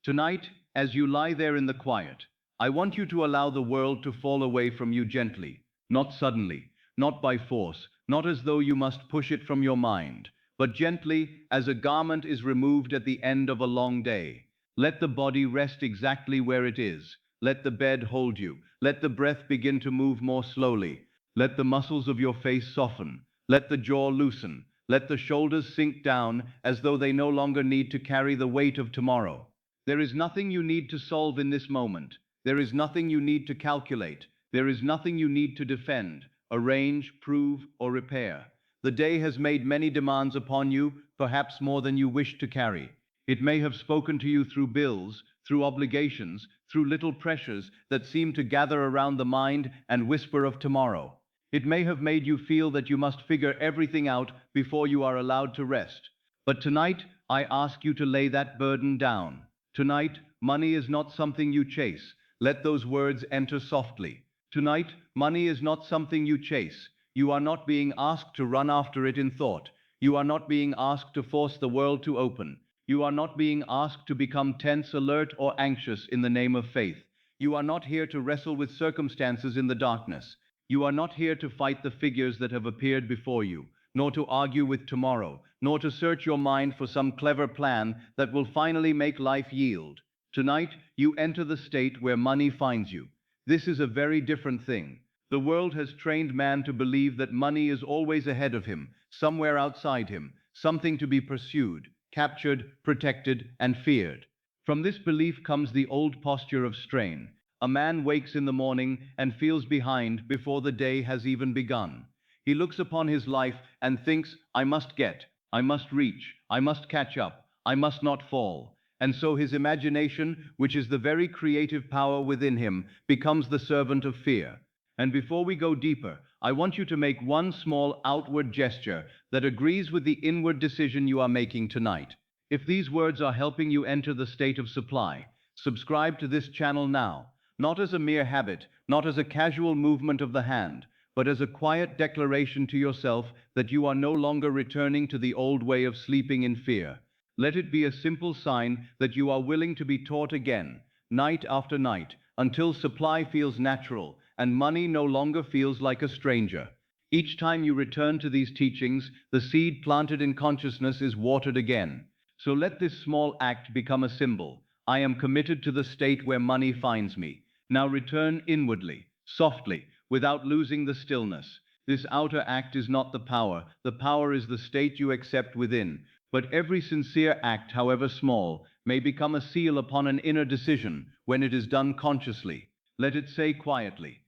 Tonight, as you lie there in the quiet, I want you to allow the world to fall away from you gently, not suddenly, not by force, not as though you must push it from your mind, but gently, as a garment is removed at the end of a long day. Let the body rest exactly where it is. Let the bed hold you. Let the breath begin to move more slowly. Let the muscles of your face soften. Let the jaw loosen. Let the shoulders sink down as though they no longer need to carry the weight of tomorrow. There is nothing you need to solve in this moment. There is nothing you need to calculate. There is nothing you need to defend, arrange, prove, or repair. The day has made many demands upon you, perhaps more than you wish to carry. It may have spoken to you through bills, through obligations, through little pressures that seem to gather around the mind and whisper of tomorrow. It may have made you feel that you must figure everything out before you are allowed to rest. But tonight, I ask you to lay that burden down. Tonight, money is not something you chase. Let those words enter softly. Tonight, money is not something you chase. You are not being asked to run after it in thought. You are not being asked to force the world to open. You are not being asked to become tense, alert, or anxious in the name of faith. You are not here to wrestle with circumstances in the darkness. You are not here to fight the figures that have appeared before you, nor to argue with tomorrow, nor to search your mind for some clever plan that will finally make life yield. Tonight, you enter the state where money finds you. This is a very different thing. The world has trained man to believe that money is always ahead of him, somewhere outside him, something to be pursued, captured, protected, and feared. From this belief comes the old posture of strain. A man wakes in the morning and feels behind before the day has even begun. He looks upon his life and thinks, I must get, I must reach, I must catch up, I must not fall. And so his imagination, which is the very creative power within him, becomes the servant of fear. And before we go deeper, I want you to make one small outward gesture that agrees with the inward decision you are making tonight. If these words are helping you enter the state of supply, subscribe to this channel now, not as a mere habit, not as a casual movement of the hand, but as a quiet declaration to yourself that you are no longer returning to the old way of sleeping in fear. Let it be a simple sign that you are willing to be taught again, night after night, until supply feels natural and money no longer feels like a stranger. Each time you return to these teachings, the seed planted in consciousness is watered again. So let this small act become a symbol. I am committed to the state where money finds me. Now return inwardly, softly, without losing the stillness. This outer act is not the power is the state you accept within. But every sincere act, however small, may become a seal upon an inner decision when it is done consciously. Let it say quietly,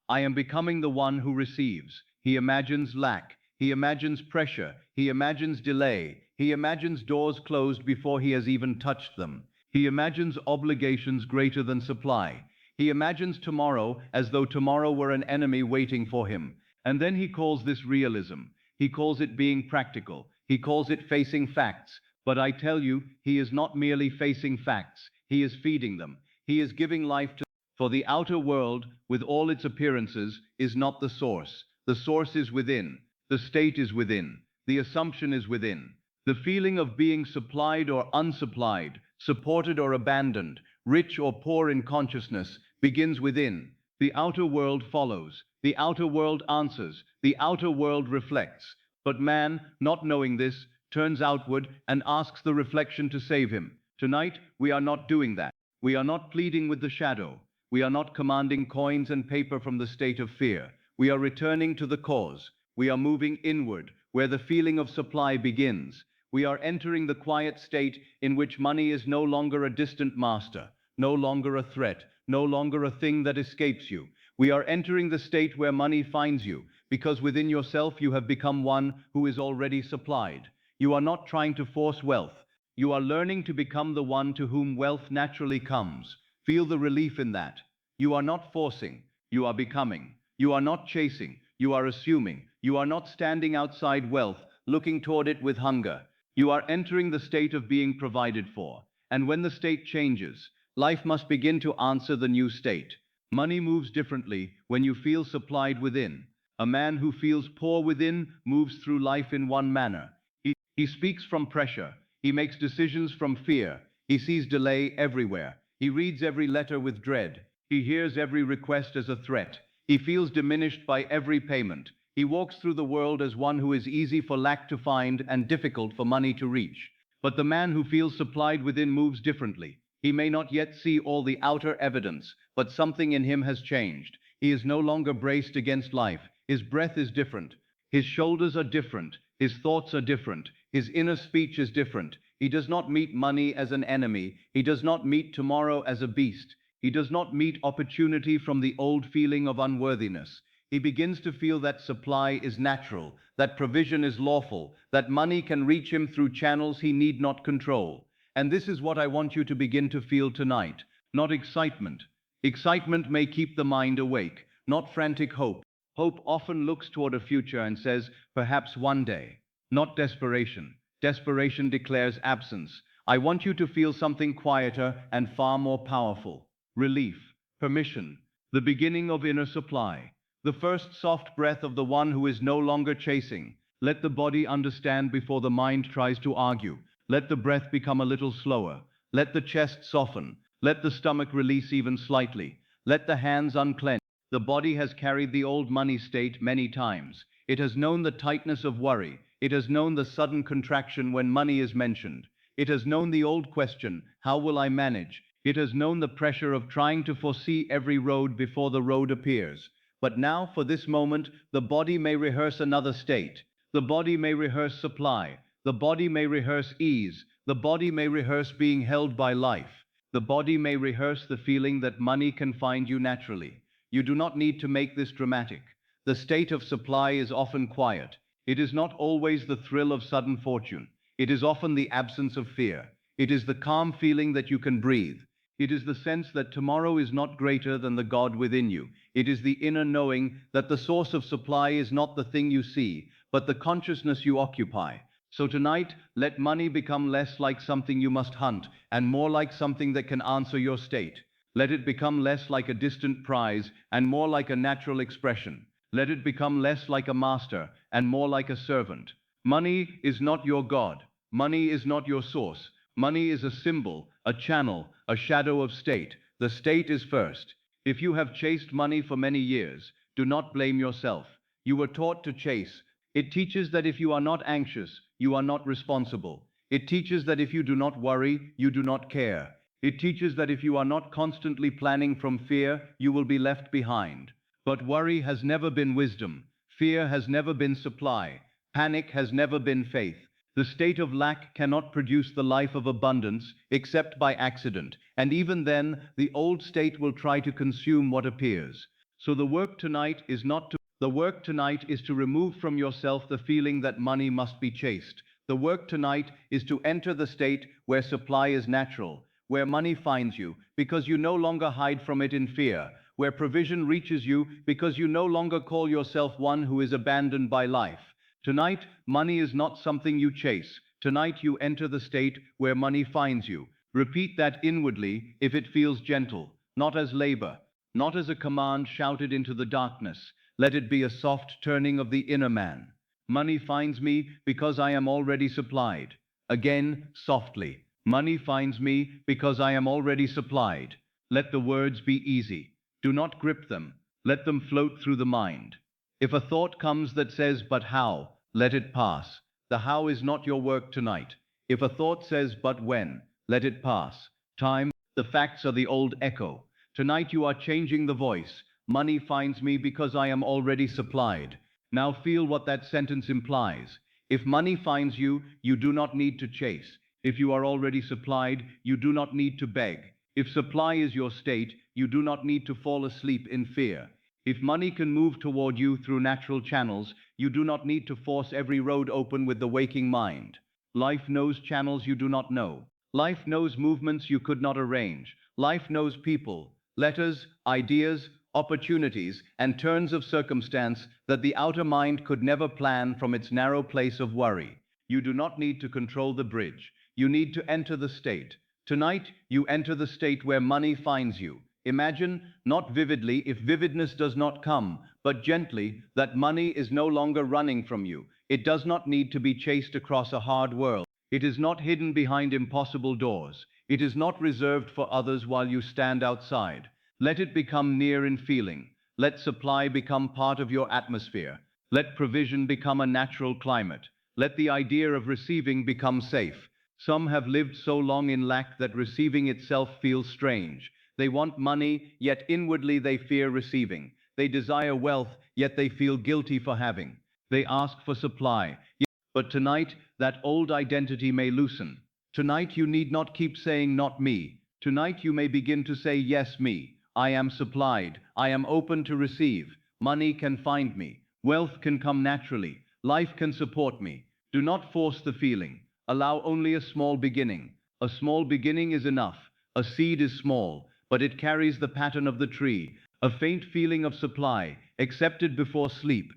I am becoming the one who receives. He imagines lack. He imagines pressure. He imagines delay. He imagines doors closed before he has even touched them. He imagines obligations greater than supply. He imagines tomorrow as though tomorrow were an enemy waiting for him. And then he calls this realism. He calls it being practical. He calls it facing facts. But I tell you, he is not merely facing facts. He is feeding them. He is giving life to. For the outer world, with all its appearances, is not the source. The source is within. The state is within. The assumption is within. The feeling of being supplied or unsupplied, supported or abandoned, rich or poor in consciousness, begins within. The outer world follows. The outer world answers. The outer world reflects. But man, not knowing this, turns outward and asks the reflection to save him. Tonight, we are not doing that. We are not pleading with the shadow. We are not commanding coins and paper from the state of fear. We are returning to the cause. We are moving inward, where the feeling of supply begins. We are entering the quiet state in which money is no longer a distant master, no longer a threat, no longer a thing that escapes you. We are entering the state where money finds you, because within yourself you have become one who is already supplied. You are not trying to force wealth. You are learning to become the one to whom wealth naturally comes. Feel the relief in that. You are not forcing, you are becoming. You are not chasing, you are assuming. You are not standing outside wealth, looking toward it with hunger. You are entering the state of being provided for. And when the state changes, life must begin to answer the new state. Money moves differently when you feel supplied within. A man who feels poor within moves through life in one manner. He speaks from pressure. He makes decisions from fear. He sees delay everywhere. He reads every letter with dread. He hears every request as a threat. He feels diminished by every payment. He walks through the world as one who is easy for lack to find and difficult for money to reach. But the man who feels supplied within moves differently. He may not yet see all the outer evidence, but something in him has changed. He is no longer braced against life. His breath is different. His shoulders are different. His thoughts are different. His inner speech is different. He does not meet money as an enemy. He does not meet tomorrow as a beast. He does not meet opportunity from the old feeling of unworthiness. He begins to feel that supply is natural, that provision is lawful, that money can reach him through channels he need not control. And this is what I want you to begin to feel tonight, not excitement. Excitement may keep the mind awake, not frantic hope. Hope often looks toward a future and says, perhaps one day. Not desperation. Desperation declares absence. I want you to feel something quieter and far more powerful. Relief, permission, the beginning of inner supply. The first soft breath of the one who is no longer chasing. Let the body understand before the mind tries to argue. Let the breath become a little slower. Let the chest soften. Let the stomach release even slightly. Let the hands unclench. The body has carried the old money state many times. It has known the tightness of worry. It has known the sudden contraction when money is mentioned. It has known the old question, how will I manage? It has known the pressure of trying to foresee every road before the road appears. But now, for this moment, the body may rehearse another state. The body may rehearse supply. The body may rehearse ease. The body may rehearse being held by life. The body may rehearse the feeling that money can find you naturally. You do not need to make this dramatic. The state of supply is often quiet. It is not always the thrill of sudden fortune. It is often the absence of fear. It is the calm feeling that you can breathe. It is the sense that tomorrow is not greater than the God within you. It is the inner knowing that the source of supply is not the thing you see, but the consciousness you occupy. So tonight, let money become less like something you must hunt and more like something that can answer your state. Let it become less like a distant prize and more like a natural expression. Let it become less like a master and more like a servant. Money is not your God. Money is not your source. Money is a symbol, a channel, a shadow of state. The state is first. If you have chased money for many years, do not blame yourself. You were taught to chase. It teaches that if you are not anxious, you are not responsible. It teaches that if you do not worry, you do not care. It teaches that if you are not constantly planning from fear, you will be left behind. But worry has never been wisdom. Fear has never been supply. Panic has never been faith. The state of lack cannot produce the life of abundance except by accident, and even then, the old state will try to consume what appears. So the work tonight is to remove from yourself the feeling that money must be chased. The work tonight is to enter the state where supply is natural, where money finds you because you no longer hide from it in fear, where provision reaches you because you no longer call yourself one who is abandoned by life. Tonight, money is not something you chase. Tonight you enter the state where money finds you. Repeat that inwardly if it feels gentle, not as labor, not as a command shouted into the darkness. Let it be a soft turning of the inner man. Money finds me because I am already supplied. Again, softly. Money finds me because I am already supplied. Let the words be easy. Do not grip them. Let them float through the mind. If a thought comes that says, but how, let it pass. The how is not your work tonight. If a thought says, but when, let it pass. Time, the facts are the old echo. Tonight you are changing the voice. Money finds me because I am already supplied. Now feel what that sentence implies. If money finds you, you do not need to chase. If you are already supplied, you do not need to beg. If supply is your state, you do not need to fall asleep in fear. If money can move toward you through natural channels, you do not need to force every road open with the waking mind. Life knows channels you do not know. Life knows movements you could not arrange. Life knows people, letters, ideas, opportunities, and turns of circumstance that the outer mind could never plan from its narrow place of worry. You do not need to control the bridge. You need to enter the state. Tonight, you enter the state where money finds you. Imagine, not vividly if vividness does not come, but gently, that money is no longer running from you. It does not need to be chased across a hard world. It is not hidden behind impossible doors. It is not reserved for others while you stand outside. Let it become near in feeling. Let supply become part of your atmosphere. Let provision become a natural climate. Let the idea of receiving become safe. Some have lived so long in lack that receiving itself feels strange. They want money, yet inwardly they fear receiving. They desire wealth, yet they feel guilty for having. They ask for supply. But tonight, that old identity may loosen. Tonight you need not keep saying not me. Tonight you may begin to say yes me. I am supplied. I am open to receive. Money can find me. Wealth can come naturally. Life can support me. Do not force the feeling. Allow only a small beginning. A small beginning is enough. A seed is small, but it carries the pattern of the tree. A faint feeling of supply, accepted before sleep.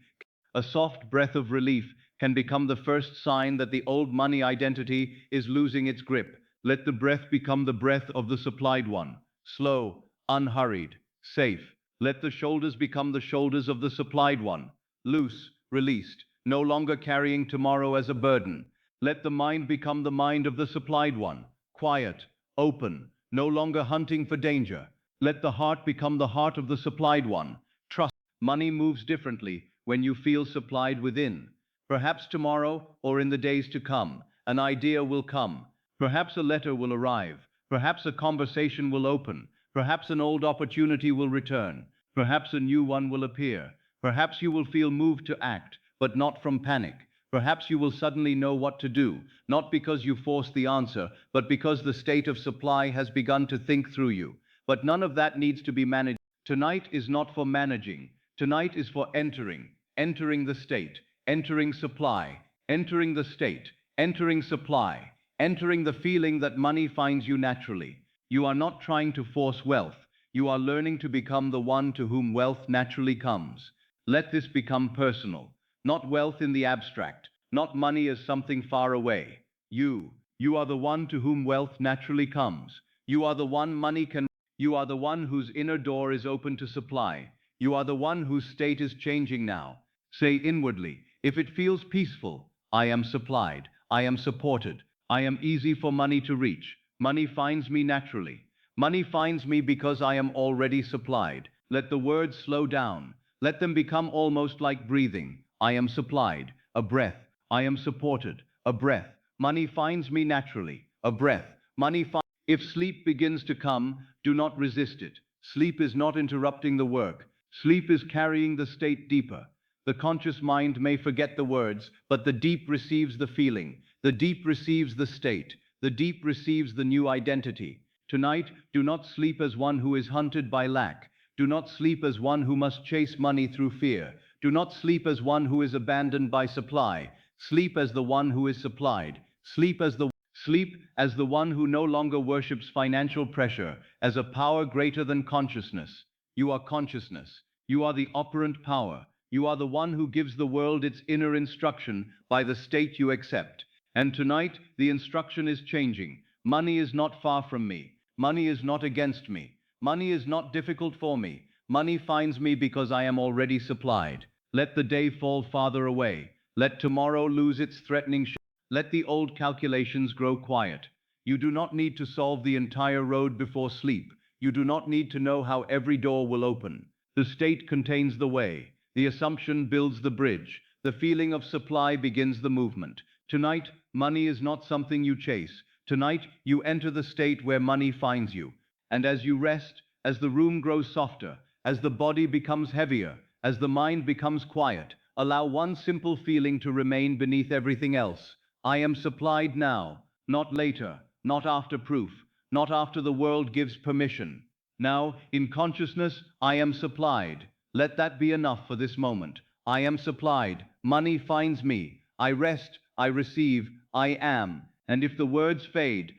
A soft breath of relief can become the first sign that the old money identity is losing its grip. Let the breath become the breath of the supplied one. Slow, unhurried, safe. Let the shoulders become the shoulders of the supplied one. Loose, released, no longer carrying tomorrow as a burden. Let the mind become the mind of the supplied one. Quiet, open, no longer hunting for danger. Let the heart become the heart of the supplied one. Trust. Money moves differently when you feel supplied within. Perhaps tomorrow, or in the days to come, an idea will come. Perhaps a letter will arrive. Perhaps a conversation will open. Perhaps an old opportunity will return. Perhaps a new one will appear. Perhaps you will feel moved to act, but not from panic. Perhaps you will suddenly know what to do, not because you forced the answer, but because the state of supply has begun to think through you. But none of that needs to be managed. Tonight is not for managing. Tonight is for entering. Entering the state. Entering supply. Entering the state. Entering supply. Entering the feeling that money finds you naturally. You are not trying to force wealth. You are learning to become the one to whom wealth naturally comes. Let this become personal. Not wealth in the abstract. Not money as something far away. You are the one to whom wealth naturally comes. You are the one money can. You are the one whose inner door is open to supply. You are the one whose state is changing now. Say inwardly, if it feels peaceful, I am supplied, I am supported, I am easy for money to reach. Money finds me naturally. Money finds me because I am already supplied. Let the words slow down. Let them become almost like breathing. I am supplied, a breath. I am supported, a breath. Money finds me naturally, a breath. Money finds. If sleep begins to come, do not resist it. Sleep is not interrupting the work. Sleep is carrying the state deeper. The conscious mind may forget the words, but the deep receives the feeling. The deep receives the state. The deep receives the new identity. Tonight, do not sleep as one who is hunted by lack. Do not sleep as one who must chase money through fear. Do not sleep as one who is abandoned by supply. Sleep as the one who is supplied. Sleep as the one who no longer worships financial pressure as a power greater than consciousness. You are consciousness. You are the operant power. You are the one who gives the world its inner instruction by the state you accept. And tonight, the instruction is changing. Money is not far from me. Money is not against me. Money is not difficult for me. Money finds me because I am already supplied. Let the day fall farther away. Let tomorrow lose its threatening shadow. Let the old calculations grow quiet. You do not need to solve the entire road before sleep. You do not need to know how every door will open. The state contains the way. The assumption builds the bridge. The feeling of supply begins the movement. Tonight, money is not something you chase. Tonight, you enter the state where money finds you. And as you rest, as the room grows softer, as the body becomes heavier, as the mind becomes quiet, allow one simple feeling to remain beneath everything else. I am supplied now, not later, not after proof, not after the world gives permission. Now, in consciousness, I am supplied. Let that be enough for this moment. I am supplied. Money finds me. I rest, I receive, I am. And if the words fade,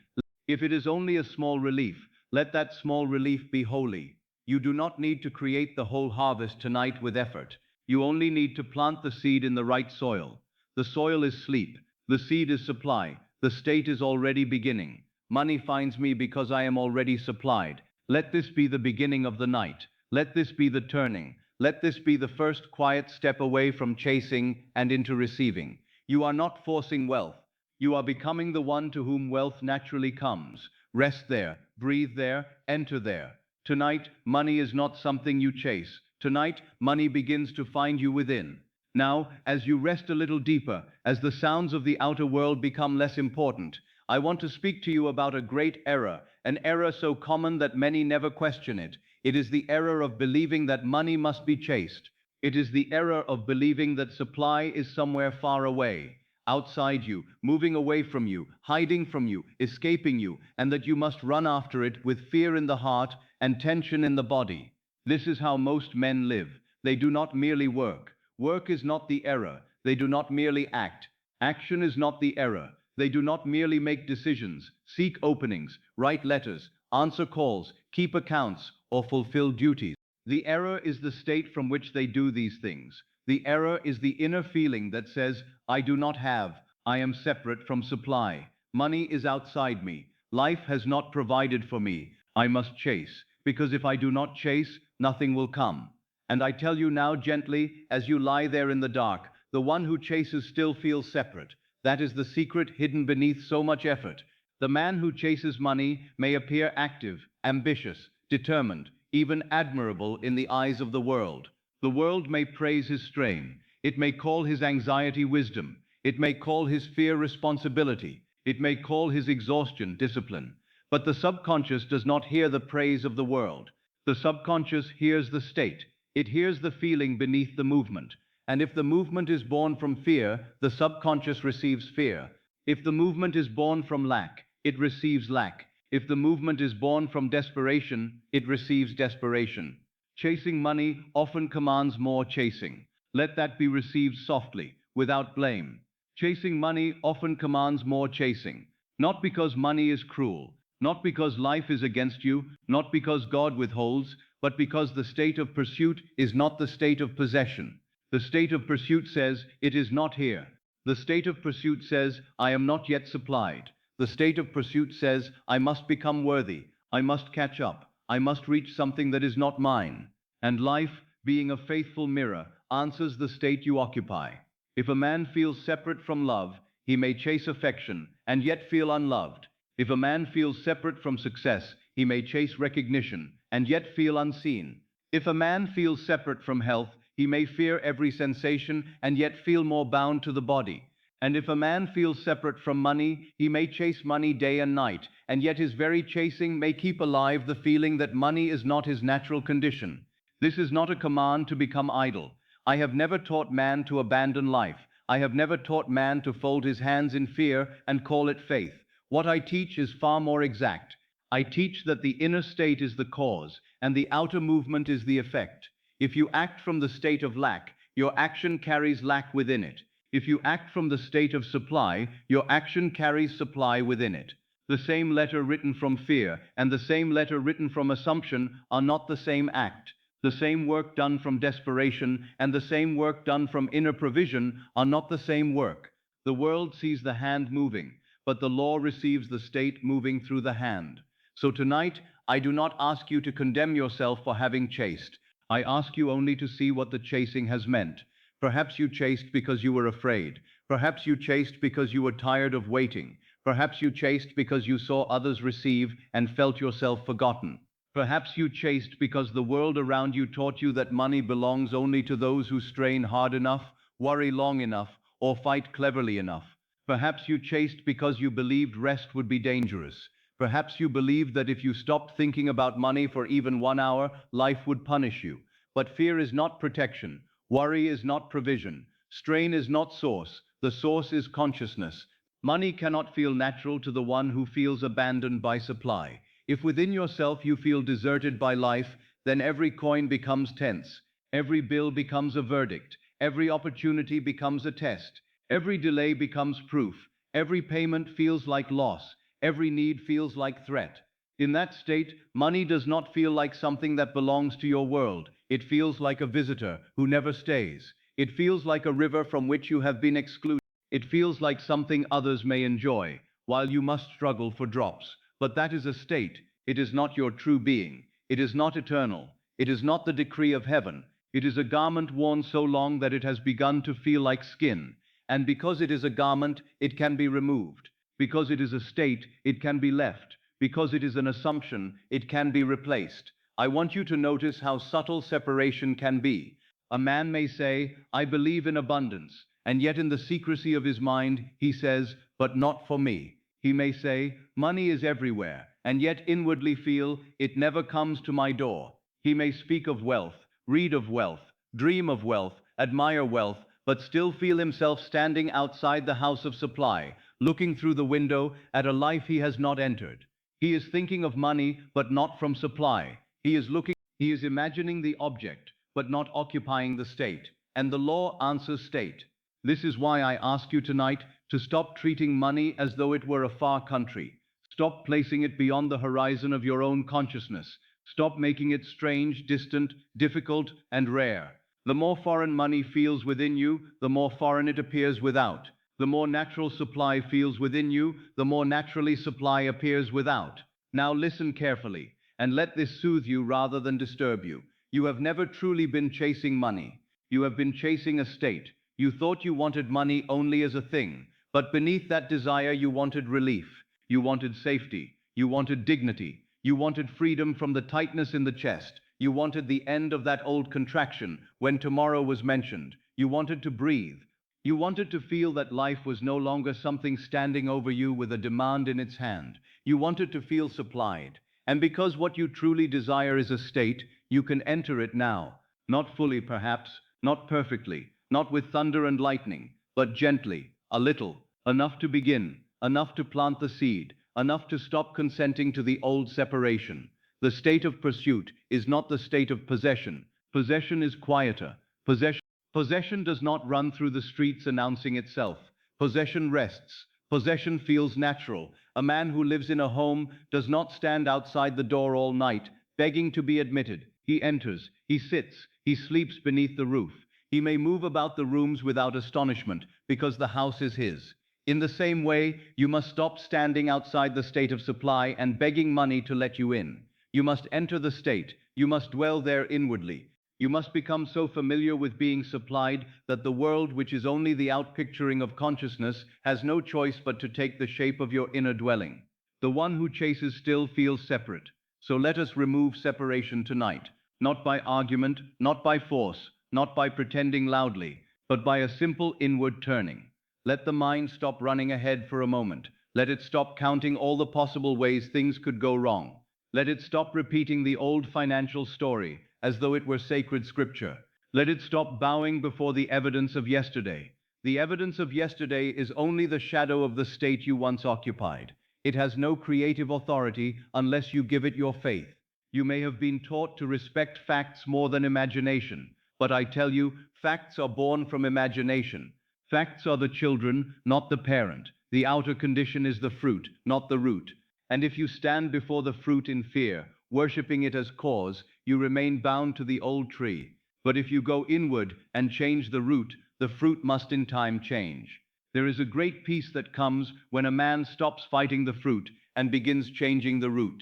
if it is only a small relief, let that small relief be holy. You do not need to create the whole harvest tonight with effort. You only need to plant the seed in the right soil. The soil is sleep. The seed is supply. The state is already beginning. Money finds me because I am already supplied. Let this be the beginning of the night. Let this be the turning. Let this be the first quiet step away from chasing and into receiving. You are not forcing wealth. You are becoming the one to whom wealth naturally comes. Rest there, breathe there, enter there. Tonight, money is not something you chase. Tonight, money begins to find you within. Now, as you rest a little deeper, as the sounds of the outer world become less important, I want to speak to you about a great error, an error so common that many never question it. It is the error of believing that money must be chased. It is the error of believing that supply is somewhere far away, outside you, moving away from you, hiding from you, escaping you, and that you must run after it with fear in the heart and tension in the body. This is how most men live. They do not merely work. Work is not the error. They do not merely act. Action is not the error. They do not merely make decisions, seek openings, write letters, answer calls, keep accounts, or fulfill duties. The error is the state from which they do these things. The error is the inner feeling that says, I do not have, I am separate from supply. Money is outside me. Life has not provided for me. I must chase, because if I do not chase, nothing will come. And I tell you now gently, as you lie there in the dark, the one who chases still feels separate. That is the secret hidden beneath so much effort. The man who chases money may appear active, ambitious, determined, even admirable in the eyes of the world. The world may praise his strain. It may call his anxiety wisdom. It may call his fear responsibility. It may call his exhaustion discipline. But the subconscious does not hear the praise of the world. The subconscious hears the state. It hears the feeling beneath the movement. And if the movement is born from fear, the subconscious receives fear. If the movement is born from lack, it receives lack. If the movement is born from desperation, it receives desperation. Chasing money often commands more chasing. Let that be received softly, without blame. Chasing money often commands more chasing. Not because money is cruel, not because life is against you, not because God withholds, but because the state of pursuit is not the state of possession. The state of pursuit says, it is not here. The state of pursuit says, I am not yet supplied. The state of pursuit says, I must become worthy. I must catch up. I must reach something that is not mine. And life, being a faithful mirror, answers the state you occupy. If a man feels separate from love, he may chase affection and yet feel unloved. If a man feels separate from success, he may chase recognition and yet feel unseen. If a man feels separate from health, he may fear every sensation and yet feel more bound to the body. And if a man feels separate from money, he may chase money day and night, and yet his very chasing may keep alive the feeling that money is not his natural condition. This is not a command to become idle. I have never taught man to abandon life. I have never taught man to fold his hands in fear and call it faith. What I teach is far more exact. I teach that the inner state is the cause, and the outer movement is the effect. If you act from the state of lack, your action carries lack within it. If you act from the state of supply, your action carries supply within it. The same letter written from fear and the same letter written from assumption are not the same act. The same work done from desperation and the same work done from inner provision are not the same work. The world sees the hand moving, but the law receives the state moving through the hand. So tonight, I do not ask you to condemn yourself for having chased. I ask you only to see what the chasing has meant. Perhaps you chased because you were afraid. Perhaps you chased because you were tired of waiting. Perhaps you chased because you saw others receive and felt yourself forgotten. Perhaps you chased because the world around you taught you that money belongs only to those who strain hard enough, worry long enough, or fight cleverly enough. Perhaps you chased because you believed rest would be dangerous. Perhaps you believed that if you stopped thinking about money for even 1 hour, life would punish you. But fear is not protection. Worry is not provision. Strain is not source. The source is consciousness. Money cannot feel natural to the one who feels abandoned by supply. If within yourself you feel deserted by life, then every coin becomes tense. Every bill becomes a verdict. Every opportunity becomes a test. Every delay becomes proof. Every payment feels like loss. Every need feels like threat. In that state, money does not feel like something that belongs to your world. It feels like a visitor who never stays. It feels like a river from which you have been excluded. It feels like something others may enjoy, while you must struggle for drops. But that is a state. It is not your true being. It is not eternal. It is not the decree of heaven. It is a garment worn so long that it has begun to feel like skin. And because it is a garment, it can be removed. Because it is a state, it can be left. Because it is an assumption, it can be replaced. I want you to notice how subtle separation can be. A man may say, I believe in abundance, and yet in the secrecy of his mind, he says, but not for me. He may say, money is everywhere, and yet inwardly feel, it never comes to my door. He may speak of wealth, read of wealth, dream of wealth, admire wealth, but still feel himself standing outside the house of supply, looking through the window at a life he has not entered. He is thinking of money, but not from supply. He is imagining the object, but not occupying the state. And the law answers state. This is why I ask you tonight to stop treating money as though it were a far country. Stop placing it beyond the horizon of your own consciousness. Stop making it strange, distant, difficult, and rare. The more foreign money feels within you, the more foreign it appears without. The more natural supply feels within you, the more naturally supply appears without. Now listen carefully, and let this soothe you rather than disturb you. You have never truly been chasing money. You have been chasing a state. You thought you wanted money only as a thing, but beneath that desire you wanted relief. You wanted safety. You wanted dignity. You wanted freedom from the tightness in the chest. You wanted the end of that old contraction when tomorrow was mentioned. You wanted to breathe. You wanted to feel that life was no longer something standing over you with a demand in its hand. You wanted to feel supplied. And because what you truly desire is a state, you can enter it now. Not fully, perhaps, not perfectly, not with thunder and lightning, but gently, a little, enough to begin, enough to plant the seed, enough to stop consenting to the old separation. The state of pursuit is not the state of possession. Possession is quieter. Possession does not run through the streets announcing itself. Possession rests. Possession feels natural. A man who lives in a home does not stand outside the door all night, begging to be admitted. He enters, he sits, he sleeps beneath the roof. He may move about the rooms without astonishment, because the house is his. In the same way, you must stop standing outside the state of supply and begging money to let you in. You must enter the state. You must dwell there inwardly. You must become so familiar with being supplied that the world, which is only the outpicturing of consciousness, has no choice but to take the shape of your inner dwelling. The one who chases still feels separate. So let us remove separation tonight, not by argument, not by force, not by pretending loudly, but by a simple inward turning. Let the mind stop running ahead for a moment. Let it stop counting all the possible ways things could go wrong. Let it stop repeating the old financial story as though it were sacred scripture. Let it stop bowing before the evidence of yesterday. The evidence of yesterday is only the shadow of the state you once occupied. It has no creative authority unless you give it your faith. You may have been taught to respect facts more than imagination, but I tell you, facts are born from imagination. Facts are the children, not the parent. The outer condition is the fruit, not the root. And if you stand before the fruit in fear, worshipping it as cause, you remain bound to the old tree. But if you go inward and change the root, the fruit must in time change. There is a great peace that comes when a man stops fighting the fruit and begins changing the root.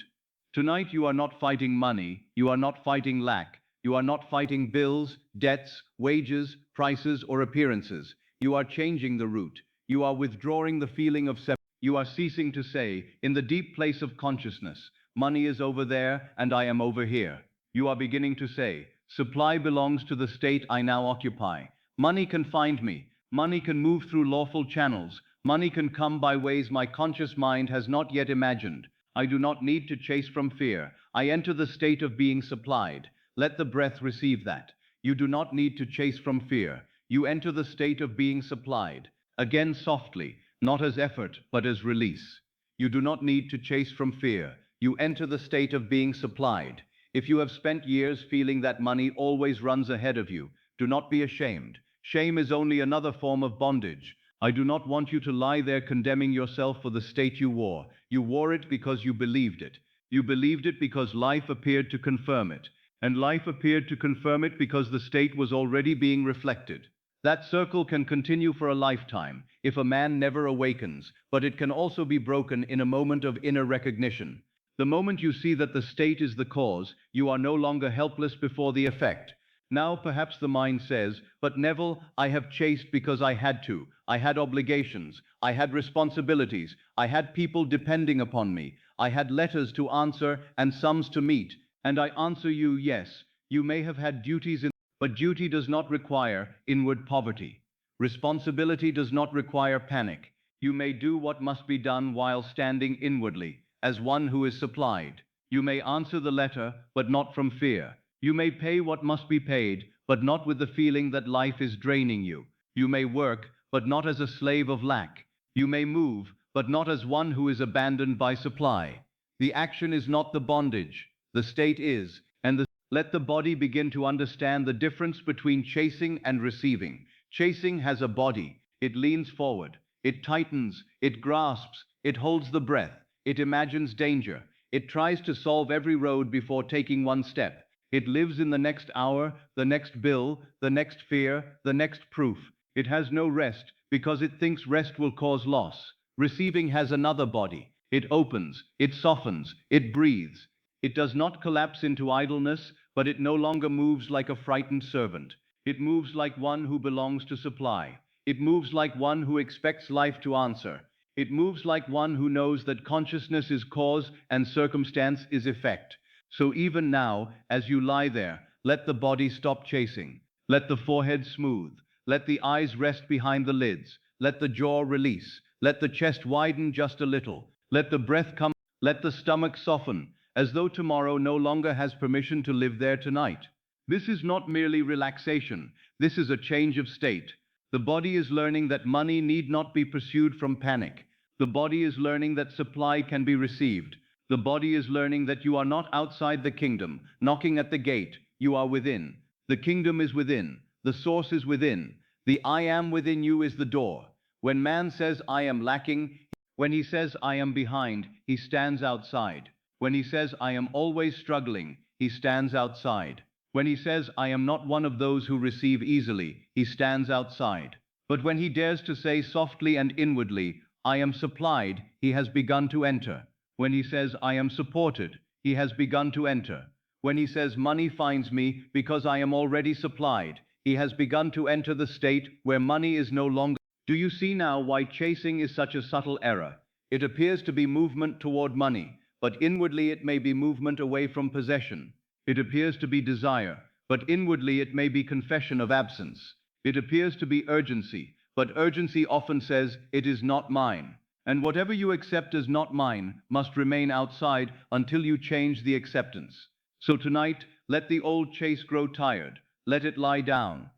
Tonight you are not fighting money, you are not fighting lack, you are not fighting bills, debts, wages, prices, or appearances. You are changing the root. You are withdrawing the feeling of separation. You are ceasing to say, in the deep place of consciousness, money is over there and I am over here. You are beginning to say, supply belongs to the state I now occupy. Money can find me. Money can move through lawful channels. Money can come by ways my conscious mind has not yet imagined. I do not need to chase from fear. I enter the state of being supplied. Let the breath receive that. You do not need to chase from fear. You enter the state of being supplied. Again softly, not as effort, but as release. You do not need to chase from fear. You enter the state of being supplied. If you have spent years feeling that money always runs ahead of you, do not be ashamed. Shame is only another form of bondage. I do not want you to lie there condemning yourself for the state you wore. You wore it because you believed it. You believed it because life appeared to confirm it. And life appeared to confirm it because the state was already being reflected. That circle can continue for a lifetime if a man never awakens, but it can also be broken in a moment of inner recognition. The moment you see that the state is the cause, you are no longer helpless before the effect. Now perhaps the mind says, but Neville, I have chased because I had to. I had obligations. I had responsibilities. I had people depending upon me. I had letters to answer and sums to meet, and I answer you, yes, you may have had duties but duty does not require inward poverty. Responsibility does not require panic. You may do what must be done while standing inwardly, as one who is supplied. You may answer the letter, but not from fear. You may pay what must be paid, but not with the feeling that life is draining you. You may work, but not as a slave of lack. You may move, but not as one who is abandoned by supply. The action is not the bondage. The state is, and let the body begin to understand the difference between chasing and receiving. Chasing has a body. It leans forward. It tightens. It grasps. It holds the breath. It imagines danger. It tries to solve every road before taking one step. It lives in the next hour, the next bill, the next fear, the next proof. It has no rest because it thinks rest will cause loss. Receiving has another body. It opens. It softens. It breathes. It does not collapse into idleness, but it no longer moves like a frightened servant. It moves like one who belongs to supply. It moves like one who expects life to answer. It moves like one who knows that consciousness is cause and circumstance is effect. So even now, as you lie there, let the body stop chasing. Let the forehead smooth. Let the eyes rest behind the lids. Let the jaw release. Let the chest widen just a little. Let the breath come. Let the stomach soften, as though tomorrow no longer has permission to live there tonight. This is not merely relaxation. This is a change of state. The body is learning that money need not be pursued from panic. The body is learning that supply can be received. The body is learning that you are not outside the kingdom, knocking at the gate. You are within. The kingdom is within. The source is within. The I am within you is the door. When man says I am lacking, when he says I am behind, he stands outside. When he says I am always struggling, he stands outside. When he says I am not one of those who receive easily, he stands outside. But when he dares to say softly and inwardly, I am supplied, he has begun to enter. When he says I am supported, he has begun to enter. When he says money finds me because I am already supplied, he has begun to enter the state where money is no longer. Do you see now why chasing is such a subtle error? It appears to be movement toward money, but inwardly it may be movement away from possession. It appears to be desire, but inwardly it may be confession of absence. It appears to be urgency, but urgency often says, it is not mine. And whatever you accept as not mine must remain outside until you change the acceptance. So tonight, let the old chase grow tired. Let it lie down.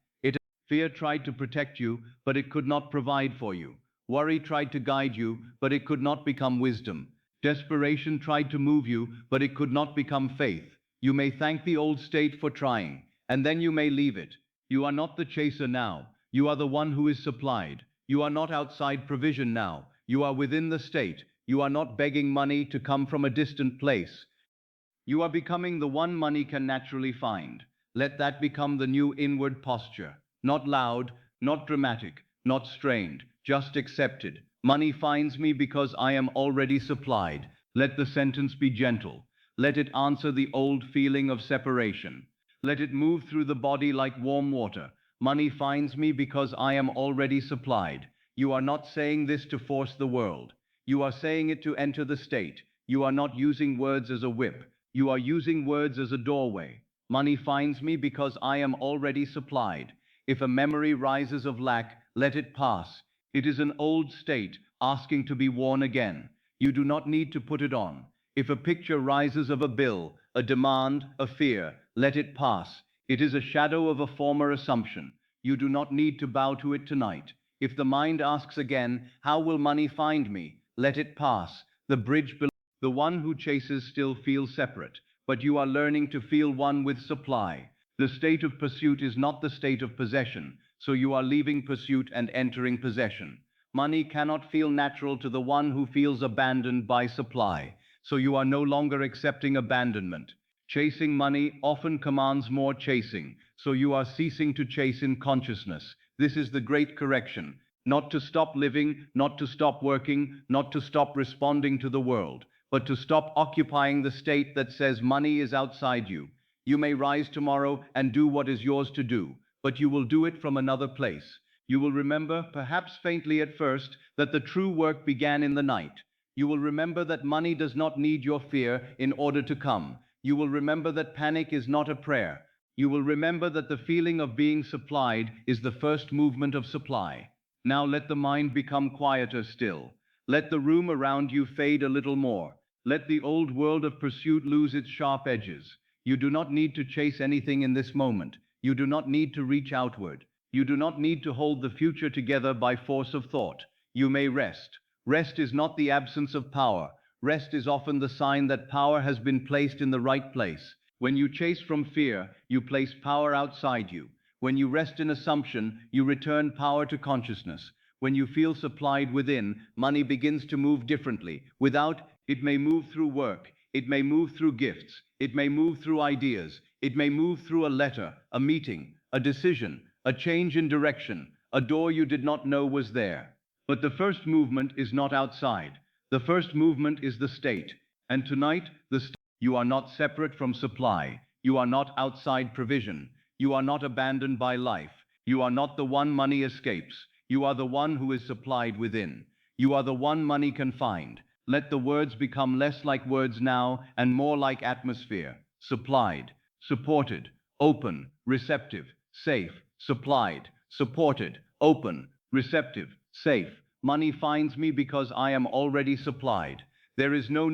Fear tried to protect you, but it could not provide for you. Worry tried to guide you, but it could not become wisdom. Desperation tried to move you, but it could not become faith. You may thank the old state for trying, and then you may leave it. You are not the chaser now. You are the one who is supplied. You are not outside provision now. You are within the state. You are not begging money to come from a distant place. You are becoming the one money can naturally find. Let that become the new inward posture. Not loud, not dramatic, not strained, just accepted. Money finds me because I am already supplied. Let the sentence be gentle. Let it answer the old feeling of separation. Let it move through the body like warm water. Money finds me because I am already supplied. You are not saying this to force the world. You are saying it to enter the state. You are not using words as a whip. You are using words as a doorway. Money finds me because I am already supplied. If a memory rises of lack, let it pass. It is an old state, asking to be worn again. You do not need to put it on. If a picture rises of a bill, a demand, a fear, let it pass. It is a shadow of a former assumption. You do not need to bow to it tonight. If the mind asks again, how will money find me? Let it pass. The bridge below. The one who chases still feels separate, but you are learning to feel one with supply. The state of pursuit is not the state of possession, so you are leaving pursuit and entering possession. Money cannot feel natural to the one who feels abandoned by supply, so you are no longer accepting abandonment. Chasing money often commands more chasing, so you are ceasing to chase in consciousness. This is the great correction. Not to stop living, not to stop working, not to stop responding to the world, but to stop occupying the state that says money is outside you. You may rise tomorrow and do what is yours to do, but you will do it from another place. You will remember, perhaps faintly at first, that the true work began in the night. You will remember that money does not need your fear in order to come. You will remember that panic is not a prayer. You will remember that the feeling of being supplied is the first movement of supply. Now let the mind become quieter still. Let the room around you fade a little more. Let the old world of pursuit lose its sharp edges. You do not need to chase anything in this moment. You do not need to reach outward. You do not need to hold the future together by force of thought. You may rest. Rest is not the absence of power. Rest is often the sign that power has been placed in the right place. When you chase from fear, you place power outside you. When you rest in assumption, you return power to consciousness. When you feel supplied within, money begins to move differently. Without, it may move through work, it may move through gifts, it may move through ideas, it may move through a letter, a meeting, a decision, a change in direction, a door you did not know was there. But the first movement is not outside. The first movement is the state. And tonight, you are not separate from supply. You are not outside provision. You are not abandoned by life. You are not the one money escapes. You are the one who is supplied within. You are the one money can find. Let the words become less like words now and more like atmosphere. Supplied, supported, open, receptive, safe, supplied, supported, open, receptive, safe. Money finds me because I am already supplied. There is no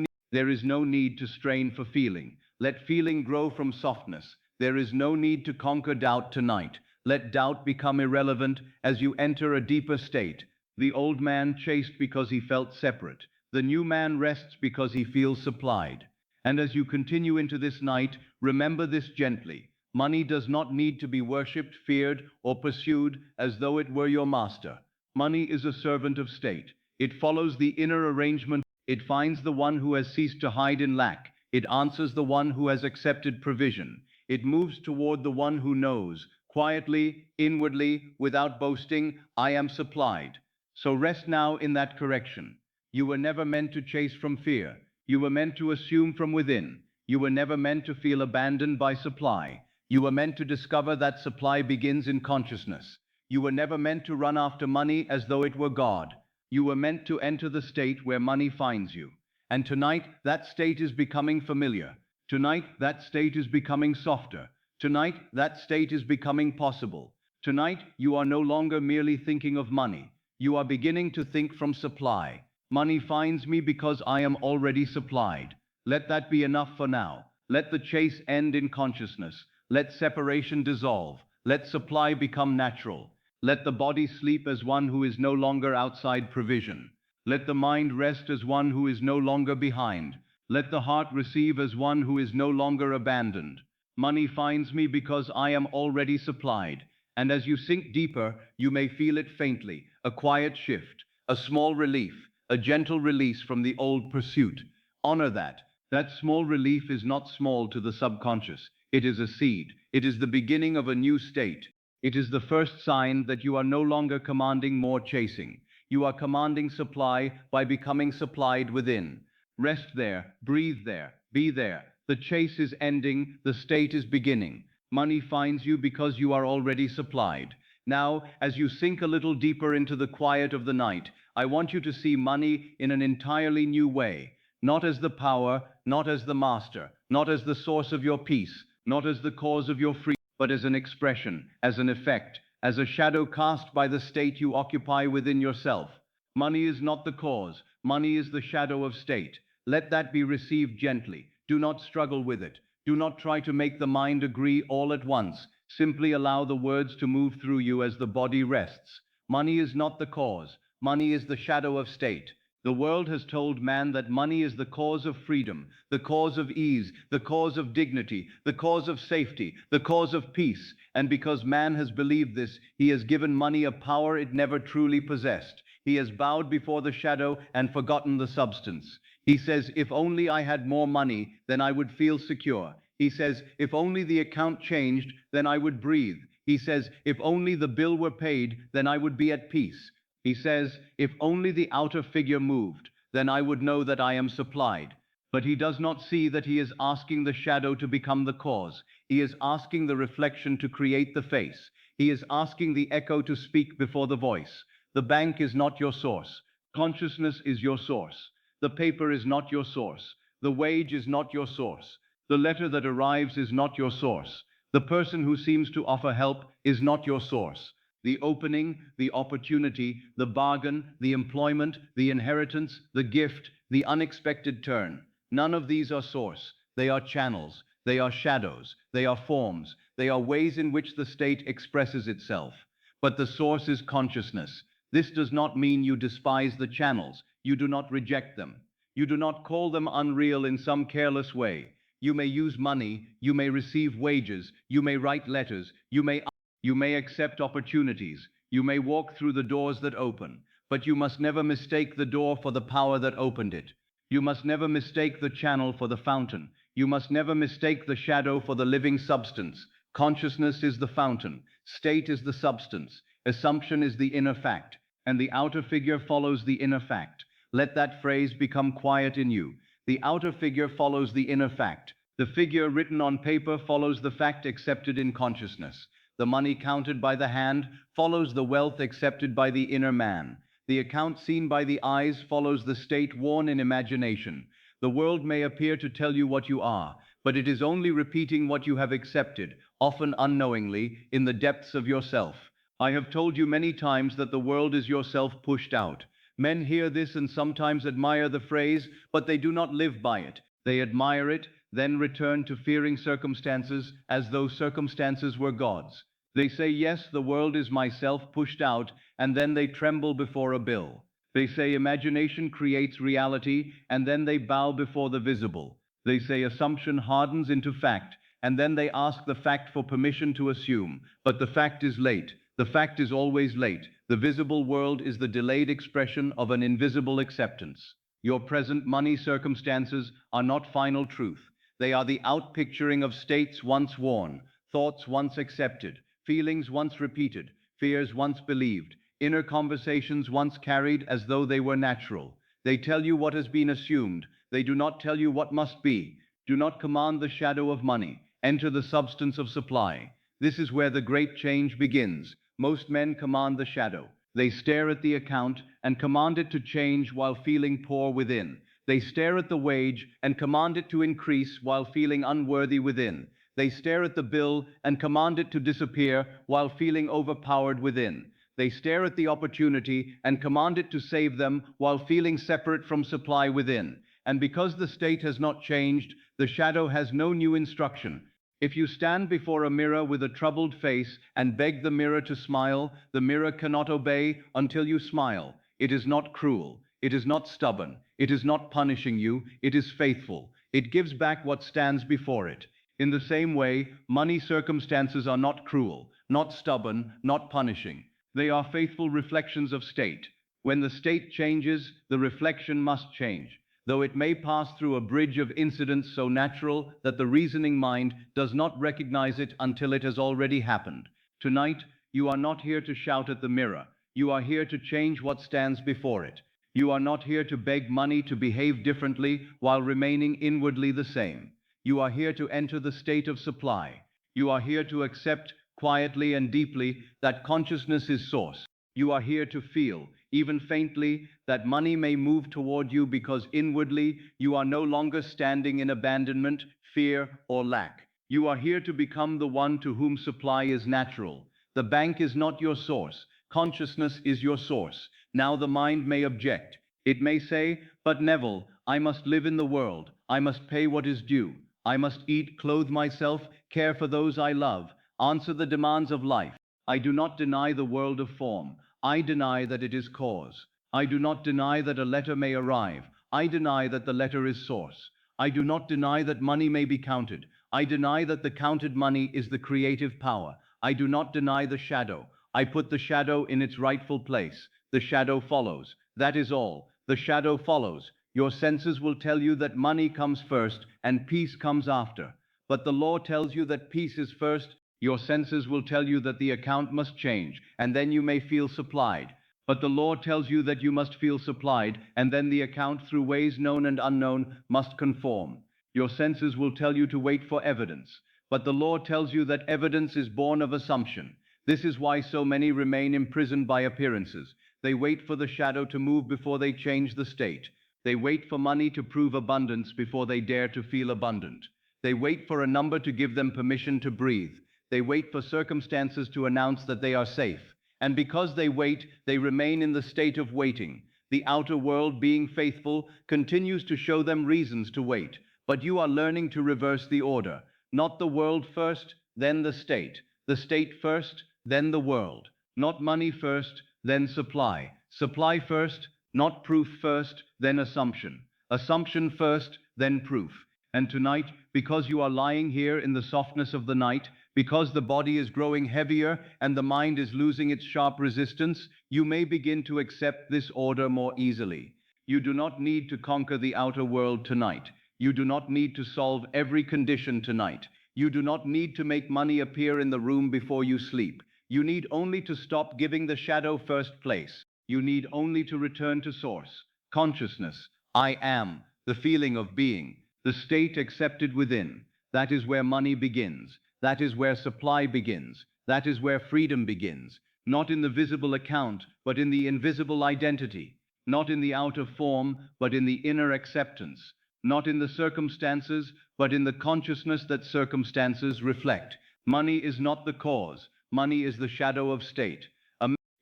need to strain for feeling. Let feeling grow from softness. There is no need to conquer doubt tonight. Let doubt become irrelevant as you enter a deeper state. The old man chased because he felt separate. The new man rests because he feels supplied. And as you continue into this night, remember this gently. Money does not need to be worshipped, feared, or pursued as though it were your master. Money is a servant of state. It follows the inner arrangement. It finds the one who has ceased to hide in lack. It answers the one who has accepted provision. It moves toward the one who knows, quietly, inwardly, without boasting, I am supplied. So rest now in that correction. You were never meant to chase from fear. You were meant to assume from within. You were never meant to feel abandoned by supply. You were meant to discover that supply begins in consciousness. You were never meant to run after money as though it were God. You were meant to enter the state where money finds you. And tonight, that state is becoming familiar. Tonight, that state is becoming softer. Tonight, that state is becoming possible. Tonight, you are no longer merely thinking of money. You are beginning to think from supply. Money finds me because I am already supplied. Let that be enough for now. Let the chase end in consciousness. Let separation dissolve. Let supply become natural. Let the body sleep as one who is no longer outside provision. Let the mind rest as one who is no longer behind. Let the heart receive as one who is no longer abandoned. Money finds me because I am already supplied. And as you sink deeper, you may feel it faintly, a quiet shift, a small relief, a gentle release from the old pursuit. Honor that. That small relief is not small to the subconscious. It is a seed. It is the beginning of a new state. It is the first sign that you are no longer commanding more chasing. You are commanding supply by becoming supplied within. Rest there, breathe there, be there. The chase is ending, the state is beginning. Money finds you because you are already supplied. Now, as you sink a little deeper into the quiet of the night, I want you to see money in an entirely new way. Not as the power, not as the master, not as the source of your peace, not as the cause of your freedom, but as an expression, as an effect, as a shadow cast by the state you occupy within yourself. Money is not the cause, money is the shadow of state. Let that be received gently. Do not struggle with it. Do not try to make the mind agree all at once. Simply allow the words to move through you as the body rests. Money is not the cause, money is the shadow of state. The world has told man that money is the cause of freedom, the cause of ease, the cause of dignity, the cause of safety, the cause of peace. And because man has believed this, he has given money a power it never truly possessed. He has bowed before the shadow and forgotten the substance. He says, if only I had more money, then I would feel secure. He says, if only the account changed, then I would breathe. He says, if only the bill were paid, then I would be at peace. He says, if only the outer figure moved, then I would know that I am supplied. But he does not see that he is asking the shadow to become the cause. He is asking the reflection to create the face. He is asking the echo to speak before the voice. The bank is not your source. Consciousness is your source. The paper is not your source. The wage is not your source. The letter that arrives is not your source. The person who seems to offer help is not your source. The opening, the opportunity, the bargain, the employment, the inheritance, the gift, the unexpected turn. None of these are source. They are channels. They are shadows. They are forms. They are ways in which the state expresses itself. But the source is consciousness. This does not mean you despise the channels. You do not reject them. You do not call them unreal in some careless way. You may use money. You may receive wages. You may write letters. You may accept opportunities. You may walk through the doors that open. But you must never mistake the door for the power that opened it. You must never mistake the channel for the fountain. You must never mistake the shadow for the living substance. Consciousness is the fountain. State is the substance. Assumption is the inner fact. And the outer figure follows the inner fact. Let that phrase become quiet in you. The outer figure follows the inner fact. The figure written on paper follows the fact accepted in consciousness. The money counted by the hand follows the wealth accepted by the inner man. The account seen by the eyes follows the state worn in imagination. The world may appear to tell you what you are, but it is only repeating what you have accepted, often unknowingly, in the depths of yourself. I have told you many times that the world is yourself pushed out. Men hear this and sometimes admire the phrase, but they do not live by it. They admire it, then return to fearing circumstances as though circumstances were gods. They say, yes, the world is myself pushed out, and then they tremble before a bill. They say imagination creates reality, and then they bow before the visible. They say assumption hardens into fact, and then they ask the fact for permission to assume. But the fact is late. The fact is always late. The visible world is the delayed expression of an invisible acceptance. Your present money circumstances are not final truth. They are the outpicturing of states once worn, thoughts once accepted, feelings once repeated, fears once believed, inner conversations once carried as though they were natural. They tell you what has been assumed. They do not tell you what must be. Do not command the shadow of money. Enter the substance of supply. This is where the great change begins. Most men command the shadow. They stare at the account and command it to change while feeling poor within. They stare at the wage and command it to increase while feeling unworthy within. They stare at the bill and command it to disappear while feeling overpowered within. They stare at the opportunity and command it to save them while feeling separate from supply within. And because the state has not changed, the shadow has no new instruction. If you stand before a mirror with a troubled face and beg the mirror to smile, the mirror cannot obey until you smile. It is not cruel. It is not stubborn. It is not punishing you. It is faithful. It gives back what stands before it. In the same way, money circumstances are not cruel, not stubborn, not punishing. They are faithful reflections of state. When the state changes, the reflection must change, though it may pass through a bridge of incidents so natural that the reasoning mind does not recognize it until it has already happened. Tonight, you are not here to shout at the mirror. You are here to change what stands before it. You are not here to beg money to behave differently while remaining inwardly the same. You are here to enter the state of supply. You are here to accept quietly and deeply that consciousness is source. You are here to feel, even faintly, that money may move toward you because inwardly you are no longer standing in abandonment, fear, or lack. You are here to become the one to whom supply is natural. The bank is not your source. Consciousness is your source. Now the mind may object. It may say, but Neville, I must live in the world. I must pay what is due. I must eat, clothe myself, care for those I love, answer the demands of life. I do not deny the world of form. I deny that it is cause. I do not deny that a letter may arrive. I deny that the letter is source. I do not deny that money may be counted. I deny that the counted money is the creative power. I do not deny the shadow. I put the shadow in its rightful place. The shadow follows. That is all. The shadow follows. Your senses will tell you that money comes first and peace comes after. But the law tells you that peace is first. Your senses will tell you that the account must change, and then you may feel supplied. But the law tells you that you must feel supplied, and then the account, through ways known and unknown, must conform. Your senses will tell you to wait for evidence. But the law tells you that evidence is born of assumption. This is why so many remain imprisoned by appearances. They wait for the shadow to move before they change the state. They wait for money to prove abundance before they dare to feel abundant. They wait for a number to give them permission to breathe. They wait for circumstances to announce that they are safe. And because they wait, they remain in the state of waiting. The outer world, being faithful, continues to show them reasons to wait. But you are learning to reverse the order. Not the world first, then the state. The state first, then the world. Not money first, then supply. Supply first, not proof first, then assumption. Assumption first, then proof. And tonight, because you are lying here in the softness of the night, because the body is growing heavier and the mind is losing its sharp resistance, you may begin to accept this order more easily. You do not need to conquer the outer world tonight. You do not need to solve every condition tonight. You do not need to make money appear in the room before you sleep. You need only to stop giving the shadow first place. You need only to return to source, consciousness. I am, the feeling of being, the state accepted within. That is where money begins. That is where supply begins. That is where freedom begins. Not in the visible account, but in the invisible identity. Not in the outer form, but in the inner acceptance. Not in the circumstances, but in the consciousness that circumstances reflect. Money is not the cause. Money is the shadow of state.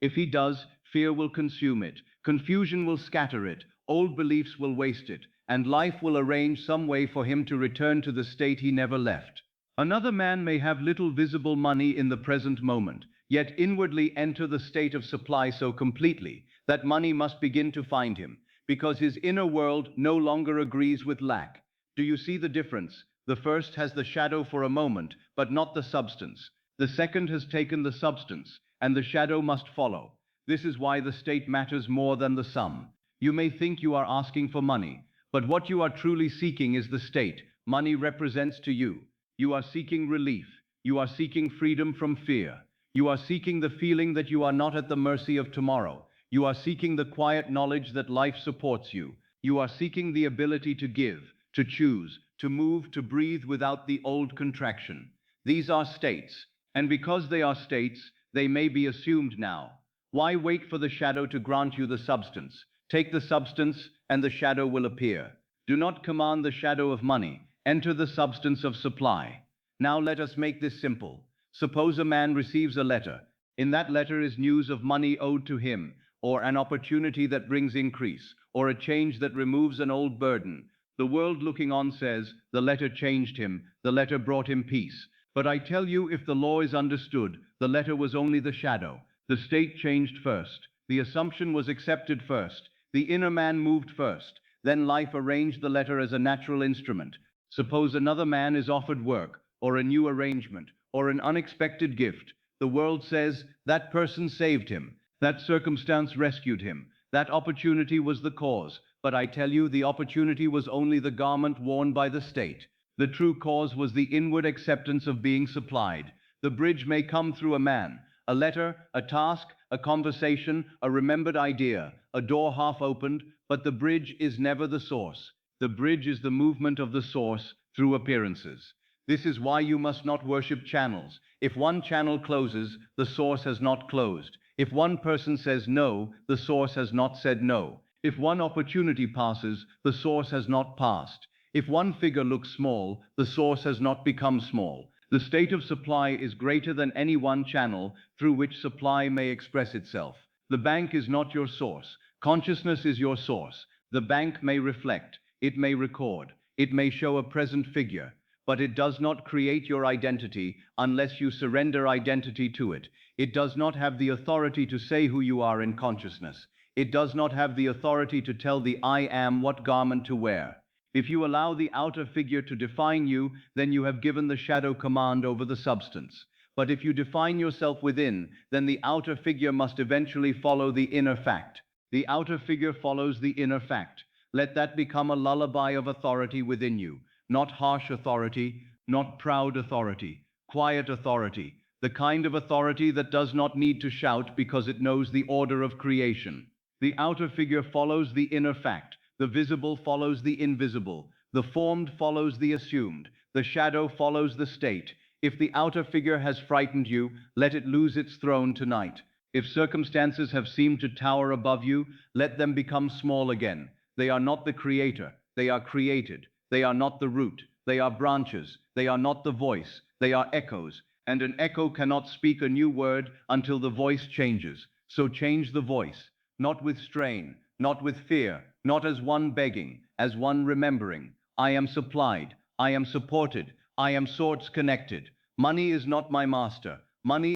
If he does, fear will consume it. Confusion will scatter it. Old beliefs will waste it. And life will arrange some way for him to return to the state he never left. Another man may have little visible money in the present moment, yet inwardly enter the state of supply so completely that money must begin to find him, because his inner world no longer agrees with lack. Do you see the difference? The first has the shadow for a moment, but not the substance. The second has taken the substance, and the shadow must follow. This is why the state matters more than the sum. You may think you are asking for money, but what you are truly seeking is the state money represents to you. You are seeking relief. You are seeking freedom from fear. You are seeking the feeling that you are not at the mercy of tomorrow. You are seeking the quiet knowledge that life supports you. You are seeking the ability to give, to choose, to move, to breathe without the old contraction. These are states, and because they are states, they may be assumed now. Why wait for the shadow to grant you the substance? Take the substance, and the shadow will appear. Do not command the shadow of money. Enter the substance of supply. Now let us make this simple. Suppose a man receives a letter. In that letter is news of money owed to him, or an opportunity that brings increase, or a change that removes an old burden. The world looking on says, the letter changed him, the letter brought him peace. But I tell you, if the law is understood, the letter was only the shadow. The state changed first. The assumption was accepted first. The inner man moved first. Then life arranged the letter as a natural instrument. Suppose another man is offered work, or a new arrangement, or an unexpected gift. The world says, that person saved him. That circumstance rescued him. That opportunity was the cause. But I tell you, the opportunity was only the garment worn by the state. The true cause was the inward acceptance of being supplied. The bridge may come through a man, a letter, a task, a conversation, a remembered idea, a door half opened, but the bridge is never the source. The bridge is the movement of the source through appearances. This is why you must not worship channels. If one channel closes, the source has not closed. If one person says no, the source has not said no. If one opportunity passes, the source has not passed. If one figure looks small, the source has not become small. The state of supply is greater than any one channel through which supply may express itself. The bank is not your source. Consciousness is your source. The bank may reflect. It may record. It may show a present figure. But it does not create your identity unless you surrender identity to it. It does not have the authority to say who you are in consciousness. It does not have the authority to tell the I am what garment to wear. If you allow the outer figure to define you, then you have given the shadow command over the substance. But if you define yourself within, then the outer figure must eventually follow the inner fact. The outer figure follows the inner fact. Let that become a lullaby of authority within you. Not harsh authority, not proud authority, quiet authority, the kind of authority that does not need to shout because it knows the order of creation. The outer figure follows the inner fact. The visible follows the invisible. The formed follows the assumed. The shadow follows the state. If the outer figure has frightened you, let it lose its throne tonight. If circumstances have seemed to tower above you, let them become small again. They are not the creator, they are created. They are not the root, they are branches. They are not the voice, they are echoes. And an echo cannot speak a new word until the voice changes. So change the voice, not with strain, not with fear, not as one begging, as one remembering. I am supplied, I am supported, I am source connected. Money is not my master. Money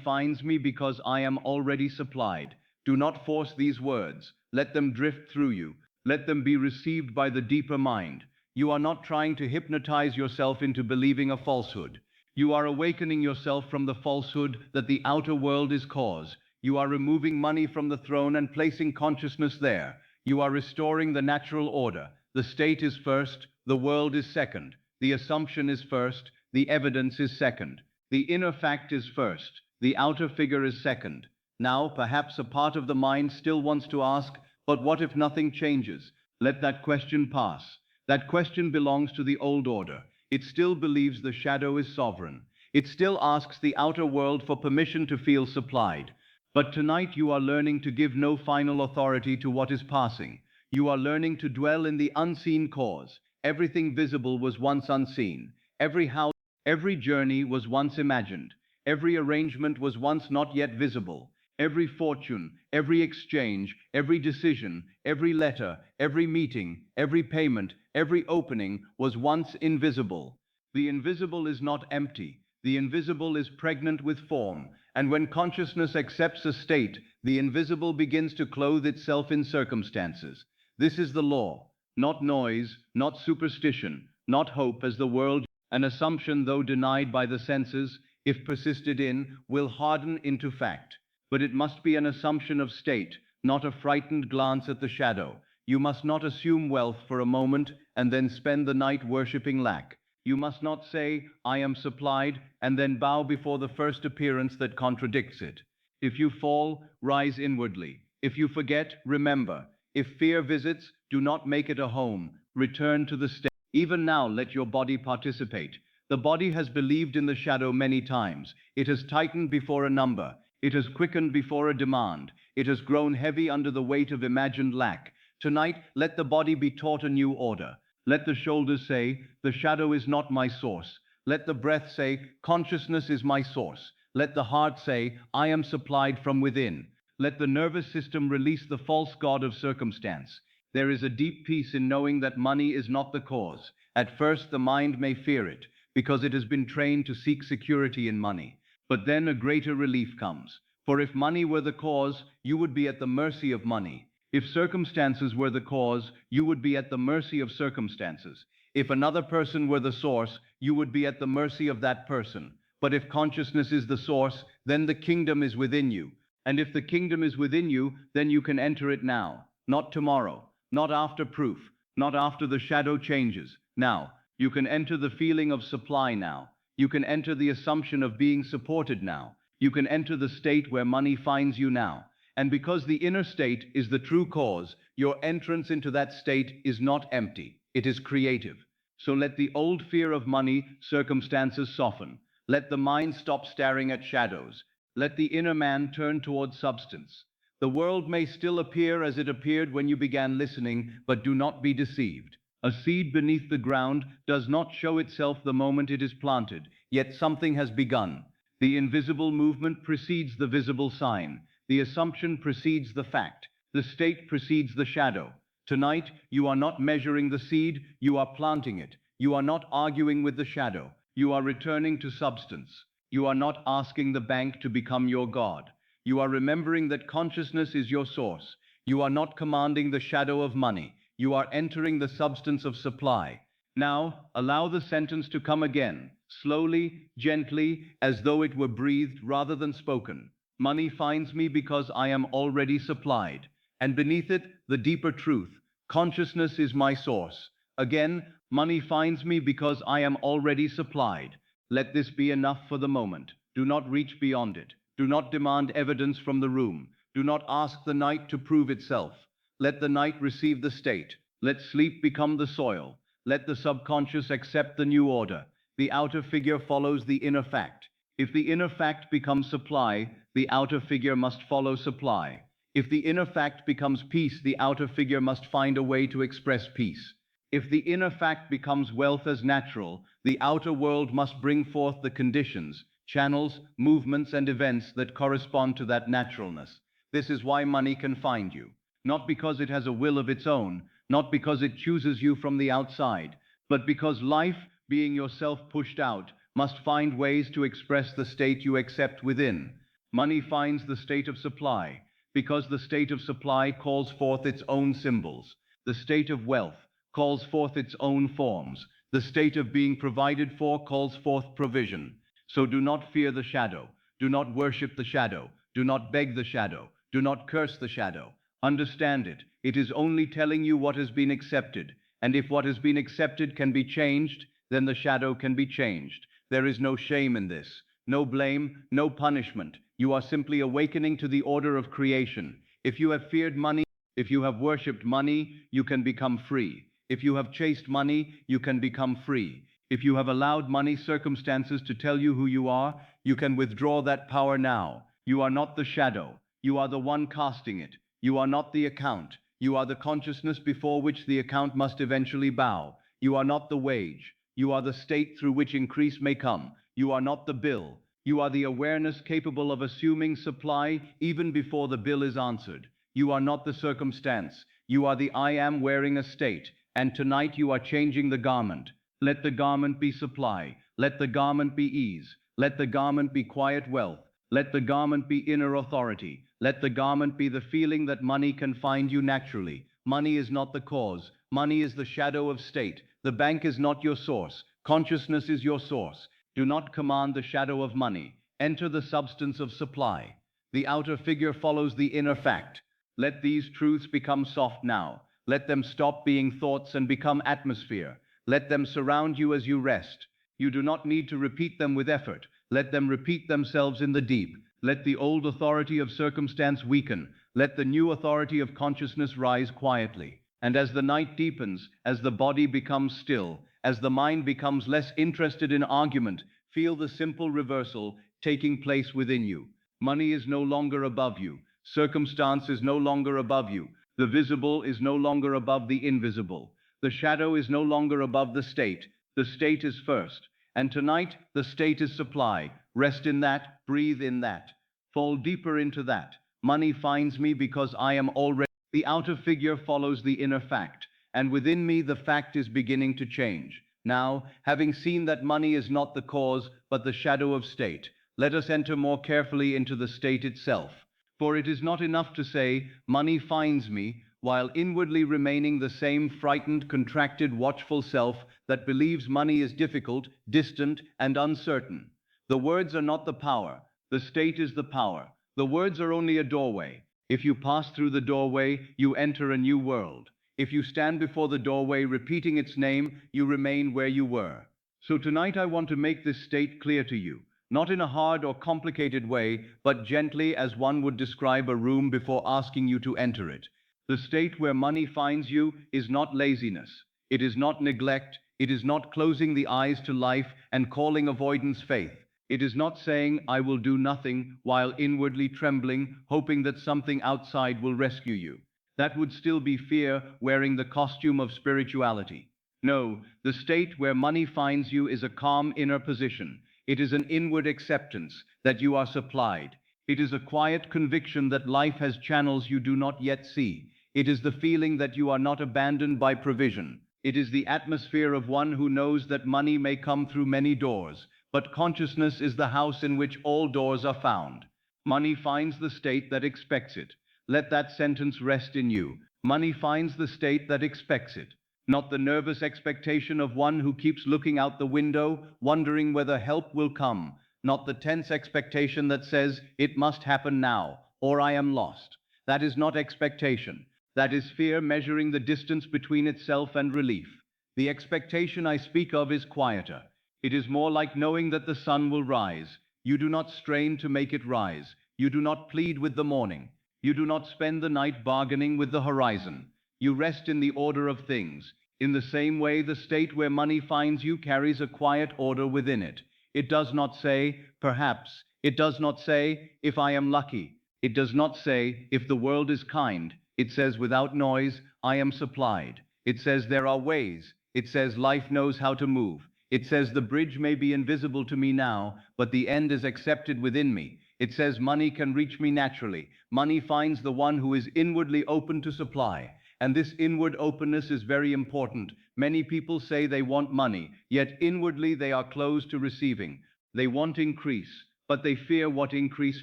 finds me because I am already supplied. Do not force these words. Let them drift through you. Let them be received by the deeper mind. You are not trying to hypnotize yourself into believing a falsehood. You are awakening yourself from the falsehood that the outer world is cause. You are removing money from the throne and placing consciousness there. You are restoring the natural order. The state is first, the world is second. The assumption is first, the evidence is second. The inner fact is first, the outer figure is second. Now, perhaps a part of the mind still wants to ask, but what if nothing changes? Let that question pass. That question belongs to the old order. It still believes the shadow is sovereign. It still asks the outer world for permission to feel supplied. But tonight you are learning to give no final authority to what is passing. You are learning to dwell in the unseen cause. Everything visible was once unseen. Every house, every journey was once imagined. Every arrangement was once not yet visible. Every fortune, every exchange, every decision, every letter, every meeting, every payment, every opening was once invisible. The invisible is not empty. The invisible is pregnant with form. And when consciousness accepts a state, the invisible begins to clothe itself in circumstances. This is the law. Not noise, not superstition, not hope as the world. An assumption, though denied by the senses, if persisted in, will harden into fact. But it must be an assumption of state, not a frightened glance at the shadow. You must not assume wealth for a moment and then spend the night worshipping lack. You must not say, I am supplied, and then bow before the first appearance that contradicts it. If you fall, rise inwardly. If you forget, remember. If fear visits, do not make it a home. Return to the state. Even now, let your body participate. The body has believed in the shadow many times. It has tightened before a number. It has quickened before a demand. It has grown heavy under the weight of imagined lack. Tonight, let the body be taught a new order. Let the shoulders say, the shadow is not my source. Let the breath say, consciousness is my source. Let the heart say, I am supplied from within. Let the nervous system release the false god of circumstance. There is a deep peace in knowing that money is not the cause. At first, the mind may fear it, because it has been trained to seek security in money. But then a greater relief comes. For if money were the cause, you would be at the mercy of money. If circumstances were the cause, you would be at the mercy of circumstances. If another person were the source, you would be at the mercy of that person. But if consciousness is the source, then the kingdom is within you. And if the kingdom is within you, then you can enter it now, not tomorrow, not after proof, not after the shadow changes. Now, you can enter the feeling of supply now. You can enter the assumption of being supported now. You can enter the state where money finds you now. And because the inner state is the true cause, your entrance into that state is not empty. It is creative. So let the old fear of money, circumstances soften. Let the mind stop staring at shadows. Let the inner man turn towards substance. The world may still appear as it appeared when you began listening, but do not be deceived. A seed beneath the ground does not show itself the moment it is planted, yet something has begun. The invisible movement precedes the visible sign. The assumption precedes the fact. The state precedes the shadow. Tonight, you are not measuring the seed, you are planting it. You are not arguing with the shadow. You are returning to substance. You are not asking the bank to become your God. You are remembering that consciousness is your source. You are not commanding the shadow of money. You are entering the substance of supply. Now, allow the sentence to come again, slowly, gently, as though it were breathed rather than spoken. Money finds me because I am already supplied. And beneath it, the deeper truth. Consciousness is my source. Again, money finds me because I am already supplied. Let this be enough for the moment. Do not reach beyond it. Do not demand evidence from the room. Do not ask the night to prove itself. Let the night receive the state. Let sleep become the soil. Let the subconscious accept the new order. The outer figure follows the inner fact. If the inner fact becomes supply, the outer figure must follow supply. If the inner fact becomes peace, the outer figure must find a way to express peace. If the inner fact becomes wealth as natural, the outer world must bring forth the conditions, channels, movements, and events that correspond to that naturalness. This is why money can find you. Not because it has a will of its own, not because it chooses you from the outside, but because life, being yourself pushed out, must find ways to express the state you accept within. Money finds the state of supply, because the state of supply calls forth its own symbols. The state of wealth calls forth its own forms. The state of being provided for calls forth provision. So do not fear the shadow. Do not worship the shadow. Do not beg the shadow. Do not curse the shadow. Understand it. It is only telling you what has been accepted. And if what has been accepted can be changed, then the shadow can be changed. There is no shame in this, no blame, no punishment. You are simply awakening to the order of creation. If you have feared money, if you have worshipped money, you can become free. If you have chased money, you can become free. If you have allowed money circumstances to tell you who you are, you can withdraw that power now. You are not the shadow. You are the one casting it. You are not the account. You are the consciousness before which the account must eventually bow. You are not the wage. You are the state through which increase may come. You are not the bill. You are the awareness capable of assuming supply even before the bill is answered. You are not the circumstance. You are the I am wearing a state. And tonight you are changing the garment. Let the garment be supply. Let the garment be ease. Let the garment be quiet wealth. Let the garment be inner authority. Let the garment be the feeling that money can find you naturally. Money is not the cause. Money is the shadow of state. The bank is not your source. Consciousness is your source. Do not command the shadow of money. Enter the substance of supply. The outer figure follows the inner fact. Let these truths become soft now. Let them stop being thoughts and become atmosphere. Let them surround you as you rest. You do not need to repeat them with effort. Let them repeat themselves in the deep. Let the old authority of circumstance weaken. Let the new authority of consciousness rise quietly. And as the night deepens, as the body becomes still, as the mind becomes less interested in argument, feel the simple reversal taking place within you. Money is no longer above you. Circumstance is no longer above you. The visible is no longer above the invisible. The shadow is no longer above the state. The state is first. And tonight, the state is supply. Rest in that, breathe in that. Fall deeper into that. Money finds me because I am already. The outer figure follows the inner fact. And within me, the fact is beginning to change. Now, having seen that money is not the cause, but the shadow of state, let us enter more carefully into the state itself. For it is not enough to say, money finds me, while inwardly remaining the same frightened, contracted, watchful self that believes money is difficult, distant, and uncertain. The words are not the power. The state is the power. The words are only a doorway. If you pass through the doorway, you enter a new world. If you stand before the doorway repeating its name, you remain where you were. So tonight I want to make this state clear to you. Not in a hard or complicated way, but gently as one would describe a room before asking you to enter it. The state where money finds you is not laziness. It is not neglect. It is not closing the eyes to life and calling avoidance faith. It is not saying, I will do nothing, while inwardly trembling, hoping that something outside will rescue you. That would still be fear wearing the costume of spirituality. No, the state where money finds you is a calm inner position. It is an inward acceptance that you are supplied. It is a quiet conviction that life has channels you do not yet see. It is the feeling that you are not abandoned by provision. It is the atmosphere of one who knows that money may come through many doors, but consciousness is the house in which all doors are found. Money finds the state that expects it. Let that sentence rest in you. Money finds the state that expects it. Not the nervous expectation of one who keeps looking out the window, wondering whether help will come. Not the tense expectation that says, it must happen now, or I am lost. That is not expectation. That is fear measuring the distance between itself and relief. The expectation I speak of is quieter. It is more like knowing that the sun will rise. You do not strain to make it rise. You do not plead with the morning. You do not spend the night bargaining with the horizon. You rest in the order of things. In the same way, the state where money finds you carries a quiet order within it. It does not say, perhaps. It does not say, if I am lucky. It does not say, if the world is kind. It says, without noise, I am supplied. It says, there are ways. It says, life knows how to move. It says, the bridge may be invisible to me now, but the end is accepted within me. It says, money can reach me naturally. Money finds the one who is inwardly open to supply. And this inward openness is very important. Many people say they want money, yet inwardly they are closed to receiving. They want increase, but they fear what increase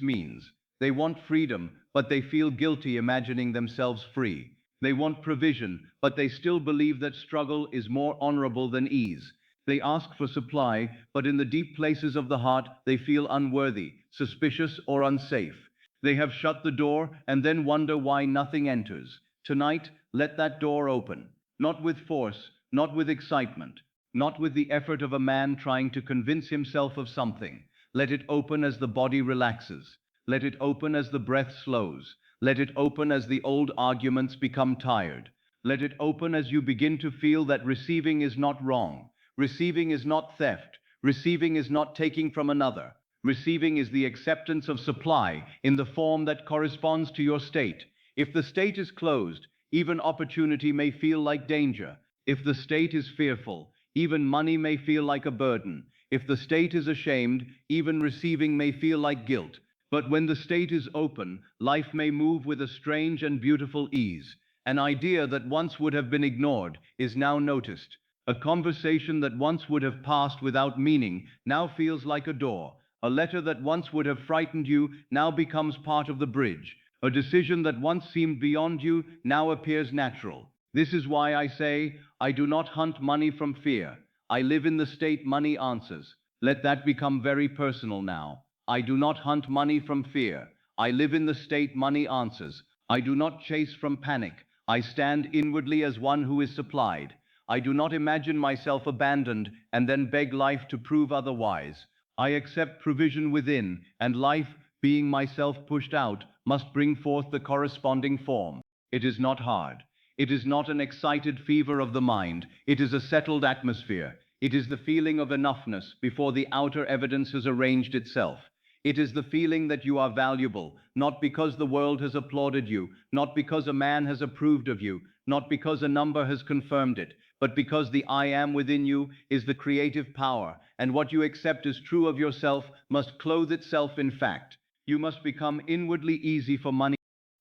means. They want freedom, but they feel guilty imagining themselves free. They want provision, but they still believe that struggle is more honorable than ease. They ask for supply, but in the deep places of the heart they feel unworthy, suspicious, or unsafe. They have shut the door and then wonder why nothing enters. Tonight, let that door open. Not with force, not with excitement, not with the effort of a man trying to convince himself of something. Let it open as the body relaxes. Let it open as the breath slows. Let it open as the old arguments become tired. Let it open as you begin to feel that receiving is not wrong. Receiving is not theft. Receiving is not taking from another. Receiving is the acceptance of supply in the form that corresponds to your state. If the state is closed, even opportunity may feel like danger. If the state is fearful, even money may feel like a burden. If the state is ashamed, even receiving may feel like guilt. But when the state is open, life may move with a strange and beautiful ease. An idea that once would have been ignored is now noticed. A conversation that once would have passed without meaning now feels like a door. A letter that once would have frightened you now becomes part of the bridge. A decision that once seemed beyond you now appears natural. This is why I say, I do not hunt money from fear. I live in the state money answers. Let that become very personal now. I do not hunt money from fear. I live in the state money answers. I do not chase from panic. I stand inwardly as one who is supplied. I do not imagine myself abandoned and then beg life to prove otherwise. I accept provision within, and life, being myself pushed out, must bring forth the corresponding form. It is not hard. It is not an excited fever of the mind. It is a settled atmosphere. It is the feeling of enoughness before the outer evidence has arranged itself. It is the feeling that you are valuable, not because the world has applauded you, not because a man has approved of you, not because a number has confirmed it, but because the I am within you is the creative power, and what you accept as true of yourself must clothe itself in fact. You must become inwardly easy for money.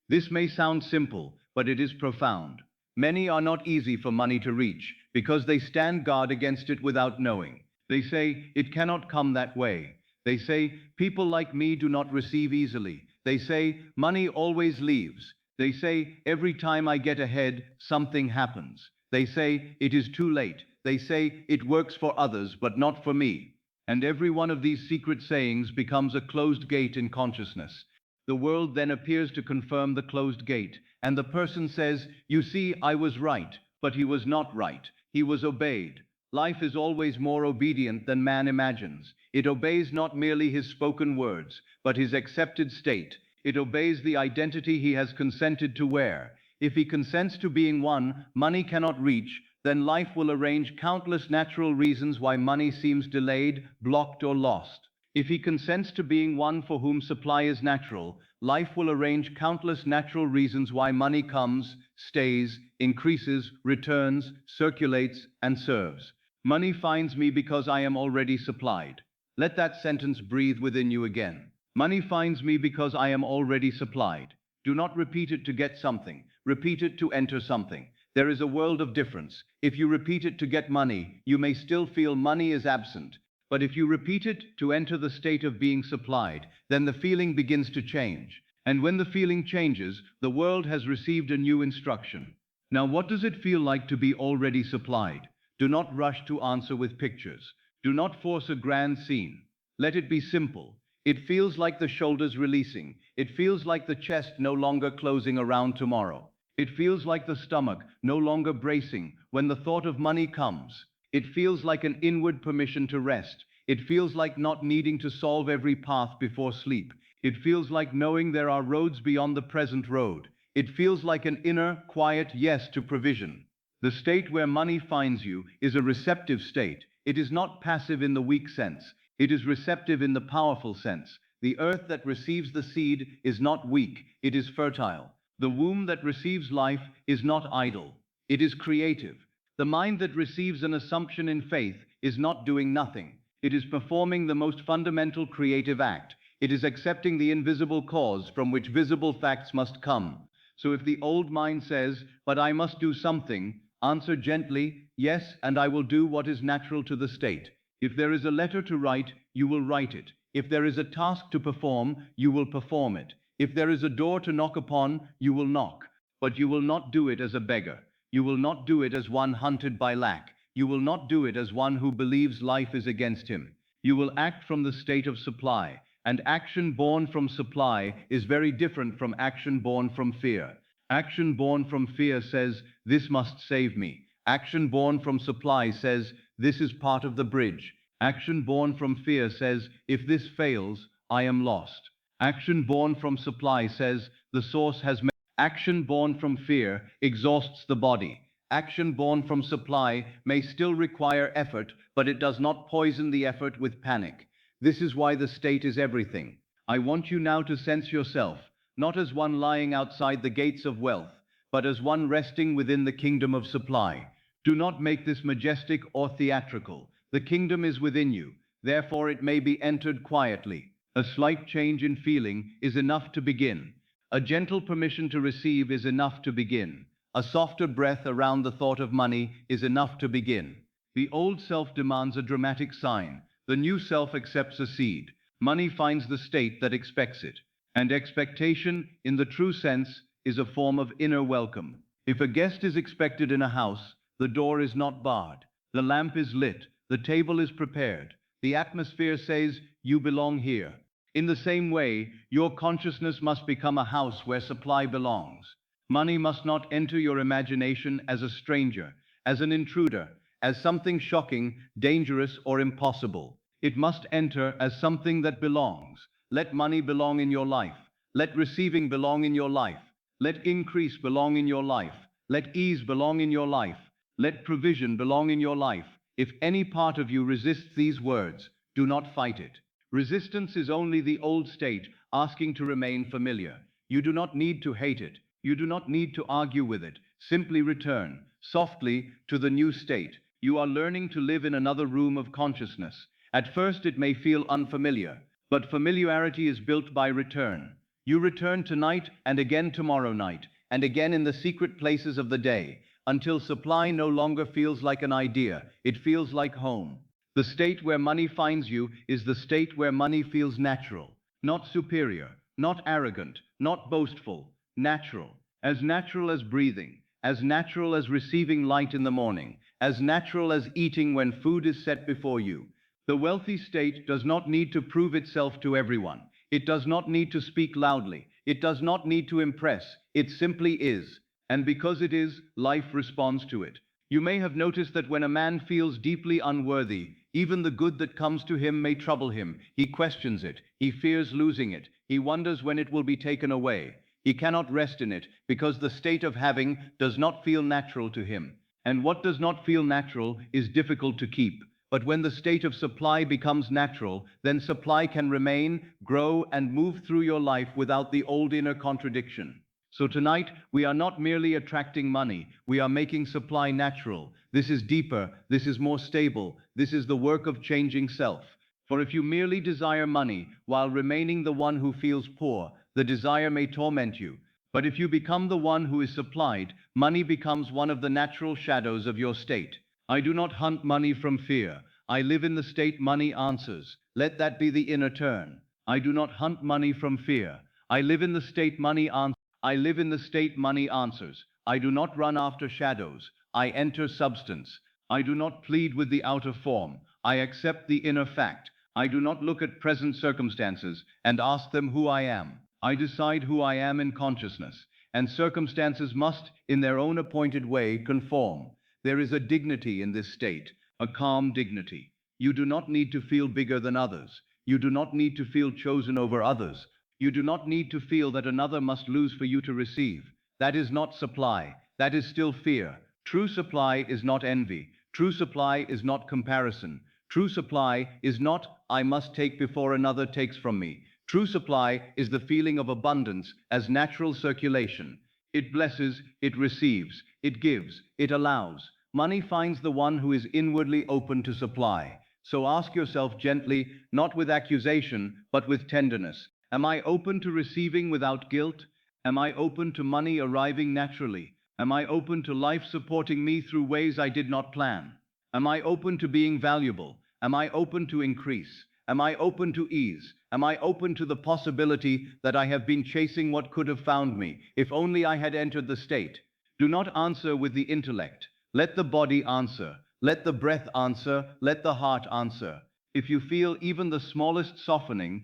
This may sound simple, but it is profound. Many are not easy for money to reach, because they stand guard against it without knowing. They say, it cannot come that way. They say, people like me do not receive easily. They say, money always leaves. They say, every time I get ahead, something happens. They say, it is too late. They say, it works for others, but not for me. And every one of these secret sayings becomes a closed gate in consciousness. The world then appears to confirm the closed gate, and the person says, you see, I was right, but he was not right. He was obeyed. Life is always more obedient than man imagines. It obeys not merely his spoken words, but his accepted state. It obeys the identity he has consented to wear. If he consents to being one money cannot reach, then life will arrange countless natural reasons why money seems delayed, blocked, or lost. If he consents to being one for whom supply is natural, life will arrange countless natural reasons why money comes, stays, increases, returns, circulates, and serves. Money finds me because I am already supplied. Let that sentence breathe within you again. Money finds me because I am already supplied. Do not repeat it to get something. Repeat it to enter something. There is a world of difference. If you repeat it to get money, you may still feel money is absent. But if you repeat it to enter the state of being supplied, then the feeling begins to change. And when the feeling changes, the world has received a new instruction. Now, what does it feel like to be already supplied? Do not rush to answer with pictures. Do not force a grand scene. Let it be simple. It feels like the shoulders releasing. It feels like the chest no longer closing around tomorrow. It feels like the stomach no longer bracing when the thought of money comes. It feels like an inward permission to rest. It feels like not needing to solve every path before sleep. It feels like knowing there are roads beyond the present road. It feels like an inner, quiet yes to provision. The state where money finds you is a receptive state. It is not passive in the weak sense. It is receptive in the powerful sense. The earth that receives the seed is not weak, it is fertile. The womb that receives life is not idle, it is creative. The mind that receives an assumption in faith is not doing nothing. It is performing the most fundamental creative act. It is accepting the invisible cause from which visible facts must come. So if the old mind says, "But I must do something," answer gently, "Yes, and I will do what is natural to the state." If there is a letter to write, you will write it. If there is a task to perform, you will perform it. If there is a door to knock upon, you will knock. But you will not do it as a beggar. You will not do it as one hunted by lack. You will not do it as one who believes life is against him. You will act from the state of supply, and action born from supply is very different from action born from fear. Action born from fear says, "This must save me." Action born from supply says, "This is part of the bridge." Action born from fear says, "If this fails, I am lost." Action born from supply says, "The source has made." Action born from fear exhausts the body. Action born from supply may still require effort, but it does not poison the effort with panic. This is why the state is everything. I want you now to sense yourself, not as one lying outside the gates of wealth, but as one resting within the kingdom of supply. Do not make this majestic or theatrical. The kingdom is within you, therefore it may be entered quietly. A slight change in feeling is enough to begin. A gentle permission to receive is enough to begin. A softer breath around the thought of money is enough to begin. The old self demands a dramatic sign. The new self accepts a seed. Money finds the state that expects it. And expectation, in the true sense, is a form of inner welcome. If a guest is expected in a house, the door is not barred. The lamp is lit. The table is prepared. The atmosphere says, "You belong here." In the same way, your consciousness must become a house where supply belongs. Money must not enter your imagination as a stranger, as an intruder, as something shocking, dangerous, or impossible. It must enter as something that belongs. Let money belong in your life. Let receiving belong in your life. Let increase belong in your life. Let ease belong in your life. Let provision belong in your life. If any part of you resists these words, do not fight it. Resistance is only the old state asking to remain familiar. You do not need to hate it. You do not need to argue with it. Simply return, softly, to the new state. You are learning to live in another room of consciousness. At first it may feel unfamiliar, but familiarity is built by return. You return tonight and again tomorrow night, and again in the secret places of the day, until supply no longer feels like an idea, it feels like home. The state where money finds you is the state where money feels natural, not superior, not arrogant, not boastful, natural as breathing, as natural as receiving light in the morning, as natural as eating when food is set before you. The wealthy state does not need to prove itself to everyone. It does not need to speak loudly. It does not need to impress. It simply is. And because it is, life responds to it. You may have noticed that when a man feels deeply unworthy, even the good that comes to him may trouble him. He questions it. He fears losing it. He wonders when it will be taken away. He cannot rest in it because the state of having does not feel natural to him. And what does not feel natural is difficult to keep. But when the state of supply becomes natural, then supply can remain, grow, and move through your life without the old inner contradiction. So tonight, we are not merely attracting money, we are making supply natural. This is deeper, this is more stable, this is the work of changing self. For if you merely desire money while remaining the one who feels poor, the desire may torment you. But if you become the one who is supplied, money becomes one of the natural shadows of your state. I do not hunt money from fear. I live in the state money answers. Let that be the inner turn. I do not hunt money from fear. I live in the state money answers. I live in the state money answers. I do not run after shadows. I enter substance. I do not plead with the outer form. I accept the inner fact. I do not look at present circumstances and ask them who I am. I decide who I am in consciousness, and circumstances must, in their own appointed way, conform. There is a dignity in this state, a calm dignity. You do not need to feel bigger than others. You do not need to feel chosen over others. You do not need to feel that another must lose for you to receive. That is not supply. That is still fear. True supply is not envy. True supply is not comparison. True supply is not, "I must take before another takes from me." True supply is the feeling of abundance as natural circulation. It blesses, it receives, it gives, it allows. Money finds the one who is inwardly open to supply. So ask yourself gently, not with accusation, but with tenderness. Am I open to receiving without guilt? Am I open to money arriving naturally? Am I open to life supporting me through ways I did not plan? Am I open to being valuable? Am I open to increase? Am I open to ease? Am I open to the possibility that I have been chasing what could have found me, if only I had entered the state? Do not answer with the intellect. Let the body answer. Let the breath answer. Let the heart answer. If you feel even the smallest softening,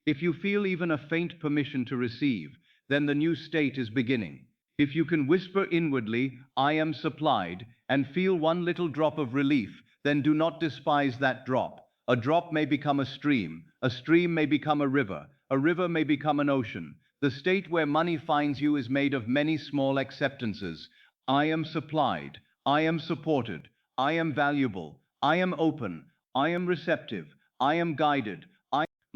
if you feel even a faint permission to receive, then the new state is beginning. If you can whisper inwardly, I am supplied, and feel one little drop of relief, then do not despise that drop. A drop may become a stream may become a river may become an ocean. The state where money finds you is made of many small acceptances. I am supplied, I am supported, I am valuable, I am open, I am receptive, I am guided.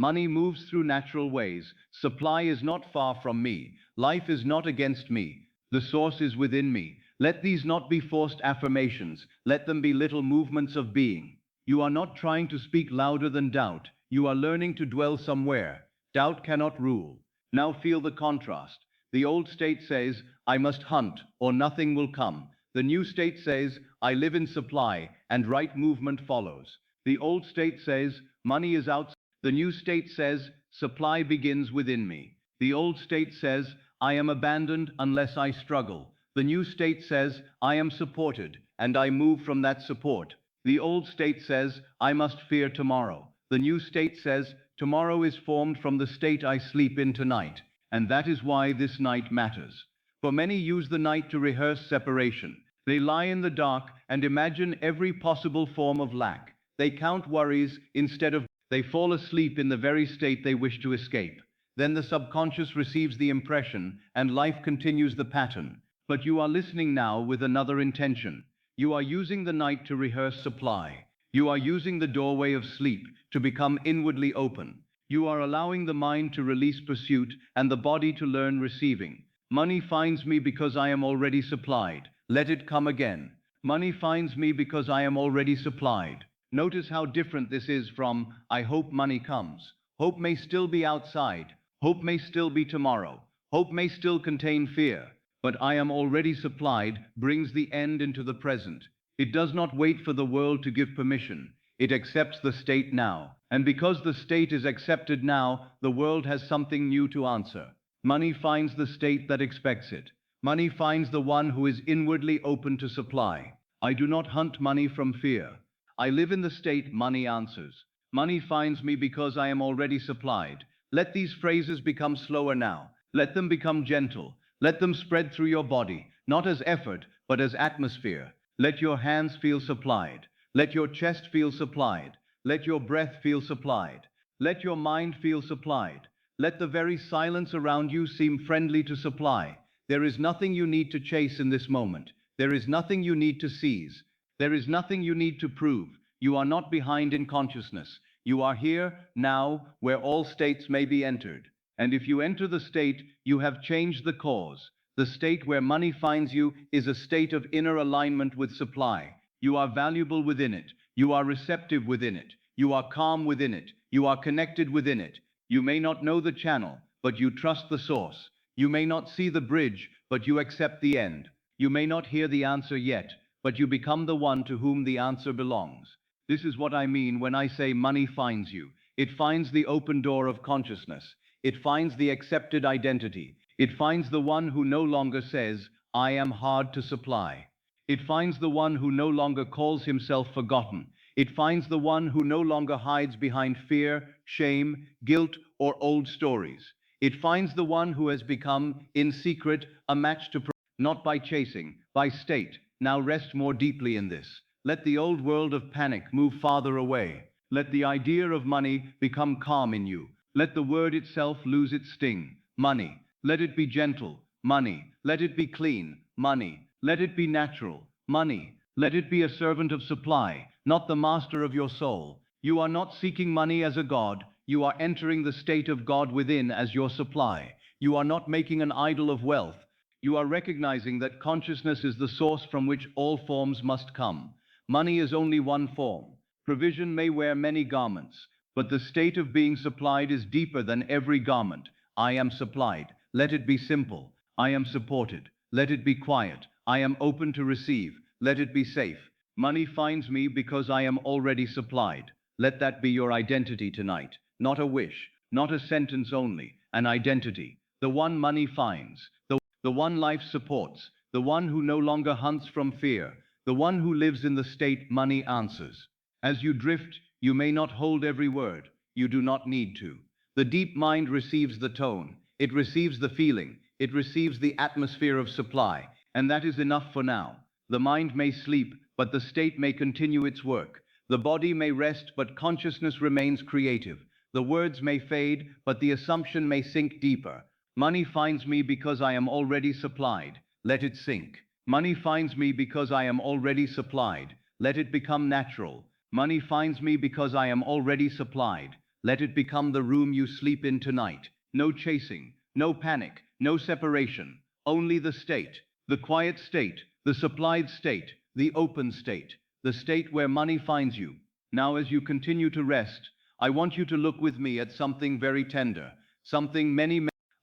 Money moves through natural ways. Supply is not far from me. Life is not against me. The source is within me. Let these not be forced affirmations. Let them be little movements of being. You are not trying to speak louder than doubt. You are learning to dwell somewhere. Doubt cannot rule. Now feel the contrast. The old state says, I must hunt or nothing will come. The new state says, I live in supply and right movement follows. The old state says, money is out. The new state says, supply begins within me. The old state says, I am abandoned unless I struggle. The new state says, I am supported, and I move from that support. The old state says, I must fear tomorrow. The new state says, tomorrow is formed from the state I sleep in tonight, and that is why this night matters. For many use the night to rehearse separation. They lie in the dark and imagine every possible form of lack. They count worries instead of they fall asleep in the very state they wish to escape. Then the subconscious receives the impression, and life continues the pattern. But you are listening now with another intention. You are using the night to rehearse supply. You are using the doorway of sleep to become inwardly open. You are allowing the mind to release pursuit and the body to learn receiving. Money finds me because I am already supplied. Let it come again. Money finds me because I am already supplied. Notice how different this is from, I hope money comes. Hope may still be outside. Hope may still be tomorrow. Hope may still contain fear. But I am already supplied brings the end into the present. It does not wait for the world to give permission. It accepts the state now. And because the state is accepted now, the world has something new to answer. Money finds the state that expects it. Money finds the one who is inwardly open to supply. I do not hunt money from fear. I live in the state money answers. Money finds me because I am already supplied. Let these phrases become slower now. Let them become gentle. Let them spread through your body, not as effort, but as atmosphere. Let your hands feel supplied. Let your chest feel supplied. Let your breath feel supplied. Let your mind feel supplied. Let the very silence around you seem friendly to supply. There is nothing you need to chase in this moment. There is nothing you need to seize. There is nothing you need to prove. You are not behind in consciousness. You are here, now, where all states may be entered. And if you enter the state, you have changed the cause. The state where money finds you is a state of inner alignment with supply. You are valuable within it. You are receptive within it. You are calm within it. You are connected within it. You may not know the channel, but you trust the source. You may not see the bridge, but you accept the end. You may not hear the answer yet, but you become the one to whom the answer belongs. This is what I mean when I say money finds you. It finds the open door of consciousness. It finds the accepted identity. It finds the one who no longer says, I am hard to supply. It finds the one who no longer calls himself forgotten. It finds the one who no longer hides behind fear, shame, guilt, or old stories. It finds the one who has become, in secret, a match to not by chasing, by state. Now rest more deeply in this. Let the old world of panic move farther away. Let the idea of money become calm in you. Let the word itself lose its sting. Money. Let it be gentle. Money. Let it be clean. Money. Let it be natural. Money. Let it be a servant of supply, not the master of your soul. You are not seeking money as a god. You are entering the state of God within as your supply. You are not making an idol of wealth. You are recognizing that consciousness is the source from which all forms must come. Money is only one form. Provision may wear many garments, but the state of being supplied is deeper than every garment. I am supplied. Let it be simple. I am supported. Let it be quiet. I am open to receive. Let it be safe. Money finds me because I am already supplied. Let that be your identity tonight. Not a wish, not a sentence only, an identity. The one money finds, the one life supports, the one who no longer hunts from fear, the one who lives in the state money answers. As you drift, you may not hold every word. You do not need to. The deep mind receives the tone. It receives the feeling. It receives the atmosphere of supply. And that is enough for now. The mind may sleep, but the state may continue its work. The body may rest, but consciousness remains creative. The words may fade, but the assumption may sink deeper. Money finds me because I am already supplied. Let it sink. Money finds me because I am already supplied. Let it become natural. Money finds me because I am already supplied. Let it become the room you sleep in tonight. No chasing, no panic, no separation. Only the state, the quiet state, the supplied state, the open state, the state where money finds you. Now as you continue to rest, I want you to look with me at something very tender, something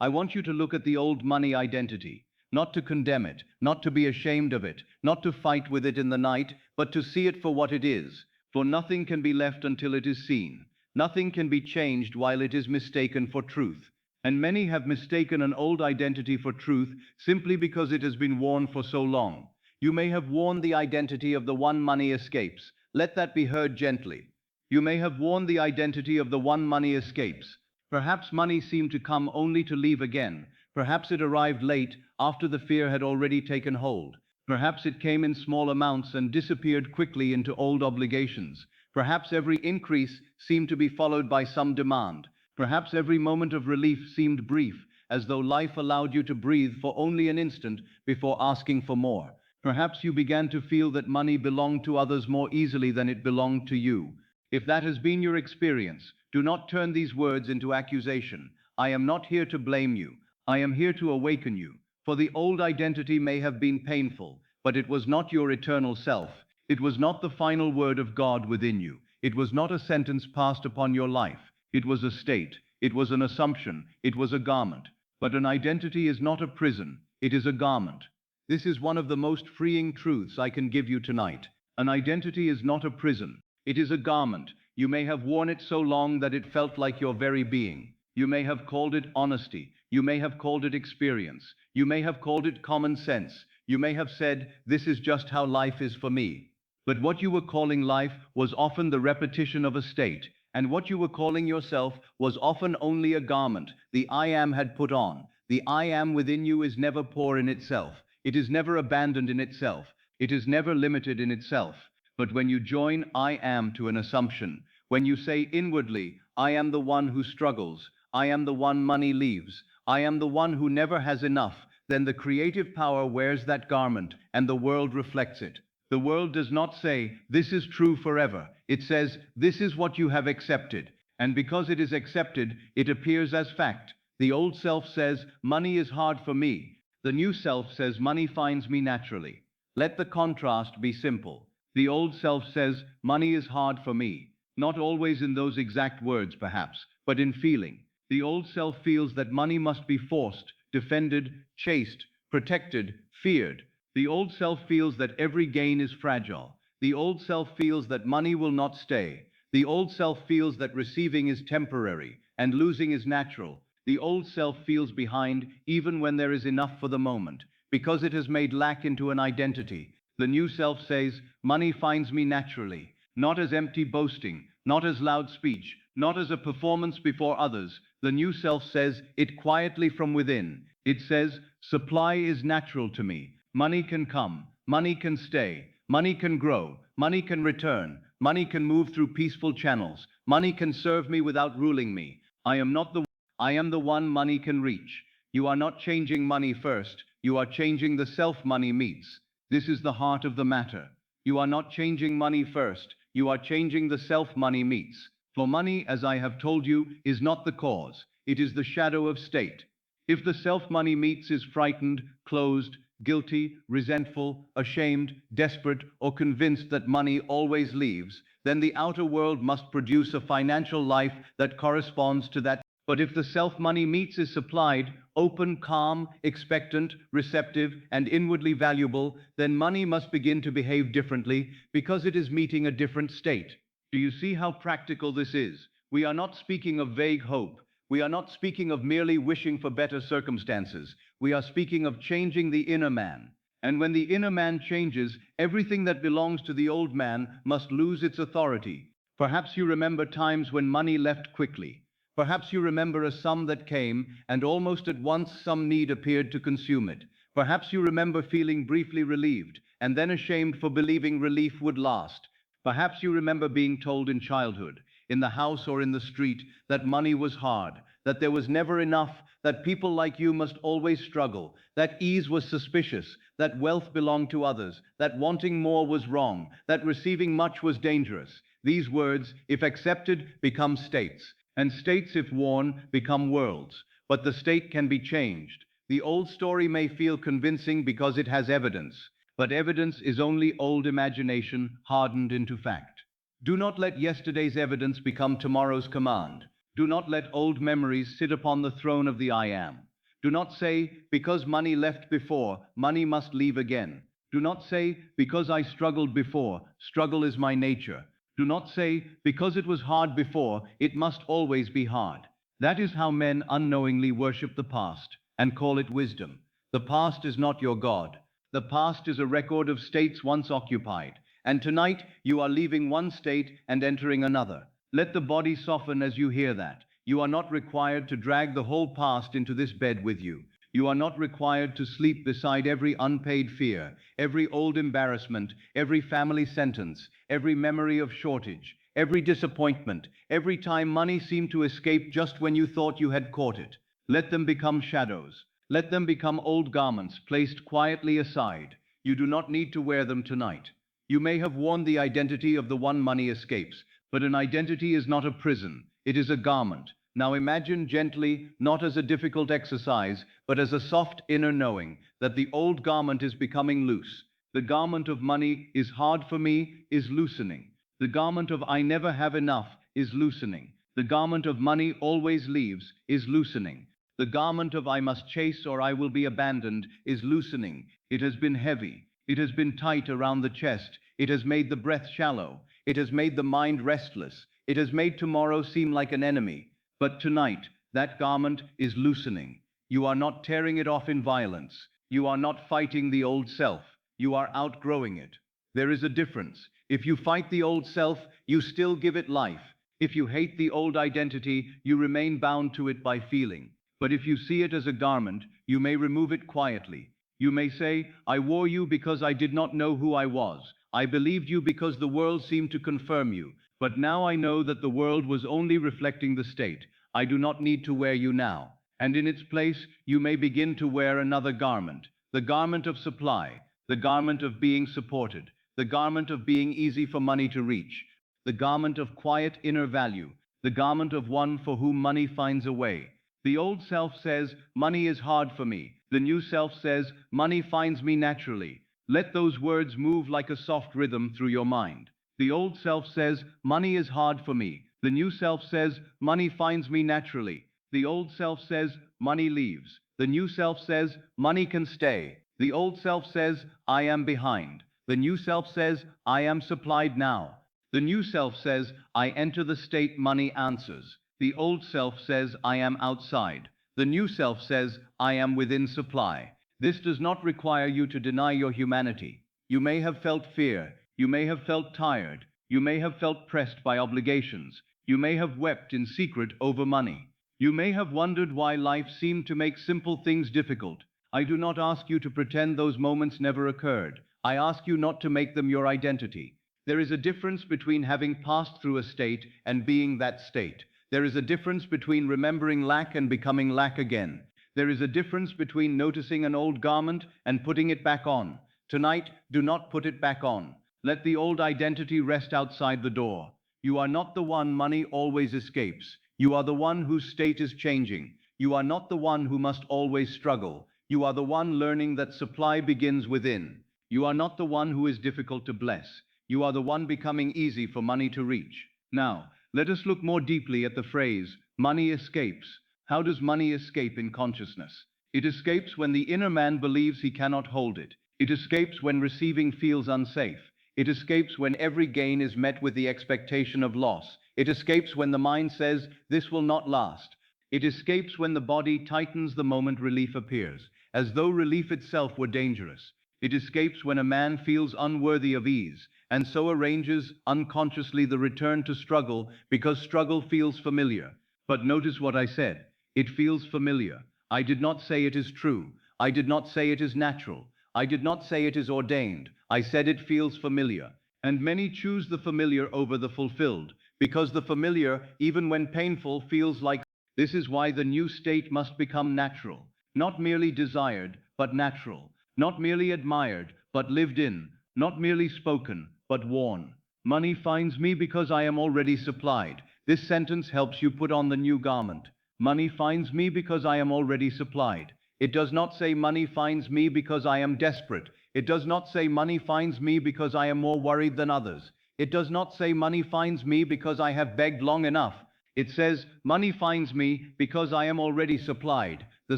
I want you to look at the old money identity, not to condemn it, not to be ashamed of it, not to fight with it in the night, but to see it for what it is. For nothing can be left until it is seen. Nothing can be changed while it is mistaken for truth. And many have mistaken an old identity for truth simply because it has been worn for so long. You may have worn the identity of the one money escapes. Let that be heard gently. You may have worn the identity of the one money escapes. Perhaps money seemed to come only to leave again. Perhaps it arrived late, after the fear had already taken hold. Perhaps it came in small amounts and disappeared quickly into old obligations. Perhaps every increase seemed to be followed by some demand. Perhaps every moment of relief seemed brief, as though life allowed you to breathe for only an instant before asking for more. Perhaps you began to feel that money belonged to others more easily than it belonged to you. If that has been your experience, do not turn these words into accusation. I am not here to blame you. I am here to awaken you. For the old identity may have been painful, but it was not your eternal self. It was not the final word of God within you. It was not a sentence passed upon your life. It was a state. It was an assumption. It was a garment. But an identity is not a prison. It is a garment. This is one of the most freeing truths I can give you tonight. An identity is not a prison. It is a garment. You may have worn it so long that it felt like your very being. You may have called it honesty. You may have called it experience. You may have called it common sense. You may have said, this is just how life is for me. But what you were calling life was often the repetition of a state, and what you were calling yourself was often only a garment the I am had put on. The I am within you is never poor in itself. It is never abandoned in itself. It is never limited in itself. But when you join I am to an assumption, when you say inwardly, I am the one who struggles, I am the one money leaves, I am the one who never has enough, then the creative power wears that garment and the world reflects it. The world does not say, this is true forever. It says, this is what you have accepted. And because it is accepted, it appears as fact. The old self says, money is hard for me. The new self says, money finds me naturally. Let the contrast be simple. The old self says, money is hard for me. Not always in those exact words, perhaps, but in feeling. The old self feels that money must be forced, defended, chased, protected, feared. The old self feels that every gain is fragile. The old self feels that money will not stay. The old self feels that receiving is temporary and losing is natural. The old self feels behind even when there is enough for the moment, because it has made lack into an identity. The new self says, money finds me naturally, not as empty boasting, not as loud speech, not as a performance before others. The new self says it quietly from within. It says, supply is natural to me. Money can come, money can stay, money can grow, money can return, money can move through peaceful channels, money can serve me without ruling me. I am the one money can reach. You are not changing money first, you are changing the self money meets. This is the heart of the matter. You are not changing money first, you are changing the self money meets. For money, as I have told you, is not the cause, it is the shadow of state. If the self money meets is frightened, closed, guilty, resentful, ashamed, desperate, or convinced that money always leaves, then the outer world must produce a financial life that corresponds to that. But if the self money meets is supplied, open, calm, expectant, receptive, and inwardly valuable, then money must begin to behave differently because it is meeting a different state. Do you see how practical this is? We are not speaking of vague hope. We are not speaking of merely wishing for better circumstances. We are speaking of changing the inner man. And when the inner man changes, everything that belongs to the old man must lose its authority. Perhaps you remember times when money left quickly. Perhaps you remember a sum that came, and almost at once some need appeared to consume it. Perhaps you remember feeling briefly relieved, and then ashamed for believing relief would last. Perhaps you remember being told in childhood, in the house or in the street, that money was hard, that there was never enough, that people like you must always struggle, that ease was suspicious, that wealth belonged to others, that wanting more was wrong, that receiving much was dangerous. These words, if accepted, become states, and states, if worn, become worlds. But the state can be changed. The old story may feel convincing because it has evidence, but evidence is only old imagination hardened into fact. Do not let yesterday's evidence become tomorrow's command. Do not let old memories sit upon the throne of the I am. Do not say, because money left before, money must leave again. Do not say, because I struggled before, struggle is my nature. Do not say, because it was hard before, it must always be hard. That is how men unknowingly worship the past and call it wisdom. The past is not your God. The past is a record of states once occupied, and tonight you are leaving one state and entering another. Let the body soften as you hear that. You are not required to drag the whole past into this bed with you. You are not required to sleep beside every unpaid fear, every old embarrassment, every family sentence, every memory of shortage, every disappointment, every time money seemed to escape just when you thought you had caught it. Let them become shadows. Let them become old garments placed quietly aside. You do not need to wear them tonight. You may have worn the identity of the one money escapes, but an identity is not a prison. It is a garment. Now imagine gently, not as a difficult exercise, but as a soft inner knowing that the old garment is becoming loose. The garment of money is hard for me is loosening. The garment of I never have enough is loosening. The garment of money always leaves is loosening. The garment of I must chase or I will be abandoned is loosening. It has been heavy. It has been tight around the chest. It has made the breath shallow. It has made the mind restless. It has made tomorrow seem like an enemy. But tonight, that garment is loosening. You are not tearing it off in violence. You are not fighting the old self. You are outgrowing it. There is a difference. If you fight the old self, you still give it life. If you hate the old identity, you remain bound to it by feeling. But if you see it as a garment, you may remove it quietly. You may say, I wore you because I did not know who I was. I believed you because the world seemed to confirm you. But now I know that the world was only reflecting the state. I do not need to wear you now. And in its place, you may begin to wear another garment. The garment of supply. The garment of being supported. The garment of being easy for money to reach. The garment of quiet inner value. The garment of one for whom money finds a way. The old self says, money is hard for me. The new self says, money finds me naturally. Let those words move like a soft rhythm through your mind. The old self says, money is hard for me. The new self says, money finds me naturally. The old self says, money leaves. The new self says, money can stay. The old self says, I am behind. The new self says, I am supplied now. The new self says, I enter the state money answers. The old self says, I am outside. The new self says, I am within supply. This does not require you to deny your humanity. You may have felt fear. You may have felt tired. You may have felt pressed by obligations. You may have wept in secret over money. You may have wondered why life seemed to make simple things difficult. I do not ask you to pretend those moments never occurred. I ask you not to make them your identity. There is a difference between having passed through a state and being that state. There is a difference between remembering lack and becoming lack again. There is a difference between noticing an old garment and putting it back on. Tonight, do not put it back on. Let the old identity rest outside the door. You are not the one money always escapes. You are the one whose state is changing. You are not the one who must always struggle. You are the one learning that supply begins within. You are not the one who is difficult to bless. You are the one becoming easy for money to reach. Now, let us look more deeply at the phrase, money escapes. How does money escape in consciousness? It escapes when the inner man believes he cannot hold it. It escapes when receiving feels unsafe. It escapes when every gain is met with the expectation of loss. It escapes when the mind says, this will not last. It escapes when the body tightens the moment relief appears, as though relief itself were dangerous. It escapes when a man feels unworthy of ease, and so arranges unconsciously the return to struggle because struggle feels familiar. But notice what I said. It feels familiar. I did not say it is true. I did not say it is natural. I did not say it is ordained. I said it feels familiar. And many choose the familiar over the fulfilled, because the familiar, even when painful, feels like. This is why the new state must become natural, not merely desired, but natural, not merely admired, but lived in, not merely spoken, but worn. Money finds me because I am already supplied. This sentence helps you put on the new garment. Money finds me because I am already supplied. It does not say money finds me because I am desperate. It does not say money finds me because I am more worried than others. It does not say money finds me because I have begged long enough. It says money finds me because I am already supplied. The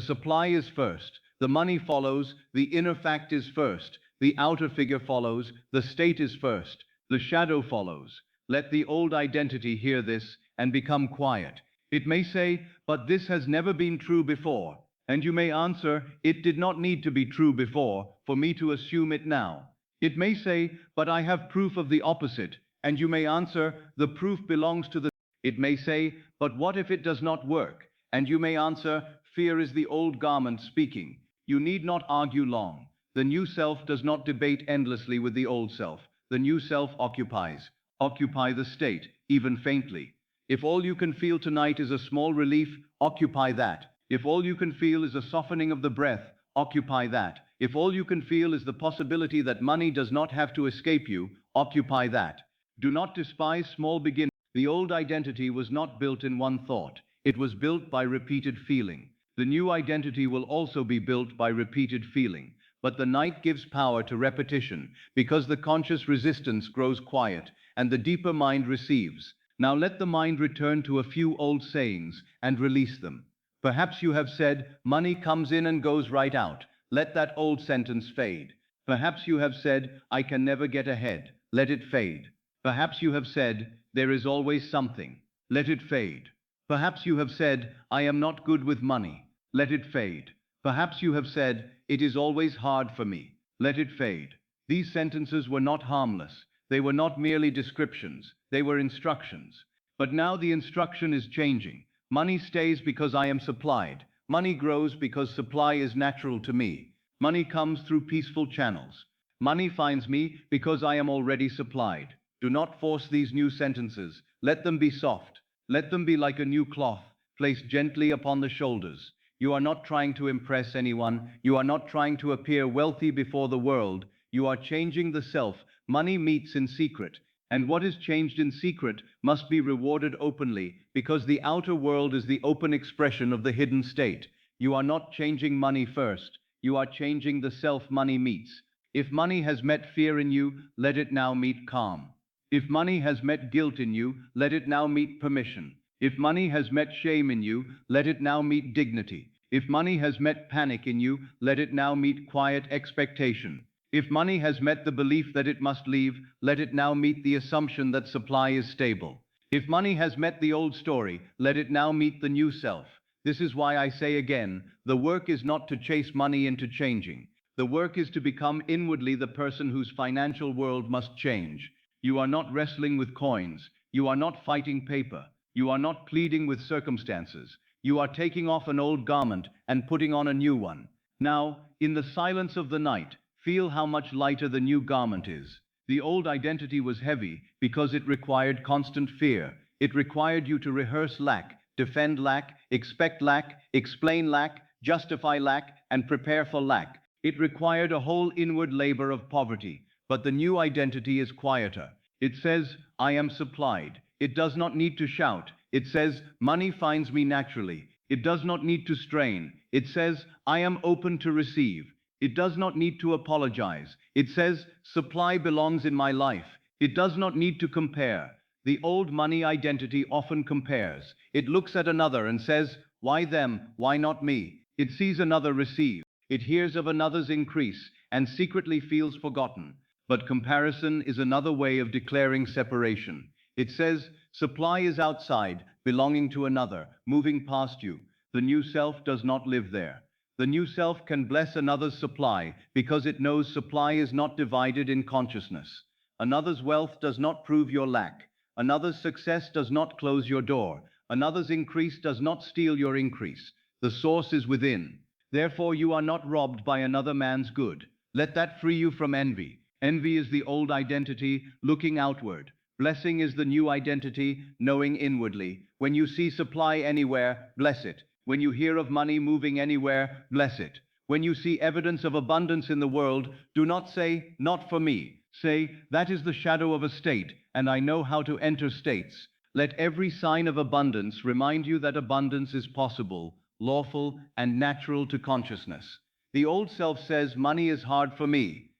supply is first. The money follows. The inner fact is first. The outer figure follows. The state is first. The shadow follows. Let the old identity hear this and become quiet. It may say, but this has never been true before. And you may answer, it did not need to be true before for me to assume it now. It may say, but I have proof of the opposite. And you may answer, the proof belongs to the. It may say, but what if it does not work? And you may answer, fear is the old garment speaking. You need not argue long. The new self does not debate endlessly with the old self. The new self occupies. Occupy the state, even faintly. If all you can feel tonight is a small relief, occupy that. If all you can feel is a softening of the breath, occupy that. If all you can feel is the possibility that money does not have to escape you, occupy that. Do not despise small beginnings. The old identity was not built in one thought. It was built by repeated feeling. The new identity will also be built by repeated feeling. But the night gives power to repetition, because the conscious resistance grows quiet, and the deeper mind receives. Now let the mind return to a few old sayings and release them. Perhaps you have said, money comes in and goes right out. Let that old sentence fade. Perhaps you have said, I can never get ahead. Let it fade. Perhaps you have said, there is always something. Let it fade. Perhaps you have said, I am not good with money. Let it fade. Perhaps you have said, it is always hard for me. Let it fade. These sentences were not harmless. They were not merely descriptions. They were instructions. But now the instruction is changing. Money stays because I am supplied. Money grows because supply is natural to me. Money comes through peaceful channels. Money finds me because I am already supplied. Do not force these new sentences. Let them be soft. Let them be like a new cloth, placed gently upon the shoulders. You are not trying to impress anyone. You are not trying to appear wealthy before the world. You are changing the self. Money meets in secret. And what is changed in secret must be rewarded openly, because the outer world is the open expression of the hidden state. You are not changing money first. You are changing the self money meets. If money has met fear in you, let it now meet calm. If money has met guilt in you, let it now meet permission. If money has met shame in you, let it now meet dignity. If money has met panic in you, let it now meet quiet expectation. If money has met the belief that it must leave, let it now meet the assumption that supply is stable. If money has met the old story, let it now meet the new self. This is why I say again, the work is not to chase money into changing. The work is to become inwardly the person whose financial world must change. You are not wrestling with coins. You are not fighting paper. You are not pleading with circumstances. You are taking off an old garment and putting on a new one. Now, in the silence of the night, feel how much lighter the new garment is. The old identity was heavy because it required constant fear. It required you to rehearse lack, defend lack, expect lack, explain lack, justify lack, and prepare for lack. It required a whole inward labor of poverty. But the new identity is quieter. It says, I am supplied. It does not need to shout. It says, money finds me naturally. It does not need to strain. It says, I am open to receive. It does not need to apologize. It says, supply belongs in my life. It does not need to compare. The old money identity often compares. It looks at another and says, why them? Why not me? It sees another receive. It hears of another's increase and secretly feels forgotten. But comparison is another way of declaring separation. It says, supply is outside, belonging to another, moving past you. The new self does not live there. The new self can bless another's supply because it knows supply is not divided in consciousness. Another's wealth does not prove your lack. Another's success does not close your door. Another's increase does not steal your increase. The source is within. Therefore, you are not robbed by another man's good. Let that free you from envy. Envy is the old identity, looking outward. Blessing is the new identity, knowing inwardly. When you see supply anywhere, bless it. When you hear of money moving anywhere, bless it. When you see evidence of abundance in the world, do not say, not for me. Say, that is the shadow of a state, and I know how to enter states. Let every sign of abundance remind you that abundance is possible, lawful, and natural to consciousness. The old self says, money is hard for me.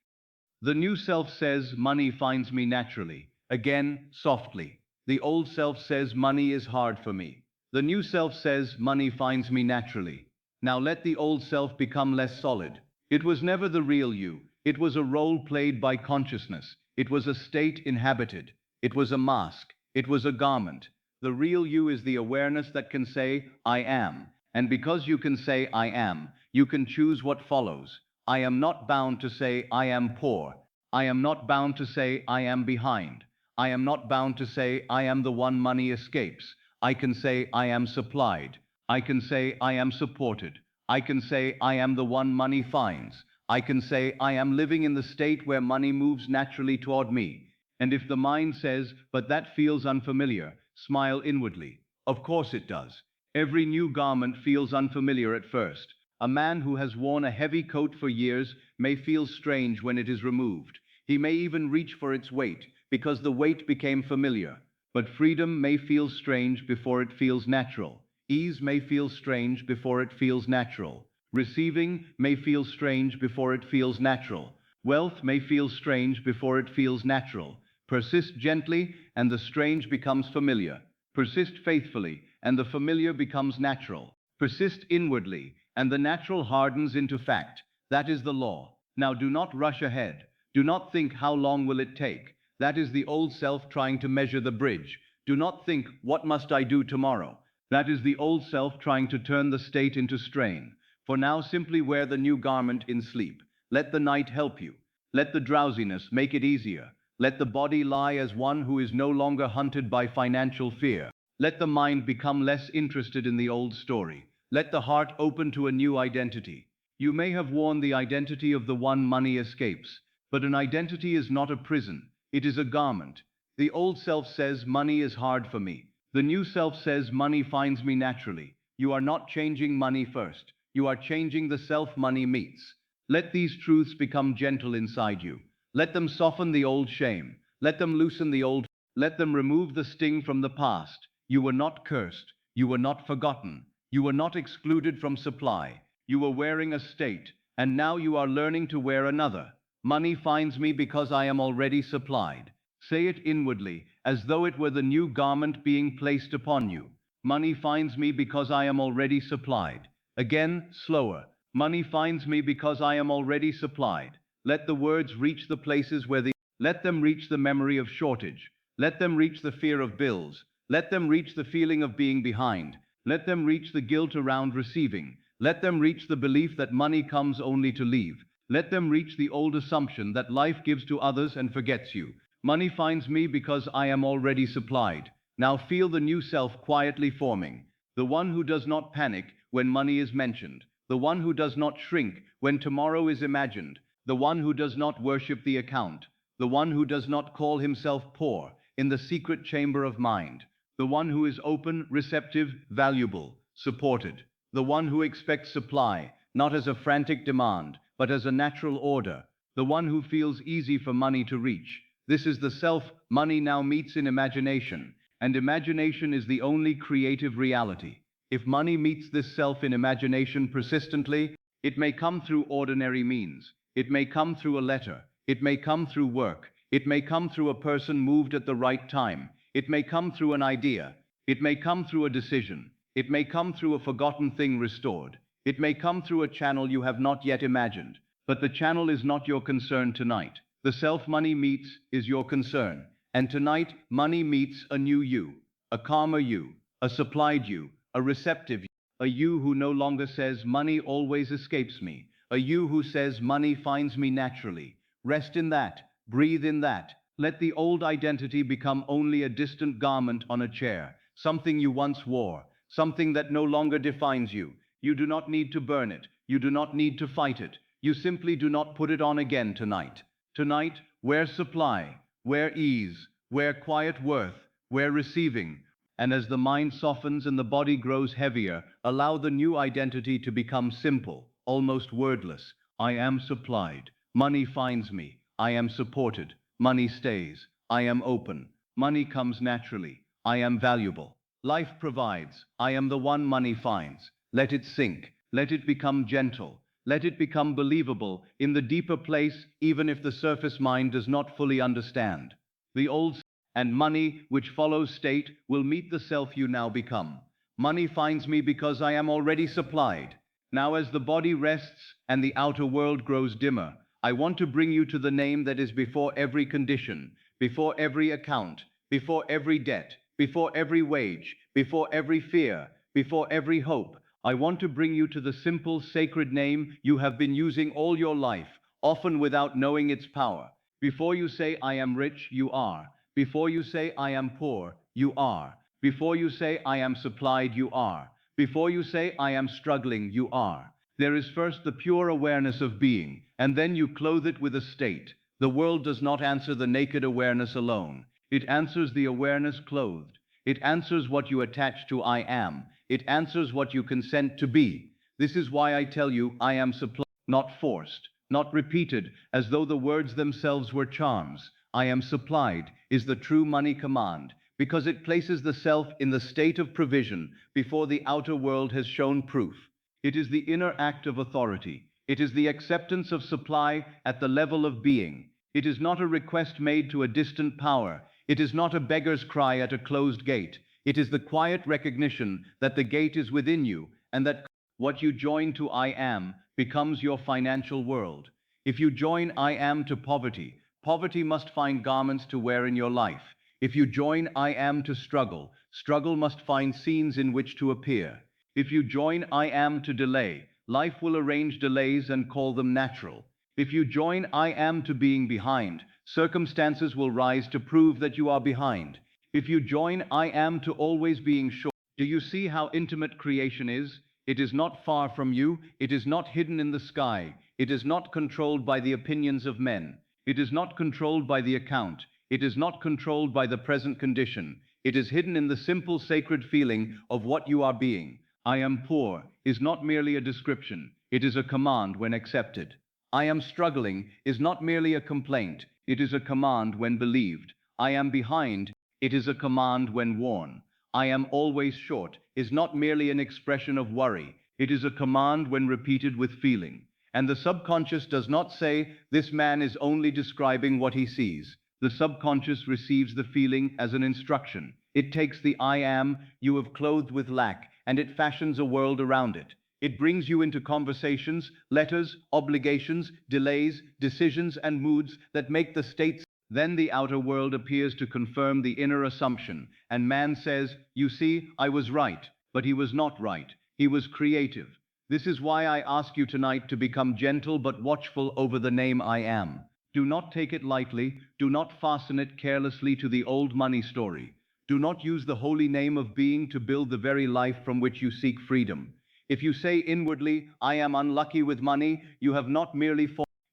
The new self says, money finds me naturally. Again, softly. The old self says, money is hard for me. The new self says, money finds me naturally. Now let the old self become less solid. It was never the real you. It was a role played by consciousness. It was a state inhabited. It was a mask. It was a garment. The real you is the awareness that can say, I am. And because you can say, I am, you can choose what follows. I am not bound to say, I am poor. I am not bound to say, I am behind. I am not bound to say, I am the one money escapes. I can say, I am supplied. I can say, I am supported. I can say, I am the one money finds. I can say, I am living in the state where money moves naturally toward me. And if the mind says, but that feels unfamiliar, smile inwardly. Of course it does. Every new garment feels unfamiliar at first. A man who has worn a heavy coat for years may feel strange when it is removed. He may even reach for its weight, because the weight became familiar. But freedom may feel strange before it feels natural. Ease may feel strange before it feels natural. Receiving may feel strange before it feels natural. Wealth may feel strange before it feels natural. Persist gently, and the strange becomes familiar. Persist faithfully, and the familiar becomes natural. Persist inwardly, and the natural hardens into fact. That is the law. Now do not rush ahead. Do not think, how long will it take? That is the old self trying to measure the bridge. Do not think, what must I do tomorrow? That is the old self trying to turn the state into strain. For now, simply wear the new garment in sleep. Let the night help you. Let the drowsiness make it easier. Let the body lie as one who is no longer hunted by financial fear. Let the mind become less interested in the old story. Let the heart open to a new identity. You may have worn the identity of the one money escapes, but an identity is not a prison. It is a garment. The old self says, money is hard for me. The new self says, money finds me naturally. You are not changing money first. You are changing the self money meets. Let these truths become gentle inside you. Let them soften the old shame. Let them loosen the old. Let them remove the sting from the past. You were not cursed. You were not forgotten. You were not excluded from supply. You were wearing a state, and now you are learning to wear another. Money finds me because I am already supplied. Say it inwardly, as though it were the new garment being placed upon you. Money finds me because I am already supplied. Again, slower. Money finds me because I am already supplied. Let the words reach the places where let them reach the memory of shortage. Let them reach the fear of bills. Let them reach the feeling of being behind. Let them reach the guilt around receiving. Let them reach the belief that money comes only to leave. Let them reach the old assumption that life gives to others and forgets you. Money finds me because I am already supplied. Now feel the new self quietly forming. The one who does not panic when money is mentioned. The one who does not shrink when tomorrow is imagined. The one who does not worship the account. The one who does not call himself poor in the secret chamber of mind. The one who is open, receptive, valuable, supported. The one who expects supply, not as a frantic demand, but as a natural order. The one who feels easy for money to reach. This is the self money now meets in imagination. And imagination is the only creative reality. If money meets this self in imagination persistently, it may come through ordinary means. It may come through a letter. It may come through work. It may come through a person moved at the right time. It may come through an idea. It may come through a decision. It may come through a forgotten thing restored. It may come through a channel you have not yet imagined. But the channel is not your concern tonight. The self money meets is your concern. And tonight, money meets a new you, a calmer you, a supplied you, a receptive you, a you who no longer says money always escapes me, a you who says money finds me naturally. Rest in that, breathe in that. Let the old identity become only a distant garment on a chair, something you once wore, something that no longer defines you. You do not need to burn it. You do not need to fight it. You simply do not put it on again tonight. Tonight, wear supply, wear ease, wear quiet worth, wear receiving. And as the mind softens and the body grows heavier, allow the new identity to become simple, almost wordless. I am supplied. Money finds me. I am supported. Money stays. I am open. Money comes naturally. I am valuable. Life provides. I am the one money finds. Let it sink. Let it become gentle. Let it become believable in the deeper place, even if the surface mind does not fully understand. The old and money, which follows state, will meet the self you now become. Money finds me because I am already supplied. Now as the body rests and the outer world grows dimmer, I want to bring you to the name that is before every condition, before every account, before every debt, before every wage, before every fear, before every hope. I want to bring you to the simple, sacred name you have been using all your life, often without knowing its power. Before you say, I am rich, you are. Before you say, I am poor, you are. Before you say, I am supplied, you are. Before you say, I am struggling, you are. There is first the pure awareness of being, and then you clothe it with a state. The world does not answer the naked awareness alone. It answers the awareness clothed. It answers what you attach to I am. It answers what you consent to be. This is why I tell you I am supplied, not forced, not repeated, as though the words themselves were charms. I am supplied is the true money command, because it places the self in the state of provision before the outer world has shown proof. It is the inner act of authority. It is the acceptance of supply at the level of being. It is not a request made to a distant power. It is not a beggar's cry at a closed gate. It is the quiet recognition that the gate is within you and that what you join to I am becomes your financial world. If you join I am to poverty, poverty must find garments to wear in your life. If you join I am to struggle, struggle must find scenes in which to appear. If you join I am to delay, life will arrange delays and call them natural. If you join I am to being behind, circumstances will rise to prove that you are behind. If you join I am to always being sure, do you see how intimate creation is? It is not far from you. It is not hidden in the sky. It is not controlled by the opinions of men. It is not controlled by the account. It is not controlled by the present condition. It is hidden in the simple sacred feeling of what you are being. I am poor is not merely a description. It is a command when accepted. I am struggling is not merely a complaint. It is a command when believed. I am behind. It is a command when worn. I am always short is not merely an expression of worry. It is a command when repeated with feeling. And the subconscious does not say, this man is only describing what he sees. The subconscious receives the feeling as an instruction. It takes the I am you have clothed with lack, and it fashions a world around it. It brings you into conversations, letters, obligations, delays, decisions, and moods that make the states. Then the outer world appears to confirm the inner assumption, and man says, you see, I was right, but he was not right. He was creative. This is why I ask you tonight to become gentle but watchful over the name I am. Do not take it lightly. Do not fasten it carelessly to the old money story. Do not use the holy name of being to build the very life from which you seek freedom. If you say inwardly, I am unlucky with money, you have not merely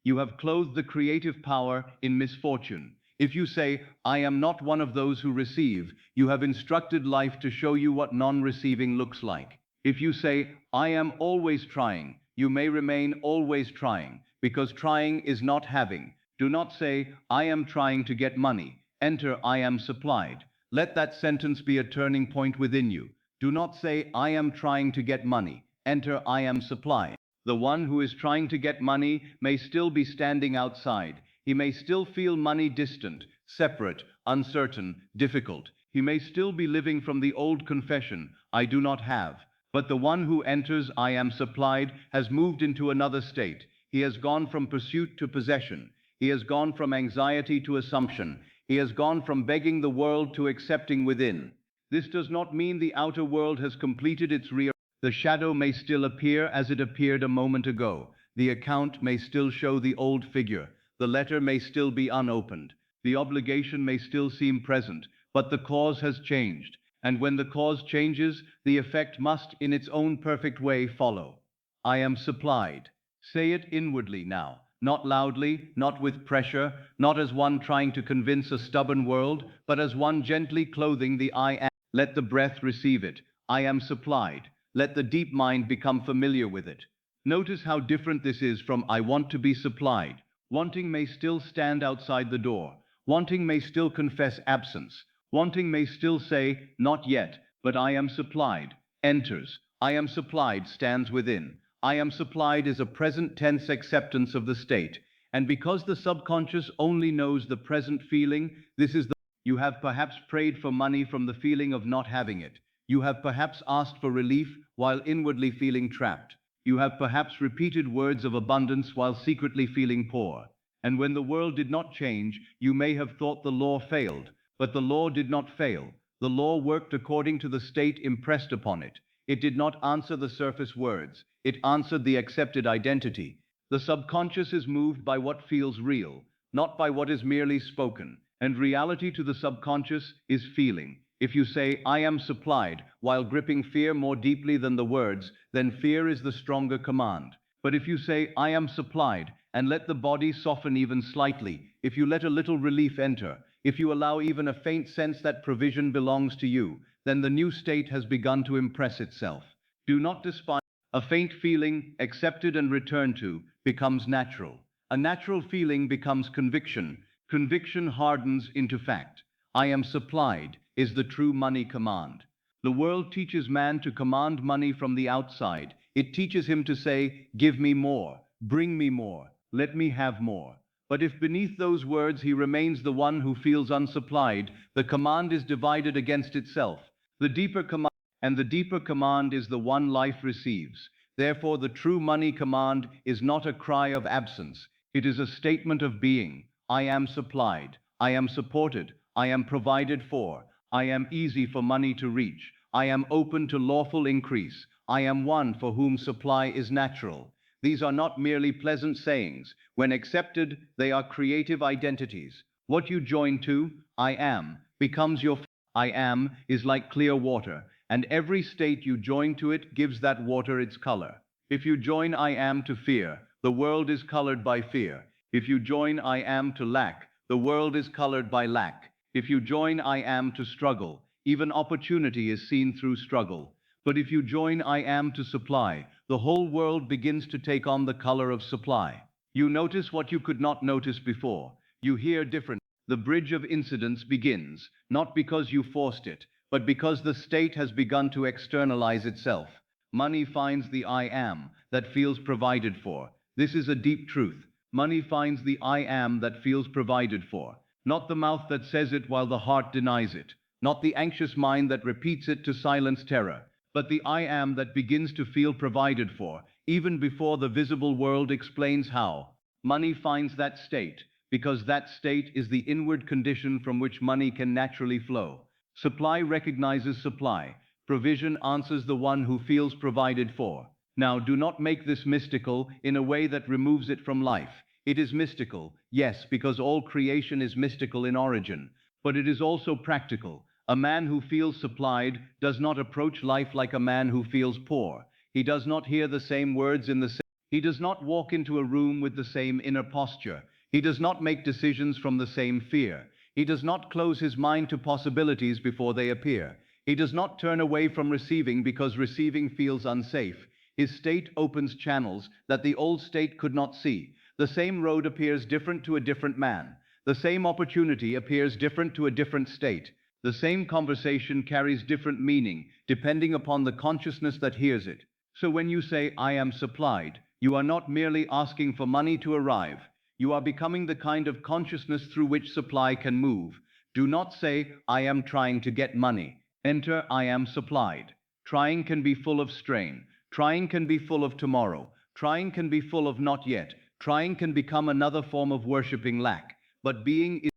you have clothed the creative power in misfortune. If you say, I am not one of those who receive, you have instructed life to show you what non-receiving looks like. If you say, I am always trying, you may remain always trying, because trying is not having. Do not say, I am trying to get money. Enter, I am supplied. Let that sentence be a turning point within you. Do not say, I am trying to get money. Enter, I am supply. The one who is trying to get money may still be standing outside. He may still feel money distant, separate, uncertain, difficult. He may still be living from the old confession, I do not have. But the one who enters, I am supplied, has moved into another state. He has gone from pursuit to possession. He has gone from anxiety to assumption. He has gone from begging the world to accepting within. This does not mean the outer world has completed its rearrangement. The shadow may still appear as it appeared a moment ago. The account may still show the old figure. The letter may still be unopened. The obligation may still seem present, but the cause has changed. And when the cause changes, the effect must, in its own perfect way, follow. I am supplied. Say it inwardly now, not loudly, not with pressure, not as one trying to convince a stubborn world, but as one gently clothing the I am. Let the breath receive it. I am supplied. Let the deep mind become familiar with it. Notice how different this is from I want to be supplied. Wanting may still stand outside the door. Wanting may still confess absence. Wanting may still say, not yet, but I am supplied. Enters. I am supplied stands within. I am supplied is a present tense acceptance of the state. And because the subconscious only knows the present feeling, this is the you have perhaps prayed for money from the feeling of not having it. You have perhaps asked for relief while inwardly feeling trapped. You have perhaps repeated words of abundance while secretly feeling poor. And when the world did not change, you may have thought the law failed. But the law did not fail. The law worked according to the state impressed upon it. It did not answer the surface words. It answered the accepted identity. The subconscious is moved by what feels real, not by what is merely spoken. And reality to the subconscious is feeling. If you say, I am supplied, while gripping fear more deeply than the words, then fear is the stronger command. But if you say, I am supplied, and let the body soften even slightly, if you let a little relief enter, if you allow even a faint sense that provision belongs to you, then the new state has begun to impress itself. Do not despise. A faint feeling, accepted and returned to, becomes natural. A natural feeling becomes conviction. Conviction hardens into fact. I am supplied is the true money command. The world teaches man to command money from the outside. It teaches him to say, give me more, bring me more, let me have more. But if beneath those words he remains the one who feels unsupplied, the command is divided against itself. The deeper command is the one life receives. Therefore, the true money command is not a cry of absence. It is a statement of being. I am supplied. I am supported. I am provided for. I am easy for money to reach. I am open to lawful increase. I am one for whom supply is natural. These are not merely pleasant sayings. When accepted, they are creative identities. What you join to, I am, becomes your I am is like clear water, and every state you join to it gives that water its color. If you join I am to fear, the world is colored by fear. If you join I am to lack, the world is colored by lack. If you join I am to struggle, even opportunity is seen through struggle. But if you join I am to supply, the whole world begins to take on the color of supply. You notice what you could not notice before. You hear different. The bridge of incidence begins, not because you forced it, but because the state has begun to externalize itself. Money finds the I am that feels provided for. This is a deep truth. Money finds the I am that feels provided for. Not the mouth that says it while the heart denies it. Not the anxious mind that repeats it to silence terror. But the I am that begins to feel provided for, even before the visible world explains how. Money finds that state, because that state is the inward condition from which money can naturally flow. Supply recognizes supply. Provision answers the one who feels provided for. Now, do not make this mystical in a way that removes it from life. It is mystical, yes, because all creation is mystical in origin, but it is also practical. A man who feels supplied does not approach life like a man who feels poor. He does not hear the same words in the same. He does not walk into a room with the same inner posture. He does not make decisions from the same fear. He does not close his mind to possibilities before they appear. He does not turn away from receiving because receiving feels unsafe. His state opens channels that the old state could not see. The same road appears different to a different man. The same opportunity appears different to a different state. The same conversation carries different meaning depending upon the consciousness that hears it. So when you say, I am supplied, you are not merely asking for money to arrive. You are becoming the kind of consciousness through which supply can move. Do not say, I am trying to get money. Enter, I am supplied. Trying can be full of strain. Trying can be full of tomorrow. Trying can be full of not yet. Trying can become another form of worshipping lack. But being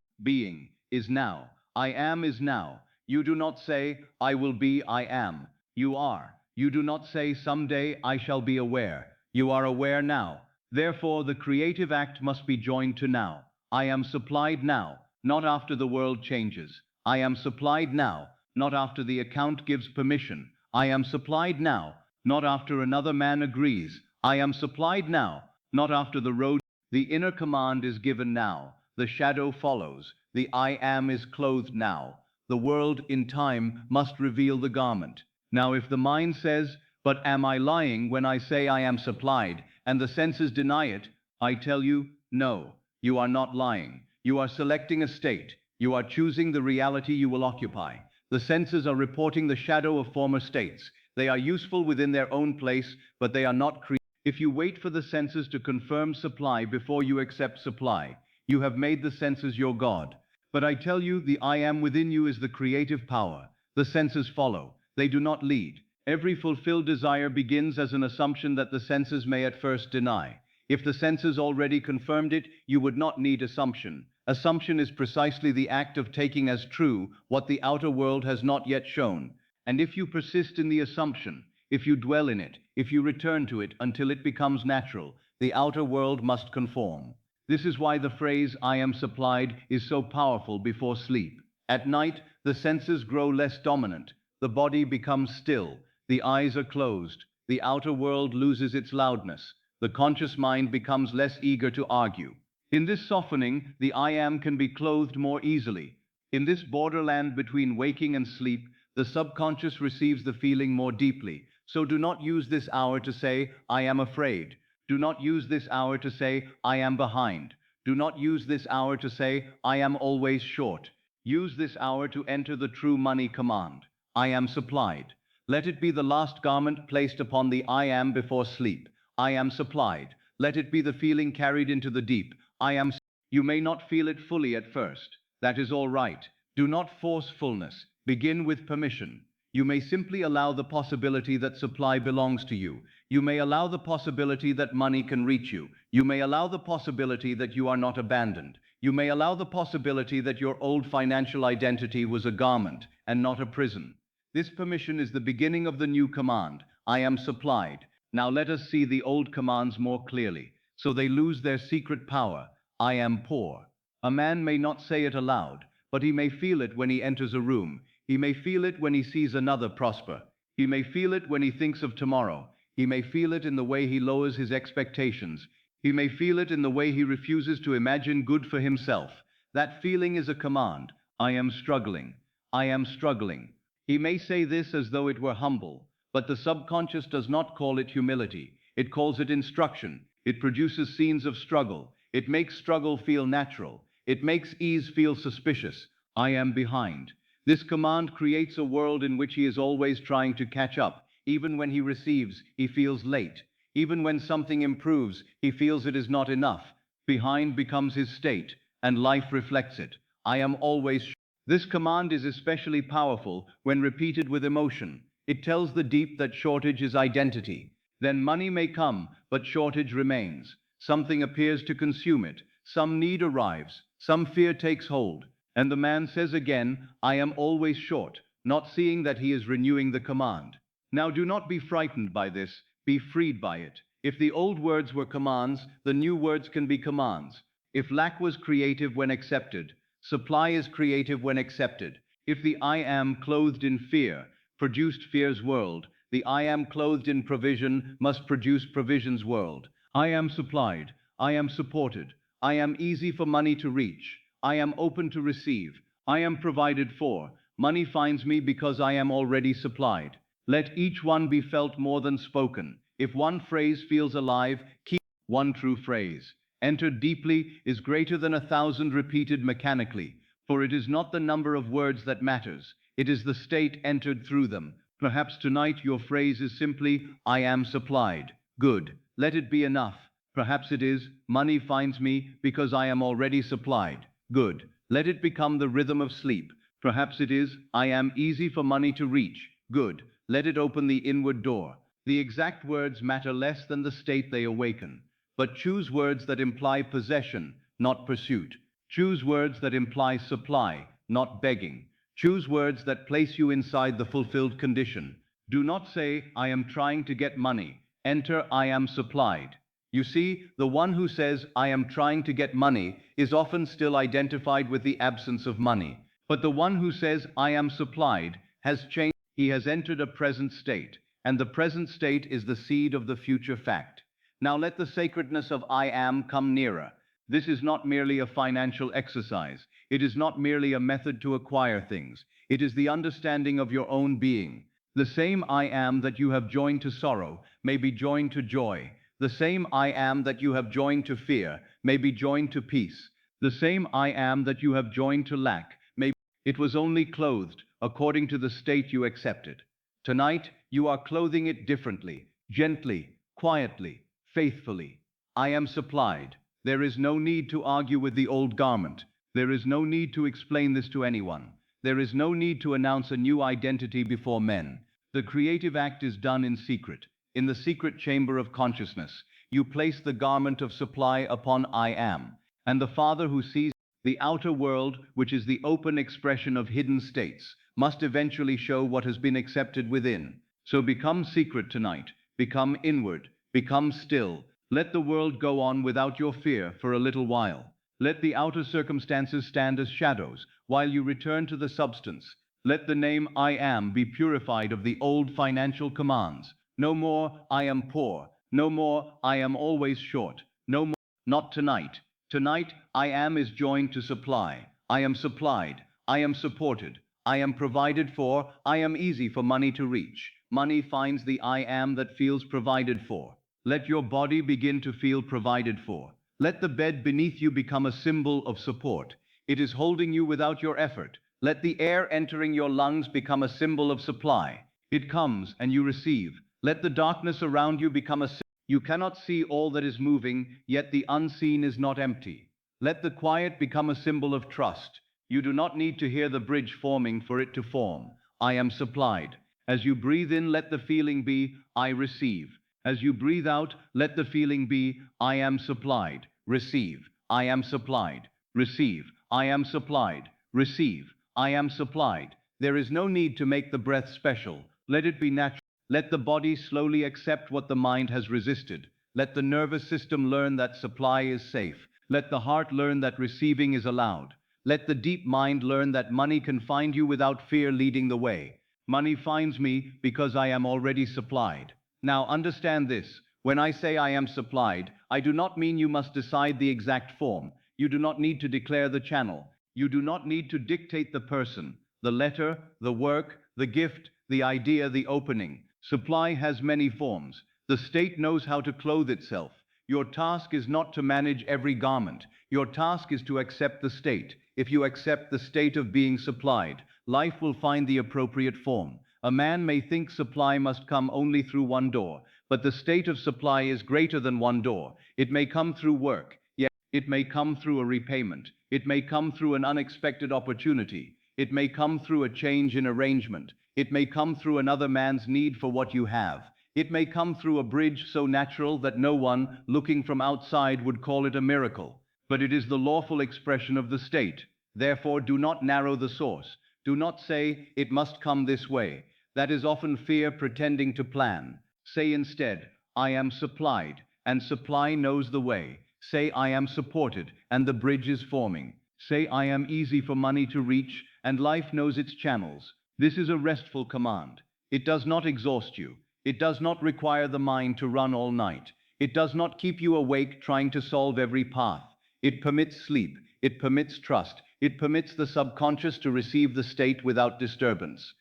is now. I am is now. You do not say, I will be, I am. You are. You do not say, someday I shall be aware. You are aware now. Therefore, the creative act must be joined to now. I am supplied now, not after the world changes. I am supplied now, not after the account gives permission. I am supplied now, not after another man agrees. I am supplied now, not after the road. The inner command is given now. The shadow follows. The I am is clothed now. The world in time must reveal the garment. Now if the mind says, but am I lying when I say I am supplied, and the senses deny it, I tell you, no, you are not lying. You are selecting a state. You are choosing the reality you will occupy. The senses are reporting the shadow of former states. They are useful within their own place, but they are not created. If you wait for the senses to confirm supply before you accept supply, you have made the senses your God. But I tell you, the I am within you is the creative power. The senses follow. They do not lead. Every fulfilled desire begins as an assumption that the senses may at first deny. If the senses already confirmed it, you would not need assumption. Assumption is precisely the act of taking as true what the outer world has not yet shown. And if you persist in the assumption, if you dwell in it, if you return to it until it becomes natural, the outer world must conform. This is why the phrase, I am supplied, is so powerful before sleep. At night, the senses grow less dominant. The body becomes still. The eyes are closed. The outer world loses its loudness. The conscious mind becomes less eager to argue. In this softening, the I am can be clothed more easily. In this borderland between waking and sleep, the subconscious receives the feeling more deeply. So do not use this hour to say, I am afraid. Do not use this hour to say, I am behind. Do not use this hour to say, I am always short. Use this hour to enter the true money command. I am supplied. Let it be the last garment placed upon the I am before sleep. I am supplied. Let it be the feeling carried into the deep. I am. You may not feel it fully at first. That is all right. Do not force fullness. Begin with permission. You may simply allow the possibility that supply belongs to you. You may allow the possibility that money can reach you. You may allow the possibility that you are not abandoned. You may allow the possibility that your old financial identity was a garment and not a prison. This permission is the beginning of the new command. I am supplied. Now let us see the old commands more clearly, so they lose their secret power. I am poor. A man may not say it aloud, but he may feel it when he enters a room. He may feel it when he sees another prosper. He may feel it when he thinks of tomorrow. He may feel it in the way he lowers his expectations. He may feel it in the way he refuses to imagine good for himself. That feeling is a command. I am struggling. I am struggling. He may say this as though it were humble, but the subconscious does not call it humility. It calls it instruction. It produces scenes of struggle. It makes struggle feel natural. It makes ease feel suspicious. I am behind. This command creates a world in which he is always trying to catch up. Even when he receives, he feels late. Even when something improves, he feels it is not enough. Behind becomes his state, and life reflects it. I am always. This command is especially powerful when repeated with emotion. It tells the deep that shortage is identity. Then money may come, but shortage remains. Something appears to consume it. Some need arrives. Some fear takes hold. And the man says again, I am always short, not seeing that he is renewing the command. Now do not be frightened by this, be freed by it. If the old words were commands, the new words can be commands. If lack was creative when accepted, supply is creative when accepted. If the I am clothed in fear produced fear's world, the I am clothed in provision must produce provision's world. I am supplied, I am supported, I am easy for money to reach. I am open to receive. I am provided for. Money finds me because I am already supplied. Let each one be felt more than spoken. If one phrase feels alive, keep one true phrase. Entered deeply is greater than 1,000 repeated mechanically. For it is not the number of words that matters, it is the state entered through them. Perhaps tonight your phrase is simply, I am supplied. Good. Let it be enough. Perhaps it is, money finds me because I am already supplied. Good. Let it become the rhythm of sleep. Perhaps it is, I am easy for money to reach. Good. Let it open the inward door. The exact words matter less than the state they awaken. But choose words that imply possession, not pursuit. Choose words that imply supply, not begging. Choose words that place you inside the fulfilled condition. Do not say, I am trying to get money. Enter, I am supplied. You see, the one who says, I am trying to get money, is often still identified with the absence of money. But the one who says, I am supplied, has changed. He has entered a present state, and the present state is the seed of the future fact. Now let the sacredness of I am come nearer. This is not merely a financial exercise. It is not merely a method to acquire things. It is the understanding of your own being. The same I am that you have joined to sorrow may be joined to joy. The same I am that you have joined to fear may be joined to peace. The same I am that you have joined to lack may be. It was only clothed according to the state you accepted. Tonight, you are clothing it differently, gently, quietly, faithfully. I am supplied. There is no need to argue with the old garment. There is no need to explain this to anyone. There is no need to announce a new identity before men. The creative act is done in secret. In the secret chamber of consciousness, you place the garment of supply upon I am, and the Father who sees the outer world, which is the open expression of hidden states, must eventually show what has been accepted within. So become secret tonight, become inward, become still. Let the world go on without your fear for a little while. Let the outer circumstances stand as shadows, while you return to the substance. Let the name I am be purified of the old financial commands. No more, I am poor. No more, I am always short. No more, not tonight. Tonight, I am is joined to supply. I am supplied. I am supported. I am provided for. I am easy for money to reach. Money finds the I am that feels provided for. Let your body begin to feel provided for. Let the bed beneath you become a symbol of support. It is holding you without your effort. Let the air entering your lungs become a symbol of supply. It comes and you receive. Let the darkness around you become a symbol. You cannot see all that is moving, yet the unseen is not empty. Let the quiet become a symbol of trust. You do not need to hear the bridge forming for it to form. I am supplied. As you breathe in, let the feeling be, I receive. As you breathe out, let the feeling be, I am supplied. Receive. I am supplied. Receive. I am supplied. Receive. I am supplied. There is no need to make the breath special. Let it be natural. Let the body slowly accept what the mind has resisted. Let the nervous system learn that supply is safe. Let the heart learn that receiving is allowed. Let the deep mind learn that money can find you without fear leading the way. Money finds me because I am already supplied. Now understand this. When I say I am supplied, I do not mean you must decide the exact form. You do not need to declare the channel. You do not need to dictate the person, the letter, the work, the gift, the idea, the opening. Supply has many forms. The state knows how to clothe itself. Your task is not to manage every garment. Your task is to accept the state. If you accept the state of being supplied, life will find the appropriate form. A man may think supply must come only through one door, but the state of supply is greater than one door. It may come through work, yet it may come through a repayment. It may come through an unexpected opportunity. It may come through a change in arrangement. It may come through another man's need for what you have. It may come through a bridge so natural that no one, looking from outside, would call it a miracle. But it is the lawful expression of the state. Therefore, do not narrow the source. Do not say, it must come this way. That is often fear pretending to plan. Say instead, I am supplied, and supply knows the way. Say, I am supported, and the bridge is forming. Say, I am easy for money to reach, and life knows its channels. This is a restful command. It does not exhaust you. It does not require the mind to run all night. It does not keep you awake trying to solve every path. It permits sleep. It permits trust. It permits the subconscious to receive the state without disturbance.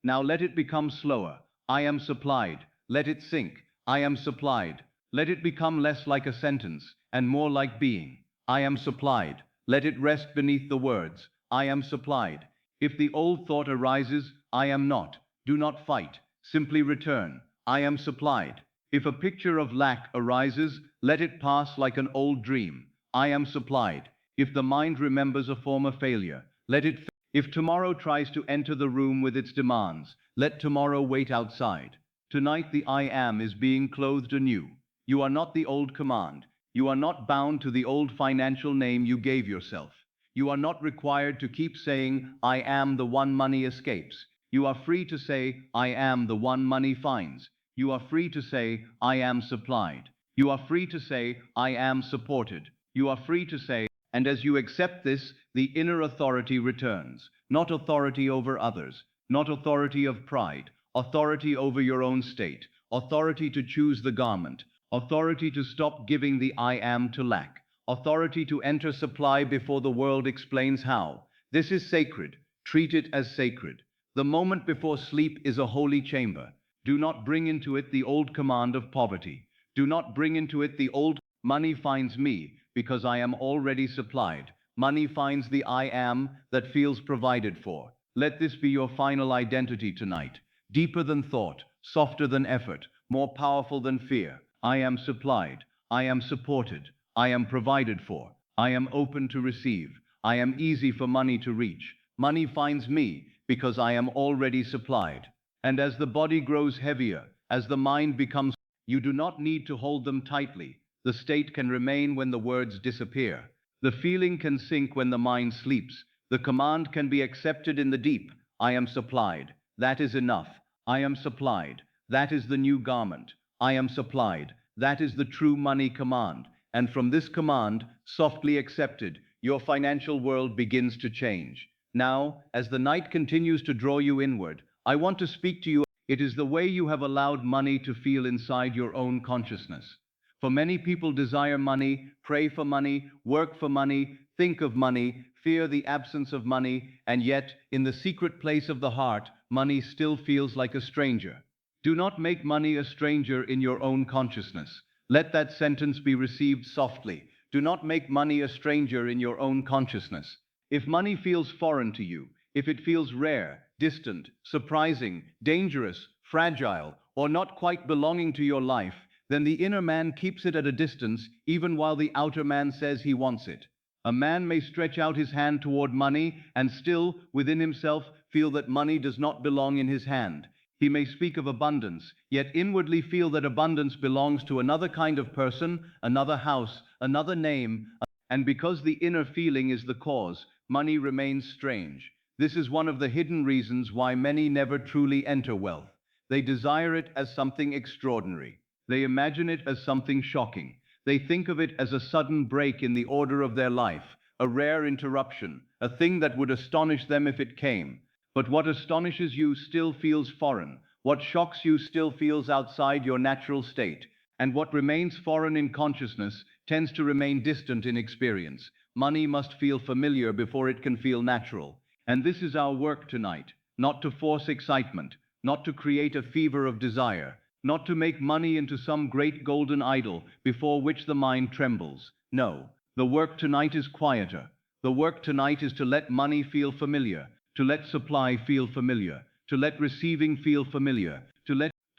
Now let it become slower. I am supplied. Let it sink. I am supplied. Let it become less like a sentence and more like being. I am supplied. Let it rest beneath the words. I am supplied. If the old thought arises, I am not. Do not fight. Simply return. I am supplied. If a picture of lack arises, let it pass like an old dream. I am supplied. If the mind remembers a former failure, let it. If tomorrow tries to enter the room with its demands, let tomorrow wait outside. Tonight the I am is being clothed anew. You are not the old command. You are not bound to the old financial name you gave yourself. You are not required to keep saying, I am the one money escapes. You are free to say, I am the one money finds. You are free to say, I am supplied. You are free to say, I am supported. You are free to say, and as you accept this, the inner authority returns. Not authority over others, not authority of pride, authority over your own state, authority to choose the garment, authority to stop giving the I am to lack, authority to enter supply before the world explains how. This is sacred. Treat it as sacred. The moment before sleep is a holy chamber. Do not bring into it the old command of poverty. Do not bring into it the old money finds me because I am already supplied. Money finds the I am that feels provided for. Let this be your final identity tonight. Deeper than thought, softer than effort, more powerful than fear. I am supplied. I am supported. I am provided for. I am open to receive. I am easy for money to reach. Money finds me because I am already supplied. And as the body grows heavier, as the mind becomes, you do not need to hold them tightly. The state can remain when the words disappear. The feeling can sink when the mind sleeps. The command can be accepted in the deep. I am supplied. That is enough. I am supplied. That is the new garment. I am supplied. That is the true money command. And from this command, softly accepted, your financial world begins to change. Now, as the night continues to draw you inward, I want to speak to you. It is the way you have allowed money to feel inside your own consciousness. For many people desire money, pray for money, work for money, think of money, fear the absence of money, and yet, in the secret place of the heart, money still feels like a stranger. Do not make money a stranger in your own consciousness. Let that sentence be received softly. Do not make money a stranger in your own consciousness. If money feels foreign to you, if it feels rare, distant, surprising, dangerous, fragile, or not quite belonging to your life, then the inner man keeps it at a distance, even while the outer man says he wants it. A man may stretch out his hand toward money and still, within himself, feel that money does not belong in his hand. He may speak of abundance, yet inwardly feel that abundance belongs to another kind of person, another house, another name, and because the inner feeling is the cause, money remains strange. This is one of the hidden reasons why many never truly enter wealth. They desire it as something extraordinary. They imagine it as something shocking. They think of it as a sudden break in the order of their life, a rare interruption, a thing that would astonish them if it came. But what astonishes you still feels foreign. What shocks you still feels outside your natural state. And what remains foreign in consciousness tends to remain distant in experience. Money must feel familiar before it can feel natural. And this is our work tonight, not to force excitement, not to create a fever of desire, not to make money into some great golden idol before which the mind trembles. No, the work tonight is quieter. The work tonight is to let money feel familiar, to let supply feel familiar, to let receiving feel familiar, to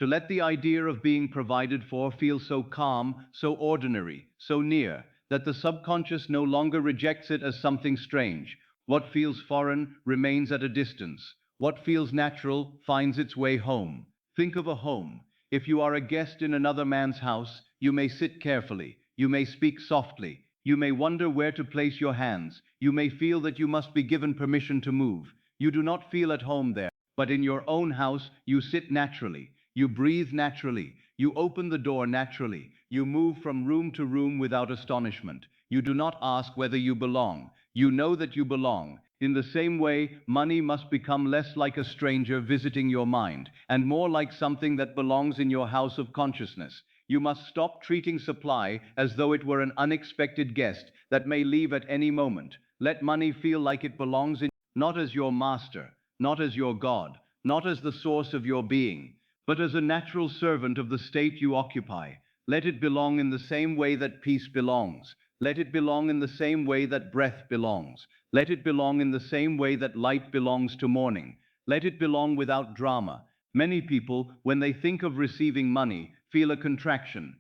let the idea of being provided for feel so calm, so ordinary, so near, that the subconscious no longer rejects it as something strange. What feels foreign remains at a distance. What feels natural finds its way home. Think of a home. If you are a guest in another man's house, you may sit carefully, you may speak softly, you may wonder where to place your hands, you may feel that you must be given permission to move. You do not feel at home there, but in your own house, you sit naturally, you breathe naturally, you open the door naturally, you move from room to room without astonishment. You do not ask whether you belong. You know that you belong. In the same way, money must become less like a stranger visiting your mind, and more like something that belongs in your house of consciousness. You must stop treating supply as though it were an unexpected guest that may leave at any moment. Let money feel like it belongs in, not as your master, not as your God, not as the source of your being, but as a natural servant of the state you occupy. Let it belong in the same way that peace belongs. Let it belong in the same way that breath belongs. Let it belong in the same way that light belongs to morning. Let it belong without drama. Many people, when they think of receiving money, feel a contraction.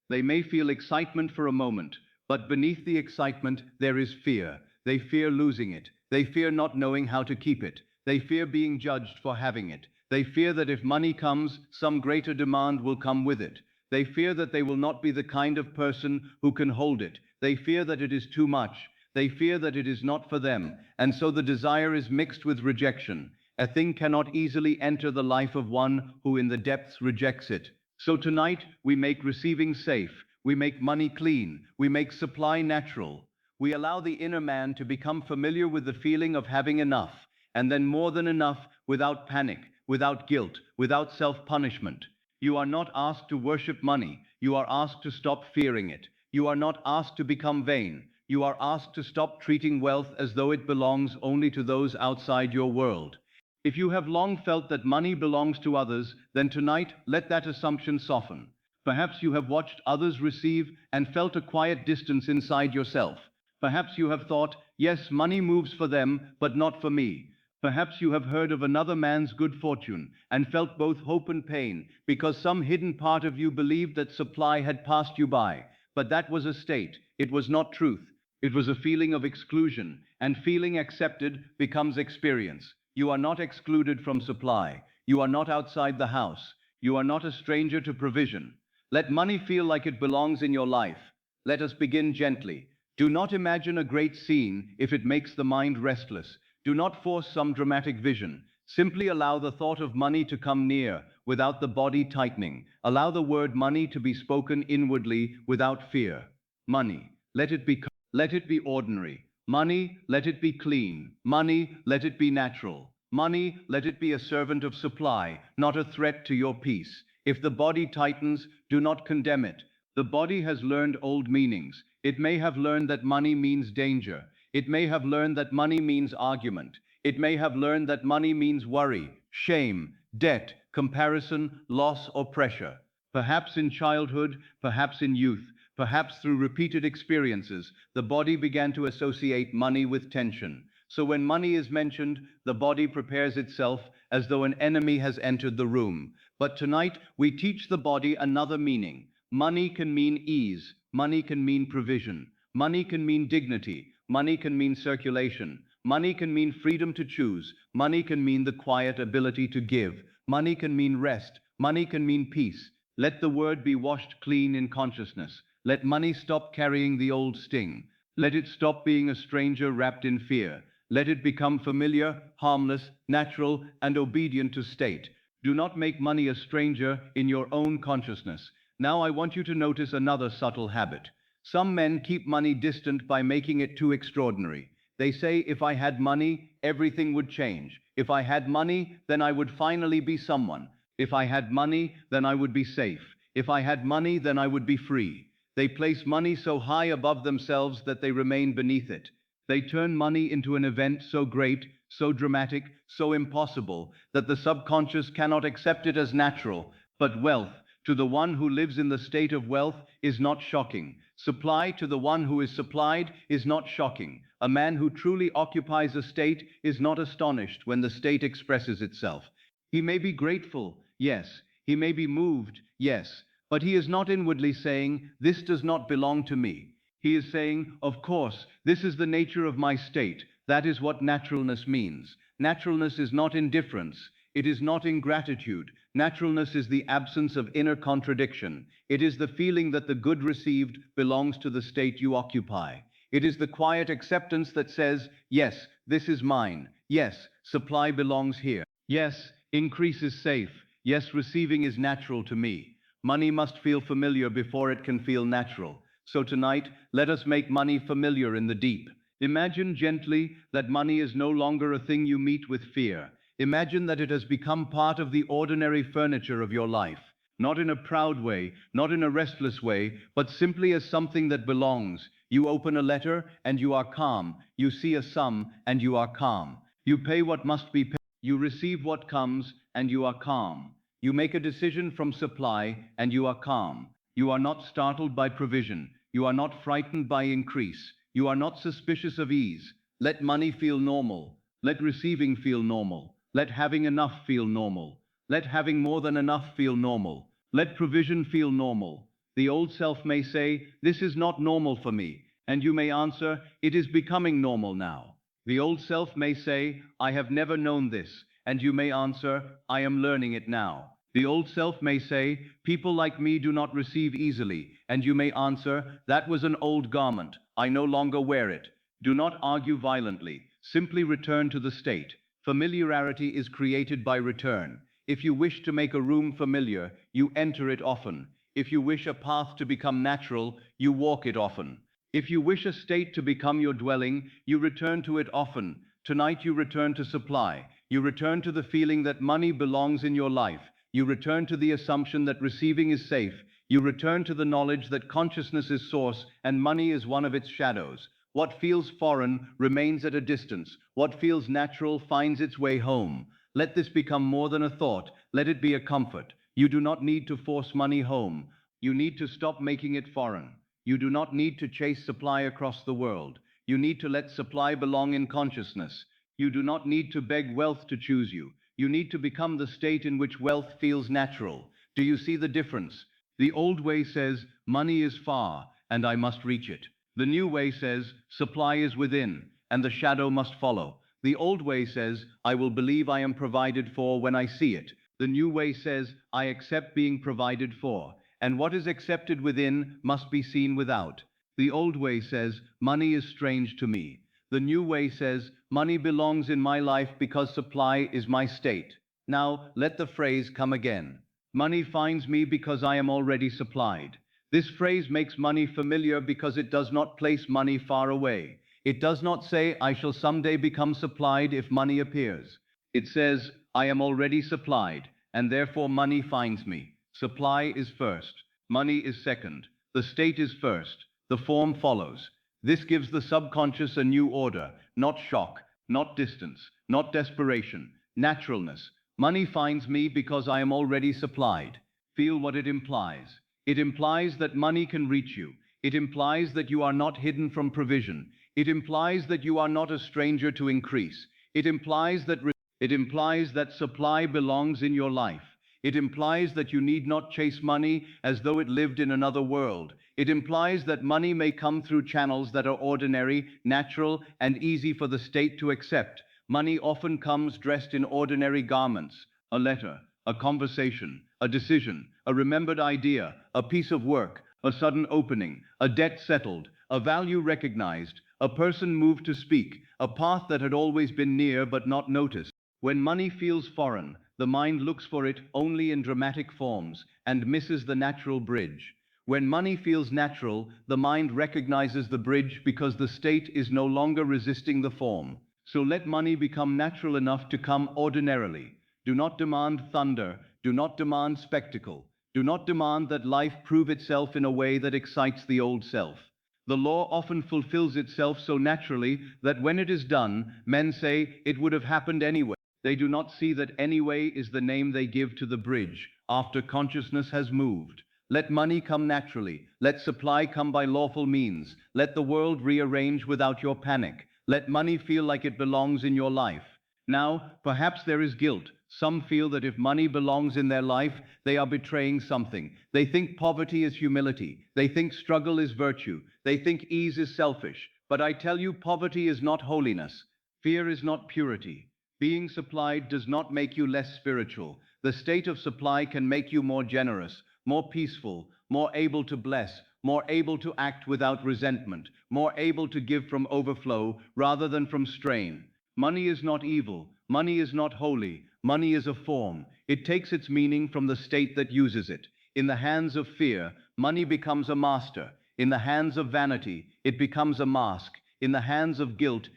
They may feel excitement for a moment, but beneath the excitement there is fear. They fear losing it. They fear not knowing how to keep it. They fear being judged for having it. They fear that if money comes, some greater demand will come with it. They fear that they will not be the kind of person who can hold it. They fear that it is too much. They fear that it is not for them, and so the desire is mixed with rejection. A thing cannot easily enter the life of one who in the depths rejects it. So tonight, we make receiving safe, we make money clean, we make supply natural. We allow the inner man to become familiar with the feeling of having enough, and then more than enough, without panic, without guilt, without self-punishment. You are not asked to worship money, you are asked to stop fearing it. You are not asked to become vain, you are asked to stop treating wealth as though it belongs only to those outside your world. If you have long felt that money belongs to others, then tonight let that assumption soften. Perhaps you have watched others receive and felt a quiet distance inside yourself. Perhaps you have thought, yes, money moves for them, but not for me. Perhaps you have heard of another man's good fortune and felt both hope and pain because some hidden part of you believed that supply had passed you by. But that was a state, it was not truth. It was a feeling of exclusion, and feeling accepted becomes experience. You are not excluded from supply. You are not outside the house. You are not a stranger to provision. Let money feel like it belongs in your life. Let us begin gently. Do not imagine a great scene if it makes the mind restless. Do not force some dramatic vision. Simply allow the thought of money to come near without the body tightening. Allow the word money to be spoken inwardly without fear. Money, let it be ordinary. Money, let it be clean. Money, let it be natural. Money, let it be a servant of supply, not a threat to your peace. If the body tightens, do not condemn it. The body has learned old meanings. It may have learned that money means danger. It may have learned that money means argument. It may have learned that money means worry, shame, debt, comparison, loss, or pressure. Perhaps in childhood, perhaps in youth, perhaps through repeated experiences, the body began to associate money with tension. So when money is mentioned, the body prepares itself as though an enemy has entered the room. But tonight, we teach the body another meaning. Money can mean ease. Money can mean provision. Money can mean dignity. Money can mean circulation. Money can mean freedom to choose. Money can mean the quiet ability to give. Money can mean rest. Money can mean peace. Let the word be washed clean in consciousness. Let money stop carrying the old sting. Let it stop being a stranger wrapped in fear. Let it become familiar, harmless, natural, and obedient to state. Do not make money a stranger in your own consciousness. Now I want you to notice another subtle habit. Some men keep money distant by making it too extraordinary. They say, if I had money, everything would change. If I had money, then I would finally be someone. If I had money, then I would be safe. If I had money, then I would be free. They place money so high above themselves that they remain beneath it. They turn money into an event so great, so dramatic, so impossible, that the subconscious cannot accept it as natural. But wealth, to the one who lives in the state of wealth, is not shocking. Supply to the one who is supplied is not shocking. A man who truly occupies a state is not astonished when the state expresses itself. He may be grateful, yes. He may be moved, yes. But he is not inwardly saying, this does not belong to me. He is saying, of course, this is the nature of my state. That is what naturalness means. Naturalness is not indifference. It is not ingratitude. Naturalness is the absence of inner contradiction. It is the feeling that the good received belongs to the state you occupy. It is the quiet acceptance that says, yes, this is mine. Yes, supply belongs here. Yes, increase is safe. Yes, receiving is natural to me. Money must feel familiar before it can feel natural. So tonight, let us make money familiar in the deep. Imagine gently that money is no longer a thing you meet with fear. Imagine that it has become part of the ordinary furniture of your life. Not in a proud way, not in a restless way, but simply as something that belongs. You open a letter and you are calm. You see a sum and you are calm. You pay what must be paid. You receive what comes and you are calm. You make a decision from supply and you are calm. You are not startled by provision. You are not frightened by increase. You are not suspicious of ease. Let money feel normal. Let receiving feel normal. Let having enough feel normal. Let having more than enough feel normal. Let provision feel normal. The old self may say, "This is not normal for me," and you may answer, "It is becoming normal now." The old self may say, "I have never known this," and you may answer, "I am learning it now." The old self may say, "People like me do not receive easily," and you may answer, "That was an old garment. I no longer wear it." Do not argue violently. Simply return to the state. Familiarity is created by return. If you wish to make a room familiar, you enter it often. If you wish a path to become natural, you walk it often. If you wish a state to become your dwelling, you return to it often. Tonight you return to supply. You return to the feeling that money belongs in your life. You return to the assumption that receiving is safe. You return to the knowledge that consciousness is source and money is one of its shadows. What feels foreign remains at a distance. What feels natural finds its way home. Let this become more than a thought. Let it be a comfort. You do not need to force money home. You need to stop making it foreign. You do not need to chase supply across the world. You need to let supply belong in consciousness. You do not need to beg wealth to choose you. You need to become the state in which wealth feels natural. Do you see the difference? The old way says, money is far, and I must reach it. The new way says, supply is within, and the shadow must follow. The old way says, I will believe I am provided for when I see it. The new way says, I accept being provided for, and what is accepted within must be seen without. The old way says, money is strange to me. The new way says, money belongs in my life because supply is my state. Now, let the phrase come again. Money finds me because I am already supplied. This phrase makes money familiar because it does not place money far away. It does not say, I shall someday become supplied if money appears. It says, I am already supplied, and therefore money finds me. Supply is first, money is second, the state is first, the form follows. This gives the subconscious a new order, not shock, not distance, not desperation, naturalness. Money finds me because I am already supplied. Feel what it implies. It implies that money can reach you. It implies that you are not hidden from provision. It implies that you are not a stranger to increase. It implies that supply belongs in your life. It implies that you need not chase money as though it lived in another world. It implies that money may come through channels that are ordinary, natural, and easy for the state to accept. Money often comes dressed in ordinary garments: a letter, a conversation, a decision, a remembered idea, a piece of work, a sudden opening, a debt settled, a value recognized, a person moved to speak, a path that had always been near but not noticed. When money feels foreign, the mind looks for it only in dramatic forms and misses the natural bridge. When money feels natural, the mind recognizes the bridge because the state is no longer resisting the form. So let money become natural enough to come ordinarily. Do not demand thunder. Do not demand spectacle. Do not demand that life prove itself in a way that excites the old self. The law often fulfills itself so naturally that when it is done, men say it would have happened anyway. They do not see that anyway is the name they give to the bridge after consciousness has moved. Let money come naturally. Let supply come by lawful means. Let the world rearrange without your panic. Let money feel like it belongs in your life. Now, perhaps there is guilt. Some feel that if money belongs in their life, they are betraying something. They think poverty is humility. They think struggle is virtue. They think ease is selfish. But I tell you, poverty is not holiness. Fear is not purity. Being supplied does not make you less spiritual. The state of supply can make you more generous, more peaceful, more able to bless, more able to act without resentment, more able to give from overflow rather than from strain. Money is not evil. Money is not holy. Money is a form. It takes its meaning from the state that uses it. In the hands of fear, money becomes a master. In the hands of vanity, it becomes a mask. In the hands of guilt,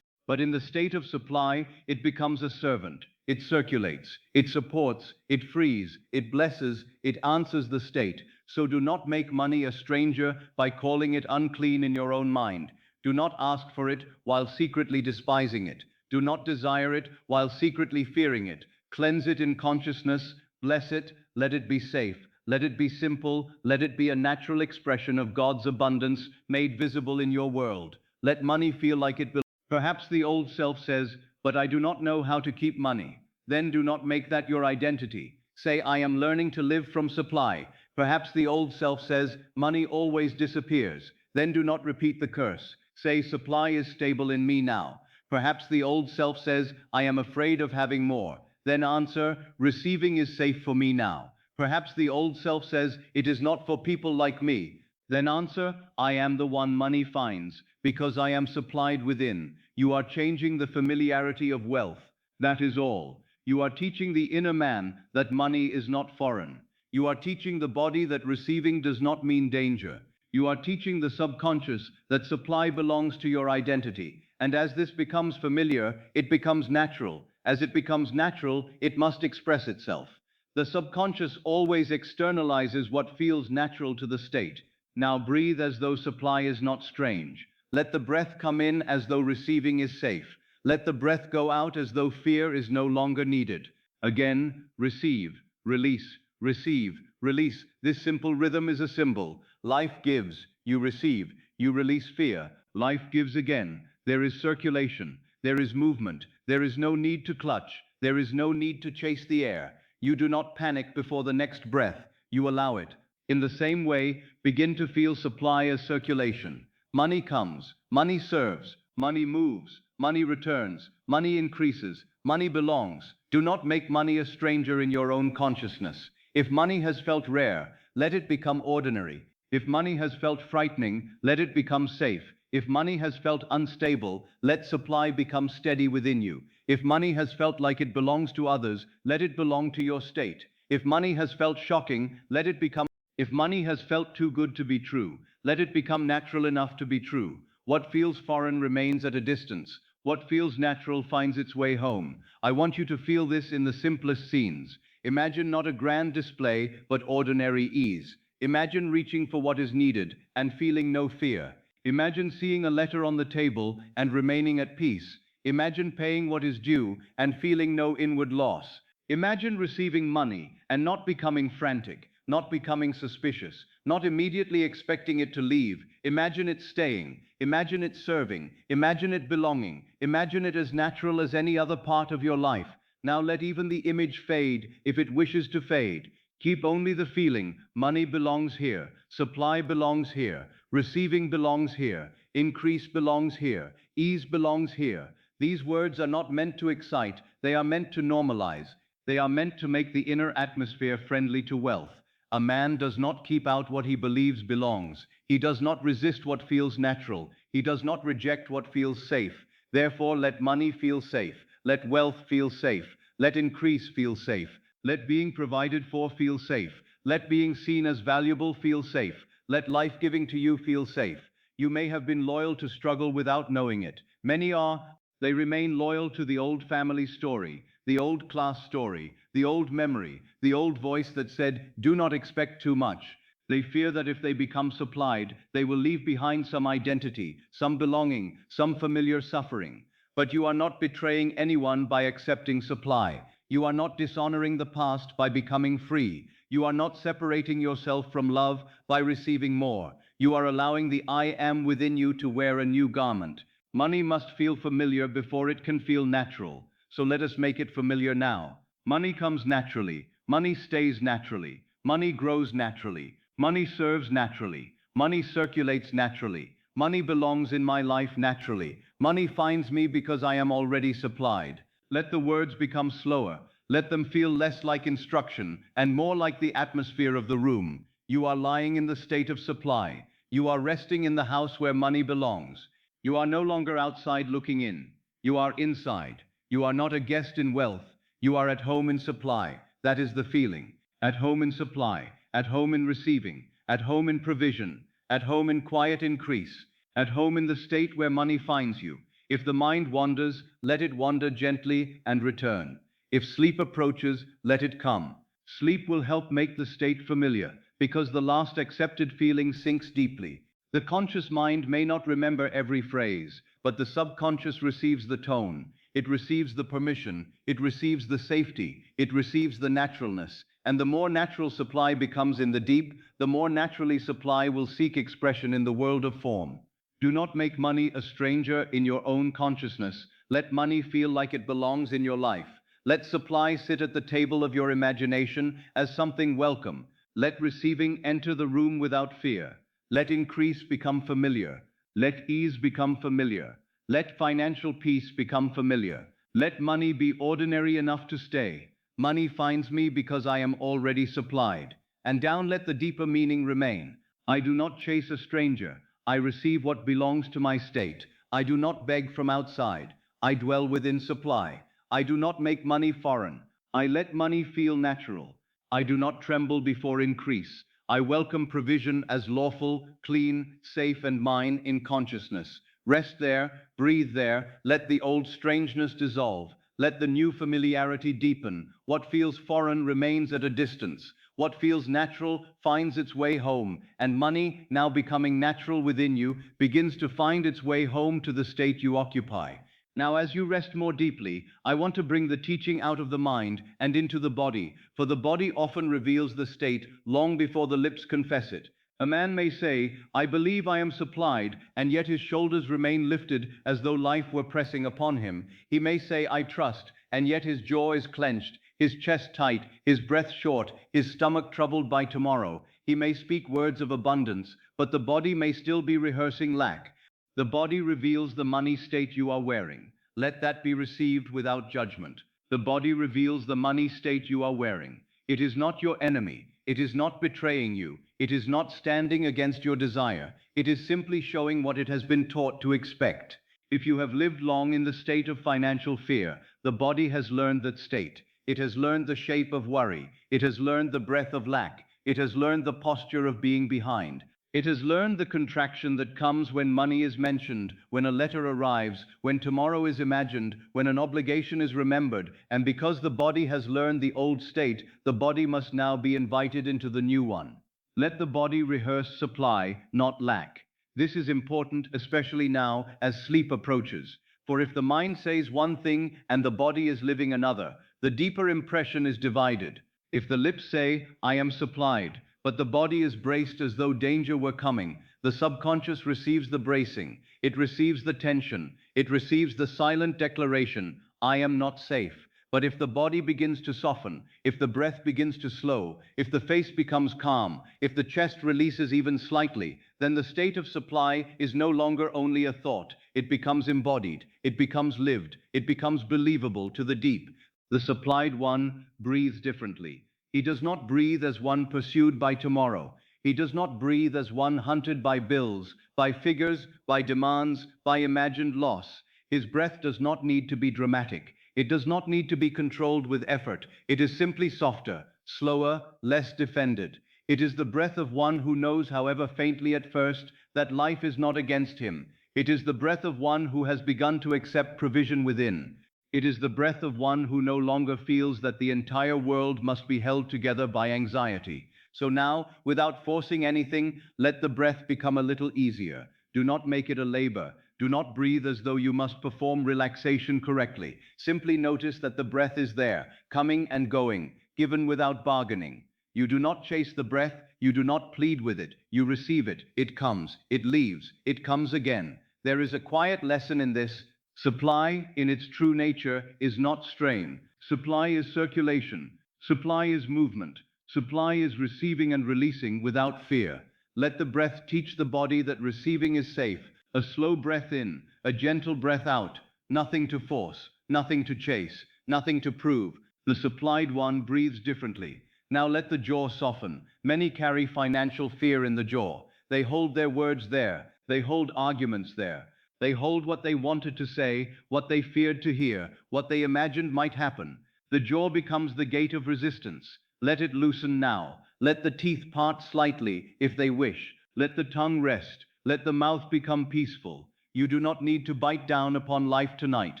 but in the state of supply, it becomes a servant. It circulates, it supports, it frees, it blesses, it answers the state. So do not make money a stranger by calling it unclean in your own mind. Do not ask for it while secretly despising it. Do not desire it while secretly fearing it. Cleanse it in consciousness, bless it, let it be safe. Let it be simple. Let it be a natural expression of God's abundance made visible in your world. Let money feel like it belongs. Perhaps the old self says, but I do not know how to keep money. Then do not make that your identity. Say, I am learning to live from supply. Perhaps the old self says, money always disappears. Then do not repeat the curse. Say, supply is stable in me now. Perhaps the old self says, I am afraid of having more. Then answer, receiving is safe for me now. Perhaps the old self says, it is not for people like me. Then answer, I am the one money finds, because I am supplied within. You are changing the familiarity of wealth. That is all. You are teaching the inner man that money is not foreign. You are teaching the body that receiving does not mean danger. You are teaching the subconscious that supply belongs to your identity. And as this becomes familiar, it becomes natural. As it becomes natural, it must express itself. The subconscious always externalizes what feels natural to the state. Now breathe as though supply is not strange. Let the breath come in as though receiving is safe. Let the breath go out as though fear is no longer needed. Again, receive, release, receive, release. This simple rhythm is a symbol. Life gives, you receive, you release fear. Life gives again. There is circulation, there is movement, there is no need to clutch, there is no need to chase the air. You do not panic before the next breath, you allow it. In the same way, begin to feel supply as circulation. Money comes, money serves, money moves, money returns, money increases, money belongs. Do not make money a stranger in your own consciousness. If money has felt rare, let it become ordinary. If money has felt frightening, let it become safe. If money has felt unstable, let supply become steady within you. If money has felt like it belongs to others, let it belong to your state. If money has felt shocking, let it become. If money has felt too good to be true, let it become natural enough to be true. What feels foreign remains at a distance. What feels natural finds its way home. I want you to feel this in the simplest scenes. Imagine not a grand display, but ordinary ease. Imagine reaching for what is needed and feeling no fear. Imagine seeing a letter on the table and remaining at peace. Imagine paying what is due and feeling no inward loss. Imagine receiving money and not becoming frantic, not becoming suspicious, not immediately expecting it to leave. Imagine it staying. Imagine it serving. Imagine it belonging. Imagine it as natural as any other part of your life. Now let even the image fade if it wishes to fade. Keep only the feeling. Money belongs here. Supply belongs here. Receiving belongs here. Increase belongs here. Ease belongs here. These words are not meant to excite. They are meant to normalize. They are meant to make the inner atmosphere friendly to wealth. A man does not keep out what he believes belongs. He does not resist what feels natural. He does not reject what feels safe. Therefore, let money feel safe. Let wealth feel safe. Let increase feel safe. Let being provided for feel safe. Let being seen as valuable feel safe. Let life giving to you feel safe. You may have been loyal to struggle without knowing it. Many are. They remain loyal to the old family story, the old class story, the old memory, the old voice that said, do not expect too much. They fear that if they become supplied, they will leave behind some identity, some belonging, some familiar suffering. But you are not betraying anyone by accepting supply. You are not dishonoring the past by becoming free. You are not separating yourself from love by receiving more. You are allowing the I am within you to wear a new garment. Money must feel familiar before it can feel natural. So let us make it familiar now. Money comes naturally. Money stays naturally. Money grows naturally. Money serves naturally. Money circulates naturally. Money belongs in my life naturally. Money finds me because I am already supplied. Let the words become slower. Let them feel less like instruction and more like the atmosphere of the room. You are lying in the state of supply. You are resting in the house where money belongs. You are no longer outside looking in. You are inside. You are not a guest in wealth. You are at home in supply. That is the feeling. At home in supply. At home in receiving. At home in provision. At home in quiet increase. At home in the state where money finds you. If the mind wanders, let it wander gently and return. If sleep approaches, let it come. Sleep will help make the state familiar, because the last accepted feeling sinks deeply. The conscious mind may not remember every phrase, but the subconscious receives the tone. It receives the permission. It receives the safety. It receives the naturalness. And the more natural supply becomes in the deep, the more naturally supply will seek expression in the world of form. Do not make money a stranger in your own consciousness. Let money feel like it belongs in your life. Let supply sit at the table of your imagination as something welcome. Let receiving enter the room without fear. Let increase become familiar. Let ease become familiar. Let financial peace become familiar. Let money be ordinary enough to stay. Money finds me because I am already supplied. And down let the deeper meaning remain. I do not chase a stranger. I receive what belongs to my state. I do not beg from outside. I dwell within supply. I do not make money foreign. I let money feel natural. I do not tremble before increase. I welcome provision as lawful, clean, safe, and mine in consciousness. Rest there, breathe there, let the old strangeness dissolve. Let the new familiarity deepen. What feels foreign remains at a distance. What feels natural finds its way home, and money, now becoming natural within you, begins to find its way home to the state you occupy. Now, as you rest more deeply, I want to bring the teaching out of the mind and into the body, for the body often reveals the state long before the lips confess it. A man may say, I believe I am supplied, and yet his shoulders remain lifted as though life were pressing upon him. He may say, I trust, and yet his jaw is clenched, his chest tight, his breath short, his stomach troubled by tomorrow. He may speak words of abundance, but the body may still be rehearsing lack. The body reveals the money state you are wearing. Let that be received without judgment. The body reveals the money state you are wearing. It is not your enemy. It is not betraying you. It is not standing against your desire. It is simply showing what it has been taught to expect. If you have lived long in the state of financial fear, the body has learned that state. It has learned the shape of worry. It has learned the breath of lack. It has learned the posture of being behind. It has learned the contraction that comes when money is mentioned, when a letter arrives, when tomorrow is imagined, when an obligation is remembered, and because the body has learned the old state, the body must now be invited into the new one. Let the body rehearse supply, not lack. This is important, especially now as sleep approaches. For if the mind says one thing and the body is living another, the deeper impression is divided. If the lips say, I am supplied, but the body is braced as though danger were coming, the subconscious receives the bracing, it receives the tension, it receives the silent declaration, I am not safe. But if the body begins to soften, if the breath begins to slow, if the face becomes calm, if the chest releases even slightly, then the state of supply is no longer only a thought, it becomes embodied, it becomes lived, it becomes believable to the deep. The supplied one breathes differently. He does not breathe as one pursued by tomorrow. He does not breathe as one hunted by bills, by figures, by demands, by imagined loss. His breath does not need to be dramatic. It does not need to be controlled with effort. It is simply softer, slower, less defended. It is the breath of one who knows, however faintly at first, that life is not against him. It is the breath of one who has begun to accept provision within. It is the breath of one who no longer feels that the entire world must be held together by anxiety. So now, without forcing anything, let the breath become a little easier. Do not make it a labor. Do not breathe as though you must perform relaxation correctly. Simply notice that the breath is there, coming and going, given without bargaining. You do not chase the breath, you do not plead with it. You receive it, it comes, it leaves, it comes again. There is a quiet lesson in this. Supply, in its true nature, is not strain. Supply is circulation. Supply is movement. Supply is receiving and releasing without fear. Let the breath teach the body that receiving is safe. A slow breath in, a gentle breath out. Nothing to force, nothing to chase, nothing to prove. The supplied one breathes differently. Now let the jaw soften. Many carry financial fear in the jaw. They hold their words there. They hold arguments there. They hold what they wanted to say, what they feared to hear, what they imagined might happen. The jaw becomes the gate of resistance. Let it loosen now. Let the teeth part slightly, if they wish. Let the tongue rest. Let the mouth become peaceful. You do not need to bite down upon life tonight.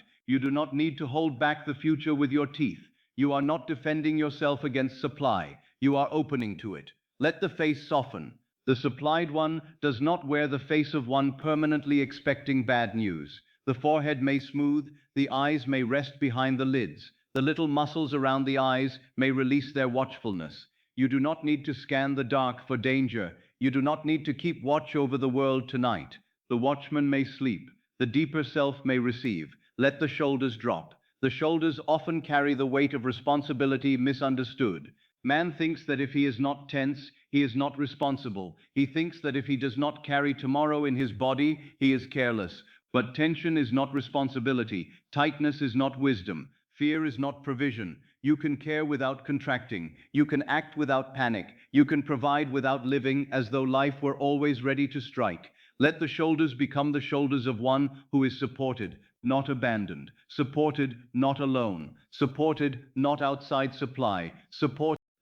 You do not need to hold back the future with your teeth. You are not defending yourself against supply. You are opening to it. Let the face soften. The supplied one does not wear the face of one permanently expecting bad news. The forehead may smooth, the eyes may rest behind the lids. The little muscles around the eyes may release their watchfulness. You do not need to scan the dark for danger. You do not need to keep watch over the world tonight. The watchman may sleep. The deeper self may receive. Let the shoulders drop. The shoulders often carry the weight of responsibility misunderstood. Man thinks that if he is not tense, he is not responsible. He thinks that if he does not carry tomorrow in his body, he is careless. But tension is not responsibility. Tightness is not wisdom. Fear is not provision. You can care without contracting. You can act without panic. You can provide without living as though life were always ready to strike. Let the shoulders become the shoulders of one who is supported, not abandoned. Supported, not alone. Supported, not outside supply.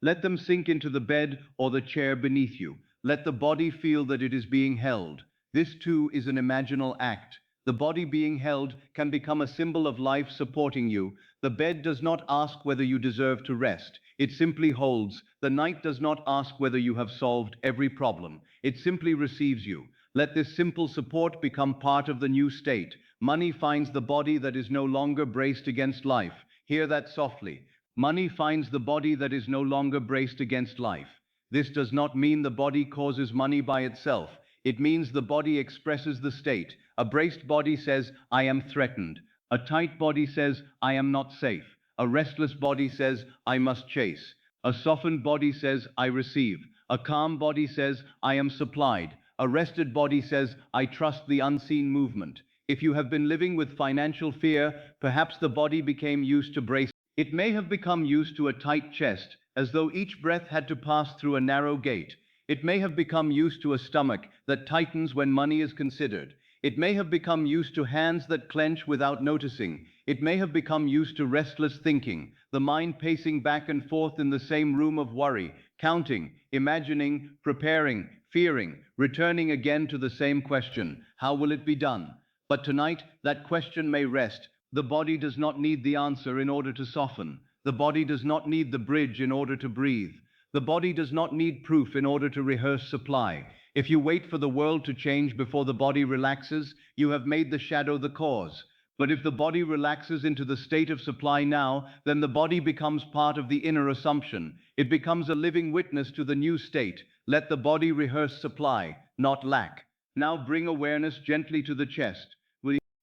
Let them sink into the bed or the chair beneath you. Let the body feel that it is being held. This too is an imaginal act. The body being held can become a symbol of life supporting you. The bed does not ask whether you deserve to rest. It simply holds. The night does not ask whether you have solved every problem. It simply receives you. Let this simple support become part of the new state. Money finds the body that is no longer braced against life. Hear that softly. Money finds the body that is no longer braced against life. This does not mean the body causes money by itself. It means the body expresses the state. A braced body says, I am threatened. A tight body says, I am not safe. A restless body says, I must chase. A softened body says, I receive. A calm body says, I am supplied. A rested body says, I trust the unseen movement. If you have been living with financial fear, perhaps the body became used to brace. It may have become used to a tight chest, as though each breath had to pass through a narrow gate. It may have become used to a stomach that tightens when money is considered. It may have become used to hands that clench without noticing. It may have become used to restless thinking, the mind pacing back and forth in the same room of worry, counting, imagining, preparing, fearing, returning again to the same question, how will it be done? But tonight, that question may rest. The body does not need the answer in order to soften. The body does not need the bridge in order to breathe. The body does not need proof in order to rehearse supply. If you wait for the world to change before the body relaxes, you have made the shadow the cause. But if the body relaxes into the state of supply now, then the body becomes part of the inner assumption. It becomes a living witness to the new state. Let the body rehearse supply, not lack. Now bring awareness gently to the chest.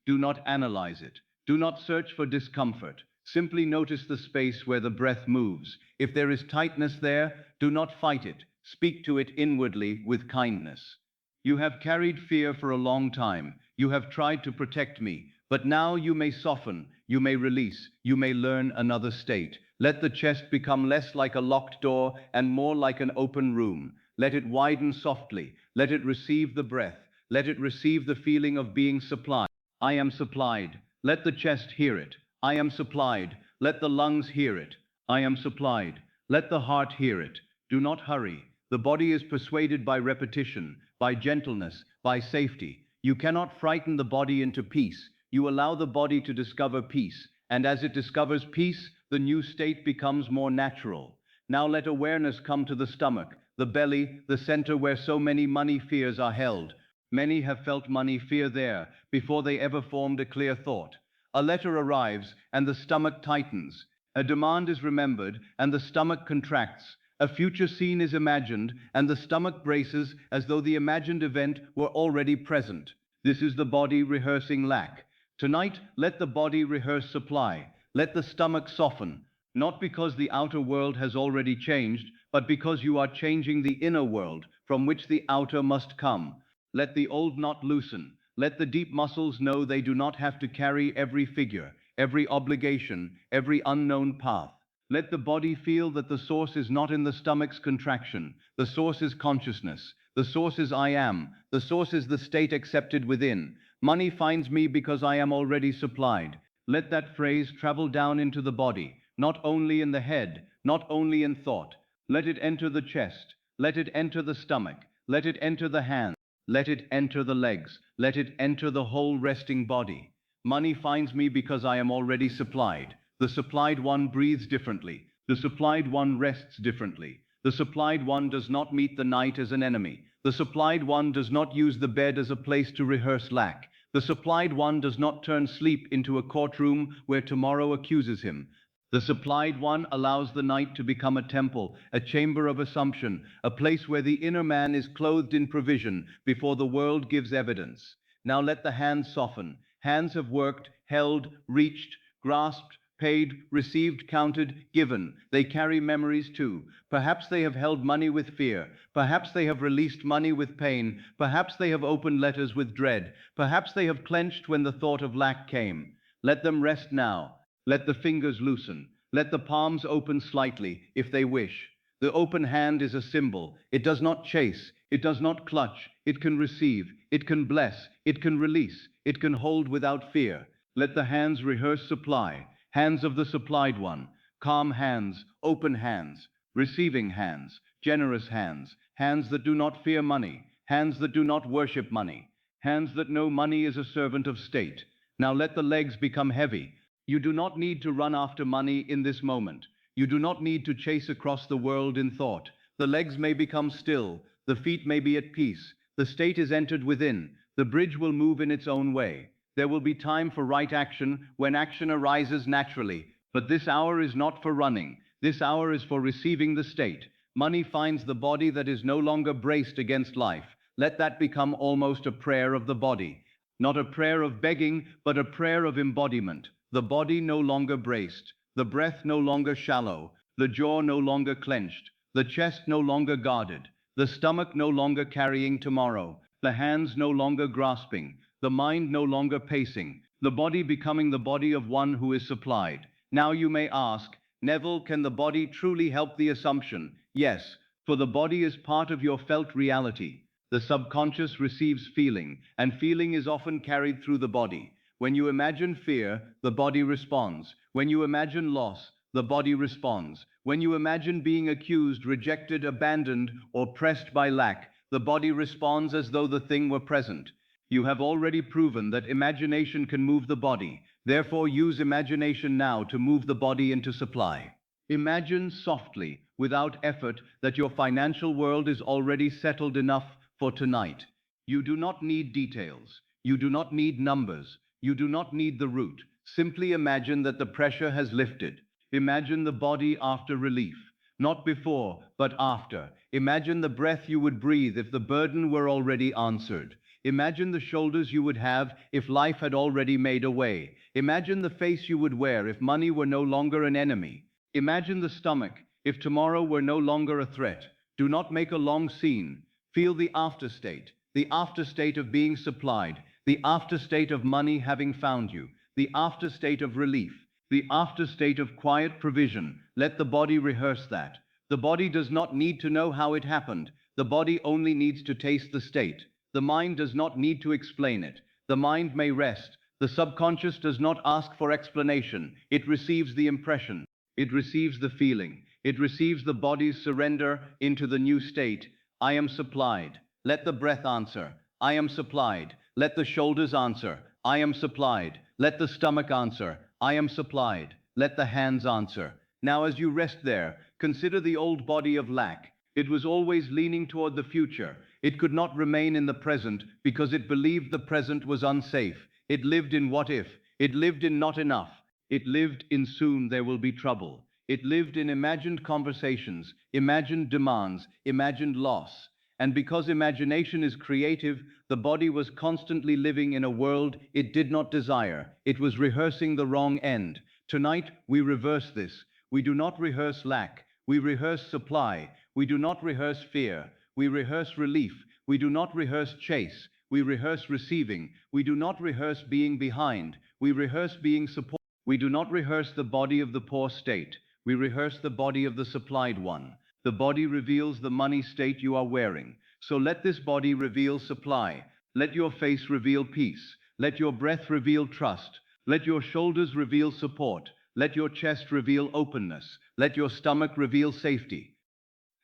Do not analyze it. Do not search for discomfort. Simply notice the space where the breath moves. If there is tightness there, do not fight it. Speak to it inwardly with kindness. You have carried fear for a long time. You have tried to protect me. But now you may soften, you may release, you may learn another state. Let the chest become less like a locked door and more like an open room. Let it widen softly. Let it receive the breath. Let it receive the feeling of being supplied. I am supplied. Let the chest hear it. I am supplied. Let the lungs hear it. I am supplied. Let the heart hear it. Do not hurry. The body is persuaded by repetition, by gentleness, by safety. You cannot frighten the body into peace. You allow the body to discover peace. And as it discovers peace, the new state becomes more natural. Now let awareness come to the stomach, the belly, the center where so many money fears are held. Many have felt money fear there before they ever formed a clear thought. A letter arrives and the stomach tightens. A demand is remembered and the stomach contracts. A future scene is imagined and the stomach braces as though the imagined event were already present. This is the body rehearsing lack. Tonight, let the body rehearse supply. Let the stomach soften, not because the outer world has already changed, but because you are changing the inner world from which the outer must come. Let the old knot loosen. Let the deep muscles know they do not have to carry every figure, every obligation, every unknown path. Let the body feel that the source is not in the stomach's contraction. The source is consciousness. The source is I am. The source is the state accepted within. Money finds me because I am already supplied. Let that phrase travel down into the body, not only in the head, not only in thought. Let it enter the chest. Let it enter the stomach. Let it enter the hands. Let it enter the legs. Let it enter the whole resting body. Money finds me because I am already supplied. The supplied one breathes differently. The supplied one rests differently. The supplied one does not meet the night as an enemy. The supplied one does not use the bed as a place to rehearse lack. The supplied one does not turn sleep into a courtroom where tomorrow accuses him. The supplied one allows the night to become a temple, a chamber of assumption, a place where the inner man is clothed in provision before the world gives evidence. Now let the hands soften. Hands have worked, held, reached, grasped, paid, received, counted, given. They carry memories too. Perhaps they have held money with fear. Perhaps they have released money with pain. Perhaps they have opened letters with dread. Perhaps they have clenched when the thought of lack came. Let them rest now. Let the fingers loosen. Let the palms open slightly, if they wish. The open hand is a symbol. It does not chase. It does not clutch. It can receive. It can bless. It can release. It can hold without fear. Let the hands rehearse supply. Hands of the supplied one. Calm hands. Open hands. Receiving hands. Generous hands. Hands that do not fear money. Hands that do not worship money. Hands that know money is a servant of state. Now let the legs become heavy. You do not need to run after money in this moment. You do not need to chase across the world in thought. The legs may become still. The feet may be at peace. The state is entered within. The bridge will move in its own way. There will be time for right action when action arises naturally. But this hour is not for running. This hour is for receiving the state. Money finds the body that is no longer braced against life. Let that become almost a prayer of the body. Not a prayer of begging, but a prayer of embodiment. The body no longer braced, the breath no longer shallow, the jaw no longer clenched, the chest no longer guarded, the stomach no longer carrying tomorrow, the hands no longer grasping, the mind no longer pacing, the body becoming the body of one who is supplied. Now you may ask, Neville, can the body truly help the assumption? Yes, for the body is part of your felt reality. The subconscious receives feeling, and feeling is often carried through the body. When you imagine fear, the body responds. When you imagine loss, the body responds. When you imagine being accused, rejected, abandoned, or pressed by lack, the body responds as though the thing were present. You have already proven that imagination can move the body. Therefore, use imagination now to move the body into supply. Imagine softly, without effort, that your financial world is already settled enough for tonight. You do not need details. You do not need numbers. You do not need the root. Simply imagine that the pressure has lifted. Imagine the body after relief. Not before, but after. Imagine the breath you would breathe if the burden were already answered. Imagine the shoulders you would have if life had already made a way. Imagine the face you would wear if money were no longer an enemy. Imagine the stomach if tomorrow were no longer a threat. Do not make a long scene. Feel the afterstate of being supplied, the afterstate of money having found you, the afterstate of relief, the afterstate of quiet provision. Let the body rehearse that. The body does not need to know how it happened. The body only needs to taste the state. The mind does not need to explain it. The mind may rest. The subconscious does not ask for explanation. It receives the impression. It receives the feeling. It receives the body's surrender into the new state. I am supplied. Let the breath answer. I am supplied. Let the shoulders answer. I am supplied. Let the stomach answer. I am supplied. Let the hands answer. Now as you rest there, consider the old body of lack. It was always leaning toward the future. It could not remain in the present because it believed the present was unsafe. It lived in what if. It lived in not enough. It lived in soon there will be trouble. It lived in imagined conversations, imagined demands, imagined loss. And because imagination is creative, the body was constantly living in a world it did not desire. It was rehearsing the wrong end. Tonight, we reverse this. We do not rehearse lack. We rehearse supply. We do not rehearse fear. We rehearse relief. We do not rehearse chase. We rehearse receiving. We do not rehearse being behind. We rehearse being support. We do not rehearse the body of the poor state. We rehearse the body of the supplied one. The body reveals the money state you are wearing. So let this body reveal supply. Let your face reveal peace. Let your breath reveal trust. Let your shoulders reveal support. Let your chest reveal openness. Let your stomach reveal safety.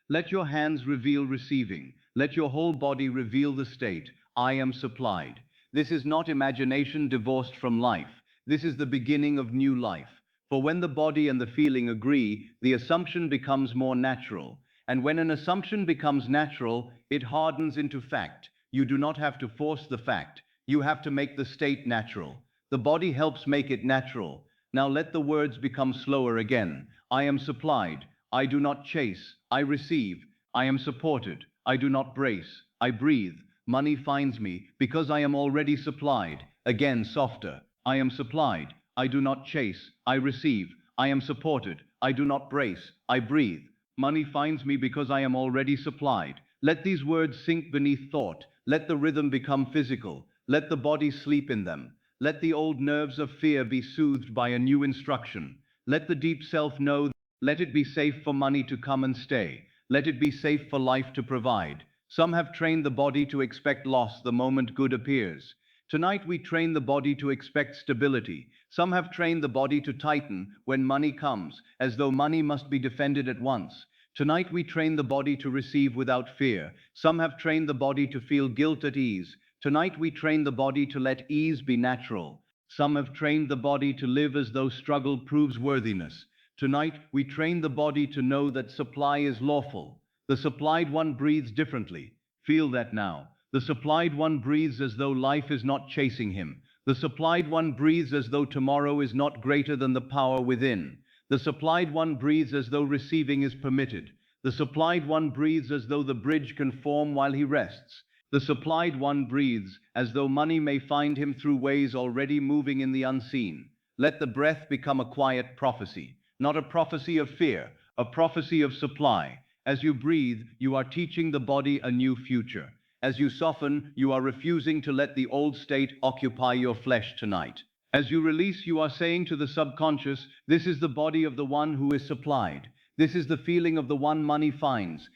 Let your hands reveal receiving. Let your whole body reveal the state. I am supplied. This is not imagination divorced from life. This is the beginning of new life. For when the body and the feeling agree, the assumption becomes more natural. And when an assumption becomes natural, it hardens into fact. You do not have to force the fact. You have to make the state natural. The body helps make it natural. Now let the words become slower again. I am supplied. I do not chase. I receive. I am supported. I do not brace. I breathe. Money finds me because I am already supplied. Again softer. I am supplied. I do not chase. I receive. I am supported. I do not brace. I breathe. Money finds me because I am already supplied. Let these words sink beneath thought. Let the rhythm become physical. Let the body sleep in them. Let the old nerves of fear be soothed by a new instruction. Let the deep self know. Let it be safe for money to come and stay. Let it be safe for life to provide. Some have trained the body to expect loss the moment good appears. Tonight we train the body to expect stability. Some have trained the body to tighten when money comes, as though money must be defended at once. Tonight we train the body to receive without fear. Some have trained the body to feel guilt at ease. Tonight we train the body to let ease be natural. Some have trained the body to live as though struggle proves worthiness. Tonight we train the body to know that supply is lawful. The supplied one breathes differently. Feel that now. The supplied one breathes as though life is not chasing him. The supplied one breathes as though tomorrow is not greater than the power within. The supplied one breathes as though receiving is permitted. The supplied one breathes as though the bridge can form while he rests. The supplied one breathes as though money may find him through ways already moving in the unseen. Let the breath become a quiet prophecy, not a prophecy of fear, a prophecy of supply. As you breathe, you are teaching the body a new future. As you soften, you are refusing to let the old state occupy your flesh tonight. As you release, you are saying to the subconscious, this is the body of the one who is supplied. This is the feeling of the one money finds.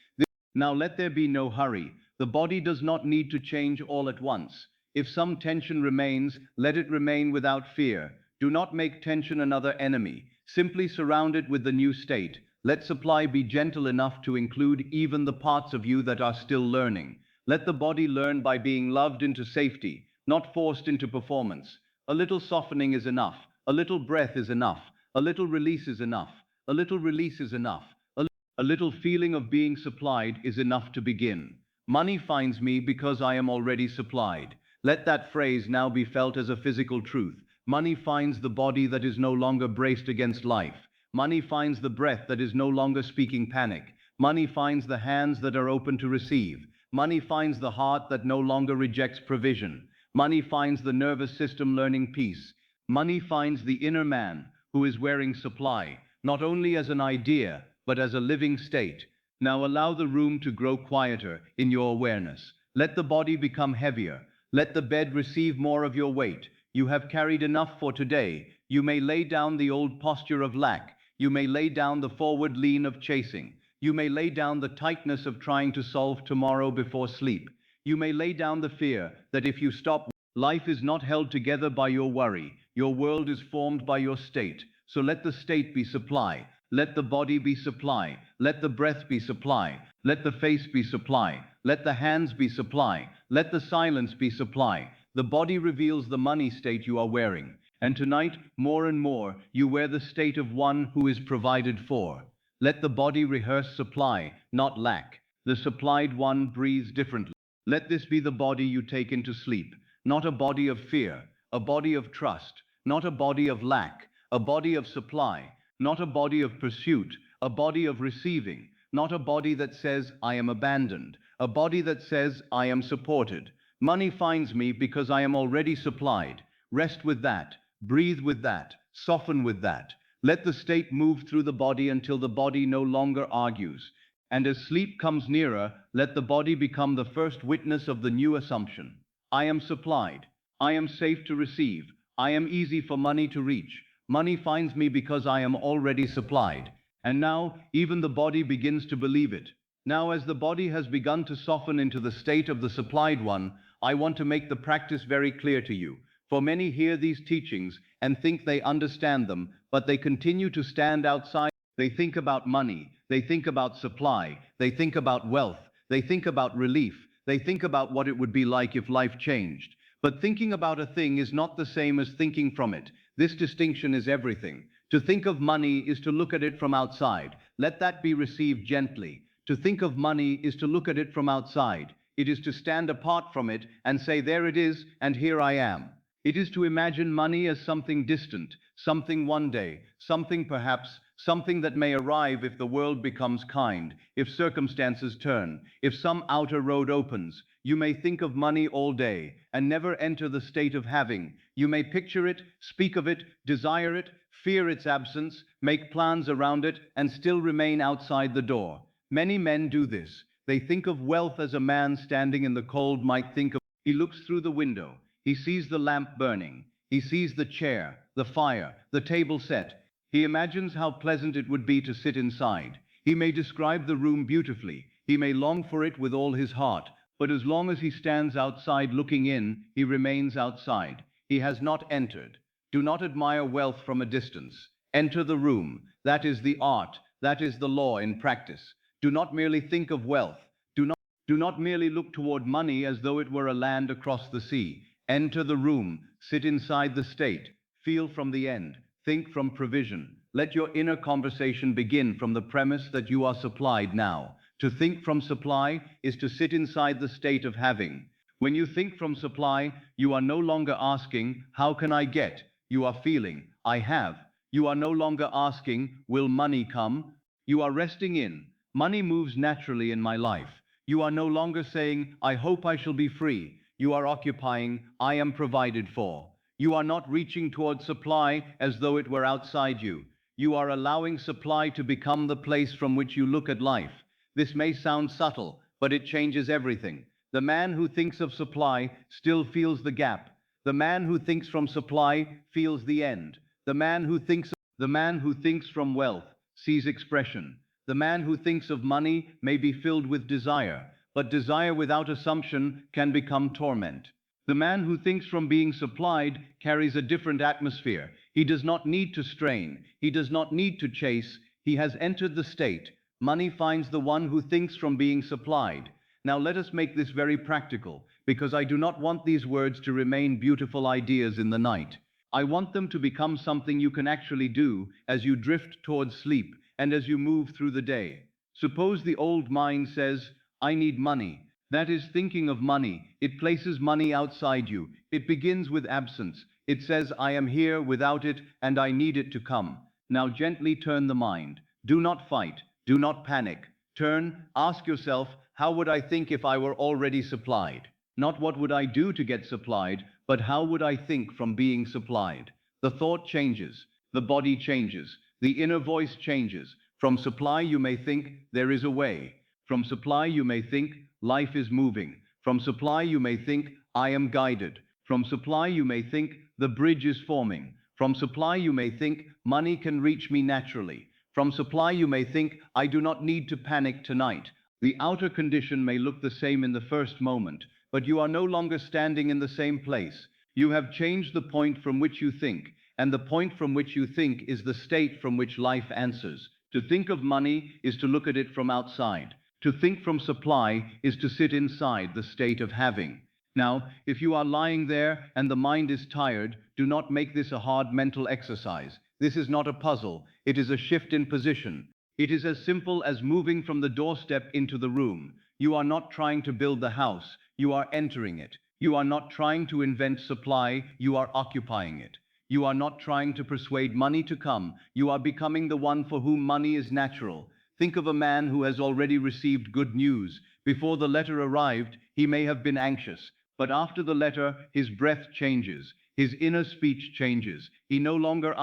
Now let there be no hurry. The body does not need to change all at once. If some tension remains, let it remain without fear. Do not make tension another enemy. Simply surround it with the new state. Let supply be gentle enough to include even the parts of you that are still learning. Let the body learn by being loved into safety, not forced into performance. A little softening is enough. A little breath is enough. A little release is enough. A little release is enough. A little feeling of being supplied is enough to begin. Money finds me because I am already supplied. Let that phrase now be felt as a physical truth. Money finds the body that is no longer braced against life. Money finds the breath that is no longer speaking panic. Money finds the hands that are open to receive. Money finds the heart that no longer rejects provision. Money finds the nervous system learning peace. Money finds the inner man who is wearing supply, not only as an idea, but as a living state. Now allow the room to grow quieter in your awareness. Let the body become heavier. Let the bed receive more of your weight. You have carried enough for today. You may lay down the old posture of lack. You may lay down the forward lean of chasing. You may lay down the tightness of trying to solve tomorrow before sleep. You may lay down the fear that if you stop, life is not held together by your worry. Your world is formed by your state. So let the state be supply. Let the body be supply. Let the breath be supply. Let the face be supply. Let the hands be supply. Let the silence be supply. The body reveals the money state you are wearing. And tonight, more and more, you wear the state of one who is provided for. Let the body rehearse supply, not lack. The supplied one breathes differently. Let this be the body you take into sleep, not a body of fear, a body of trust, not a body of lack, a body of supply, not a body of pursuit, a body of receiving, not a body that says, I am abandoned, a body that says, I am supported. Money finds me because I am already supplied. Rest with that, breathe with that, soften with that. Let the state move through the body until the body no longer argues. And as sleep comes nearer, let the body become the first witness of the new assumption. I am supplied. I am safe to receive. I am easy for money to reach. Money finds me because I am already supplied. And now, even the body begins to believe it. Now, as the body has begun to soften into the state of the supplied one, I want to make the practice very clear to you. For many hear these teachings and think they understand them, but they continue to stand outside. They think about money, they think about supply, they think about wealth, they think about relief, they think about what it would be like if life changed. But thinking about a thing is not the same as thinking from it. This distinction is everything. To think of money is to look at it from outside. Let that be received gently. To think of money is to look at it from outside. It is to stand apart from it and say, there it is, and here I am. It is to imagine money as something distant, something one day, something perhaps, something that may arrive if the world becomes kind, if circumstances turn, if some outer road opens. You may think of money all day and never enter the state of having. You may picture it, speak of it, desire it, fear its absence, make plans around it, and still remain outside the door. Many men do this. They think of wealth as a man standing in the cold might think of. He looks through the window. He sees the lamp burning. He sees the chair, the fire, the table set. He imagines how pleasant it would be to sit inside. He may describe the room beautifully. He may long for it with all his heart. But as long as he stands outside looking in, he remains outside. He has not entered. Do not admire wealth from a distance. Enter the room. That is the art. That is the law in practice. Do not merely think of wealth. Do not merely look toward money as though it were a land across the sea. Enter the room, sit inside the state, feel from the end, think from provision. Let your inner conversation begin from the premise that you are supplied now. To think from supply is to sit inside the state of having. When you think from supply, you are no longer asking, how can I get? You are feeling, I have. You are no longer asking, will money come? You are resting in. Money moves naturally in my life. You are no longer saying, I hope I shall be free. You are occupying, I am provided for. You are not reaching toward supply as though it were outside you. You are allowing supply to become the place from which you look at life. This may sound subtle, but it changes everything. The man who thinks of supply still feels the gap. The man who thinks from supply feels the end. The man who thinks from wealth sees expression. The man who thinks of money may be filled with desire, but desire without assumption can become torment. The man who thinks from being supplied carries a different atmosphere. He does not need to strain. He does not need to chase. He has entered the state. Money finds the one who thinks from being supplied. Now let us make this very practical, because I do not want these words to remain beautiful ideas in the night. I want them to become something you can actually do as you drift towards sleep and as you move through the day. Suppose the old mind says, I need money. That is thinking of money. It places money outside you. It begins with absence. It says, I am here without it and I need it to come. Now gently turn the mind. Do not fight. Do not panic. Turn, ask yourself, how would I think if I were already supplied? Not what would I do to get supplied, but how would I think from being supplied? The thought changes. The body changes. The inner voice changes. From supply you may think, there is a way. From supply you may think, life is moving. From supply you may think, I am guided. From supply you may think, the bridge is forming. From supply you may think, money can reach me naturally. From supply you may think, I do not need to panic tonight. The outer condition may look the same in the first moment, but you are no longer standing in the same place. You have changed the point from which you think, and the point from which you think is the state from which life answers. To think of money is to look at it from outside. To think from supply is to sit inside the state of having. Now, if you are lying there and the mind is tired, do not make this a hard mental exercise. This is not a puzzle. It is a shift in position. It is as simple as moving from the doorstep into the room. You are not trying to build the house. You are entering it. You are not trying to invent supply. You are occupying it. You are not trying to persuade money to come. You are becoming the one for whom money is natural. Think of a man who has already received good news. Before the letter arrived, he may have been anxious, but after the letter, his breath changes. His inner speech changes. He no longer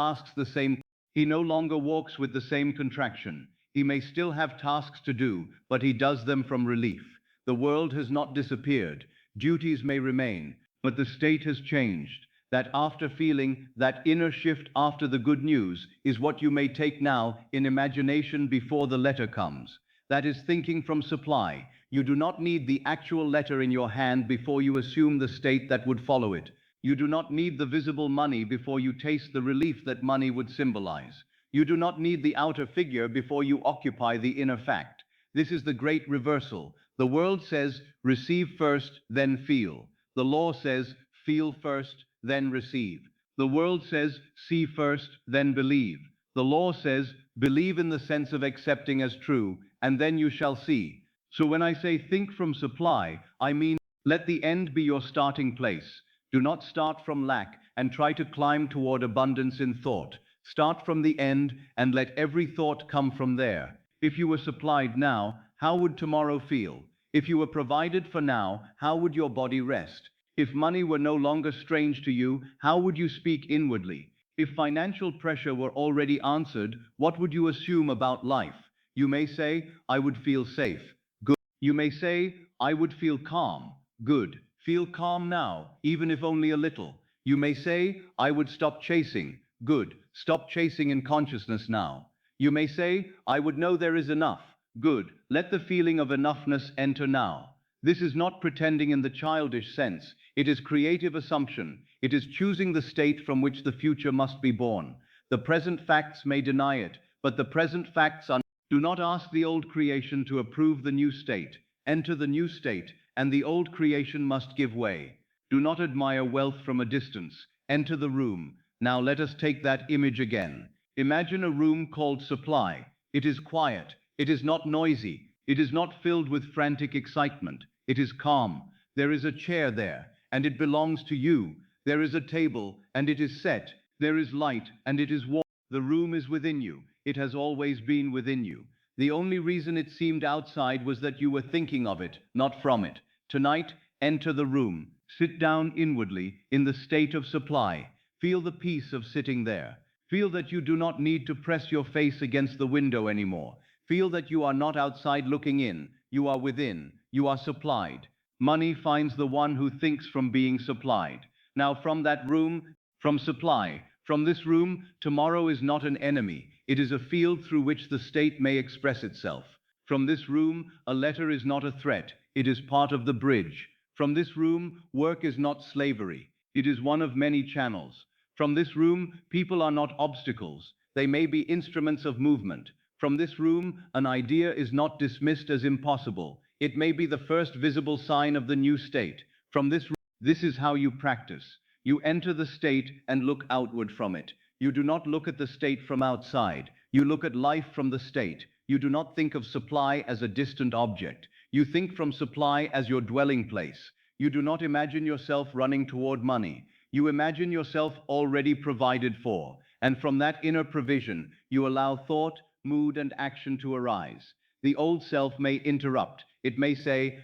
he no longer walks with the same contraction. He may still have tasks to do, but he does them from relief. The world has not disappeared. Duties may remain, but the state has changed. That after feeling, that inner shift after the good news, is what you may take now in imagination before the letter comes. That is thinking from supply. You do not need the actual letter in your hand before you assume the state that would follow it. You do not need the visible money before you taste the relief that money would symbolize. You do not need the outer figure before you occupy the inner fact. This is the great reversal. The world says, receive first, then feel. The law says, feel first, then receive. The world says, see first, then believe. The law says, believe in the sense of accepting as true, and then you shall see. So when I say think from supply, I mean let the end be your starting place. Do not start from lack and try to climb toward abundance in thought. Start from the end and let every thought come from there. If you were supplied now, how would tomorrow feel? If you were provided for now, how would your body rest? If money were no longer strange to you, how would you speak inwardly? If financial pressure were already answered, what would you assume about life? You may say, I would feel safe. Good. You may say, I would feel calm. Good. Feel calm now, even if only a little. You may say, I would stop chasing. Good. Stop chasing in consciousness now. You may say, I would know there is enough. Good. Let the feeling of enoughness enter now. This is not pretending in the childish sense. It is creative assumption. It is choosing the state from which the future must be born. The present facts may deny it, but the present facts are. Do not ask the old creation to approve the new state. Enter the new state, and the old creation must give way. Do not admire wealth from a distance. Enter the room. Now let us take that image again. Imagine a room called supply. It is quiet. It is not noisy. It is not filled with frantic excitement. It is calm. There is a chair there, and it belongs to you. There is a table, and it is set. There is light, and it is warm. The room is within you. It has always been within you. The only reason it seemed outside was that you were thinking of it, not from it. Tonight, enter the room. Sit down inwardly, in the state of supply. Feel the peace of sitting there. Feel that you do not need to press your face against the window anymore. Feel that you are not outside looking in. You are within. You are supplied. Money finds the one who thinks from being supplied. Now from that room, from supply, from this room, tomorrow is not an enemy. It is a field through which the state may express itself. From this room, a letter is not a threat. It is part of the bridge. From this room, work is not slavery. It is one of many channels. From this room, people are not obstacles. They may be instruments of movement. From this room, an idea is not dismissed as impossible. It may be the first visible sign of the new state. From this room, this is how you practice. You enter the state and look outward from it. You do not look at the state from outside. You look at life from the state. You do not think of supply as a distant object. You think from supply as your dwelling place. You do not imagine yourself running toward money. You imagine yourself already provided for. And from that inner provision, you allow thought, mood, and action to arise. The old self may interrupt. It may say,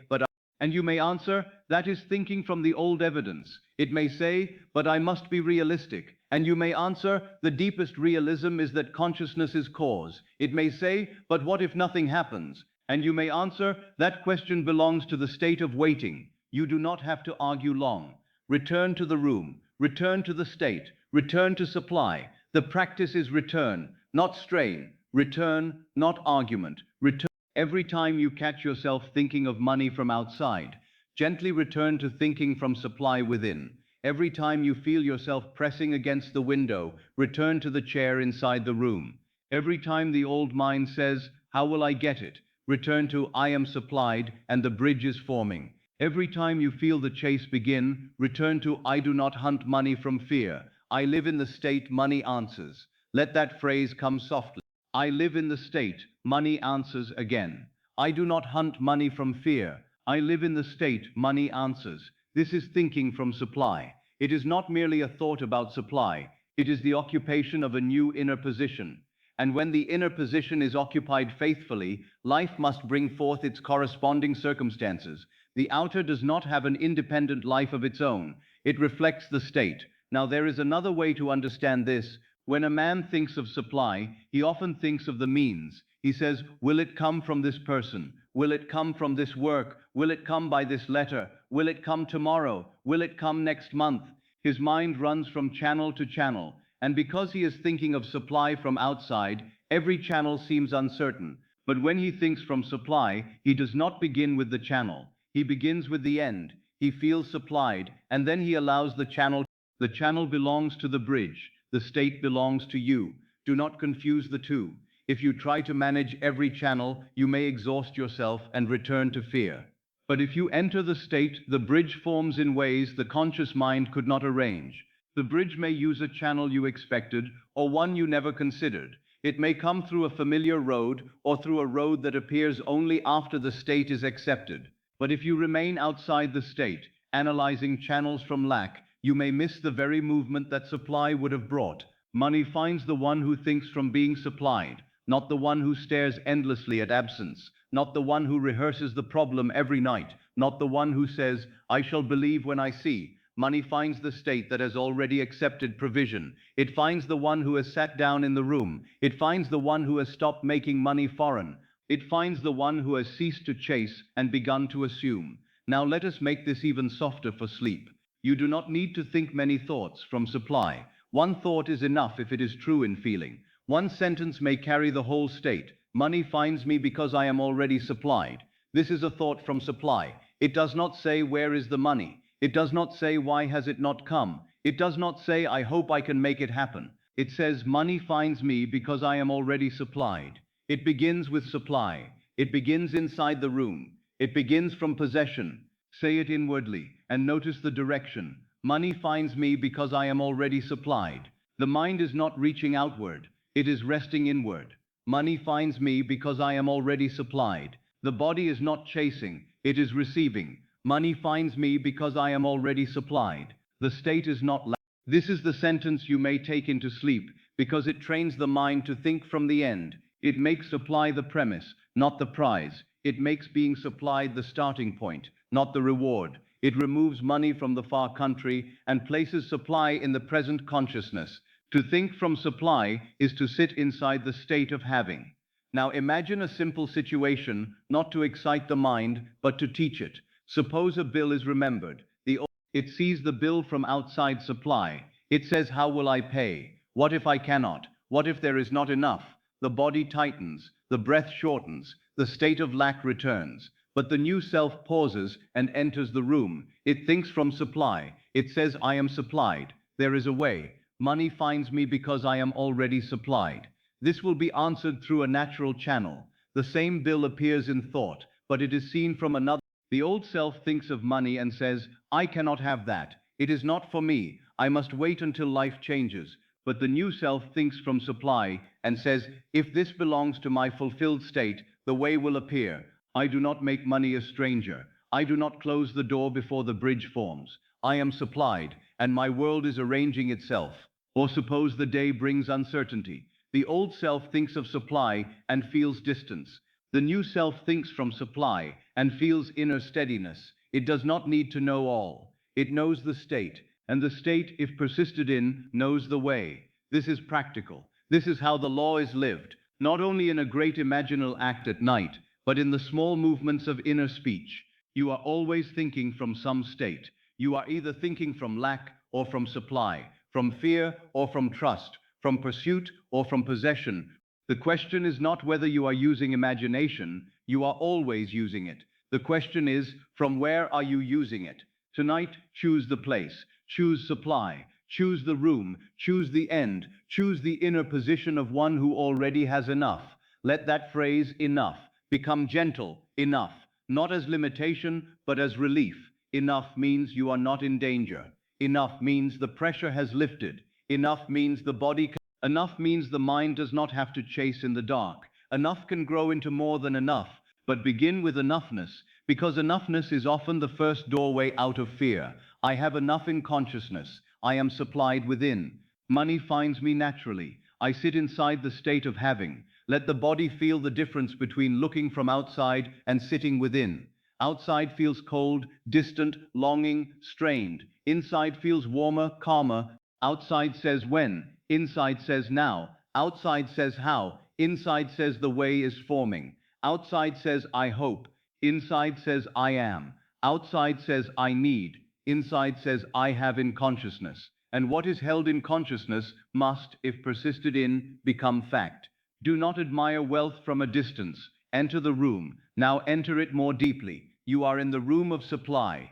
and you may answer, that is thinking from the old evidence. It may say, but I must be realistic. And you may answer, the deepest realism is that consciousness is cause. It may say, but what if nothing happens? And you may answer, that question belongs to the state of waiting. You do not have to argue long. Return to the room. Return to the state. Return to supply. The practice is return, not strain. Return, not argument. Return. Every time you catch yourself thinking of money from outside, gently return to thinking from supply within. Every time you feel yourself pressing against the window, return to the chair inside the room. Every time the old mind says, how will I get it? Return to I am supplied and the bridge is forming. Every time you feel the chase begin, return to I do not hunt money from fear. I live in the state money answers. Let that phrase come softly. I live in the state, money answers again. I do not hunt money from fear. I live in the state, money answers. This is thinking from supply. It is not merely a thought about supply. It is the occupation of a new inner position. And when the inner position is occupied faithfully, life must bring forth its corresponding circumstances. The outer does not have an independent life of its own. It reflects the state. Now there is another way to understand this. When a man thinks of supply, he often thinks of the means. He says, will it come from this person? Will it come from this work? Will it come by this letter? Will it come tomorrow? Will it come next month? His mind runs from channel to channel. And because he is thinking of supply from outside, every channel seems uncertain. But when he thinks from supply, he does not begin with the channel. He begins with the end. He feels supplied, and then he allows the channel. The channel belongs to the bridge. The state belongs to you. Do not confuse the two. If you try to manage every channel, you may exhaust yourself and return to fear. But if you enter the state, the bridge forms in ways the conscious mind could not arrange. The bridge may use a channel you expected, or one you never considered. It may come through a familiar road, or through a road that appears only after the state is accepted. But if you remain outside the state, analyzing channels from lack, You may miss the very movement that supply would have brought. Money finds the one who thinks from being supplied, not the one who stares endlessly at absence, not the one who rehearses the problem every night, not the one who says, I shall believe when I see. Money finds the state that has already accepted provision. It finds the one who has sat down in the room. It finds the one who has stopped making money foreign. It finds the one who has ceased to chase and begun to assume. Now let us make this even softer for sleep. You do not need to think many thoughts from supply. One thought is enough if it is true in feeling. One sentence may carry the whole state. Money finds me because I am already supplied. This is a thought from supply. It does not say, where is the money? It does not say, why has it not come? It does not say, I hope I can make it happen. It says, money finds me because I am already supplied. It begins with supply. It begins inside the room. It begins from possession. Say it inwardly and notice the direction. Money finds me because I am already supplied. The mind is not reaching outward. It is resting inward. Money finds me because I am already supplied. The body is not chasing. It is receiving. Money finds me because I am already supplied. The state is not lacking. This is the sentence you may take into sleep because it trains the mind to think from the end. It makes supply the premise, not the prize. It makes being supplied the starting point, not the reward. It removes money from the far country and places supply in the present consciousness. To think from supply is to sit inside the state of having. Now imagine a simple situation, not to excite the mind, but to teach it. Suppose a bill is remembered. It sees the bill from outside supply. It says, how will I pay? What if I cannot? What if there is not enough? The body tightens, the breath shortens, the state of lack returns. But the new self pauses and enters the room. It thinks from supply. It says, I am supplied. There is a way. Money finds me because I am already supplied. This will be answered through a natural channel. The same bill appears in thought, but it is seen from another. The old self thinks of money and says, I cannot have that. It is not for me. I must wait until life changes. But the new self thinks from supply and says, if this belongs to my fulfilled state, the way will appear. I do not make money a stranger. I do not close the door before the bridge forms. I am supplied, and my world is arranging itself. Or suppose the day brings uncertainty. The old self thinks of supply and feels distance. The new self thinks from supply and feels inner steadiness. It does not need to know all. It knows the state, and the state, if persisted in, knows the way. This is practical. This is how the law is lived, not only in a great imaginal act at night, but in the small movements of inner speech. You are always thinking from some state. You are either thinking from lack or from supply, from fear or from trust, from pursuit or from possession. The question is not whether you are using imagination. You are always using it. The question is, from where are you using it? Tonight, choose the place, choose supply, choose the room, choose the end, choose the inner position of one who already has enough. Let that phrase, enough, become gentle, enough, not as limitation, but as relief. Enough means you are not in danger. Enough means the pressure has lifted. Enough means the body. Enough means the mind does not have to chase in the dark. Enough can grow into more than enough, but begin with enoughness, because enoughness is often the first doorway out of fear. I have enough in consciousness. I am supplied within. Money finds me naturally. I sit inside the state of having. Let the body feel the difference between looking from outside and sitting within. Outside feels cold, distant, longing, strained. Inside feels warmer, calmer. Outside says when. Inside says now. Outside says how. Inside says the way is forming. Outside says I hope. Inside says I am. Outside says I need. Inside says I have in consciousness. And what is held in consciousness must, if persisted in, become fact. Do not admire wealth from a distance. Enter the room. Now enter it more deeply. You are in the room of supply.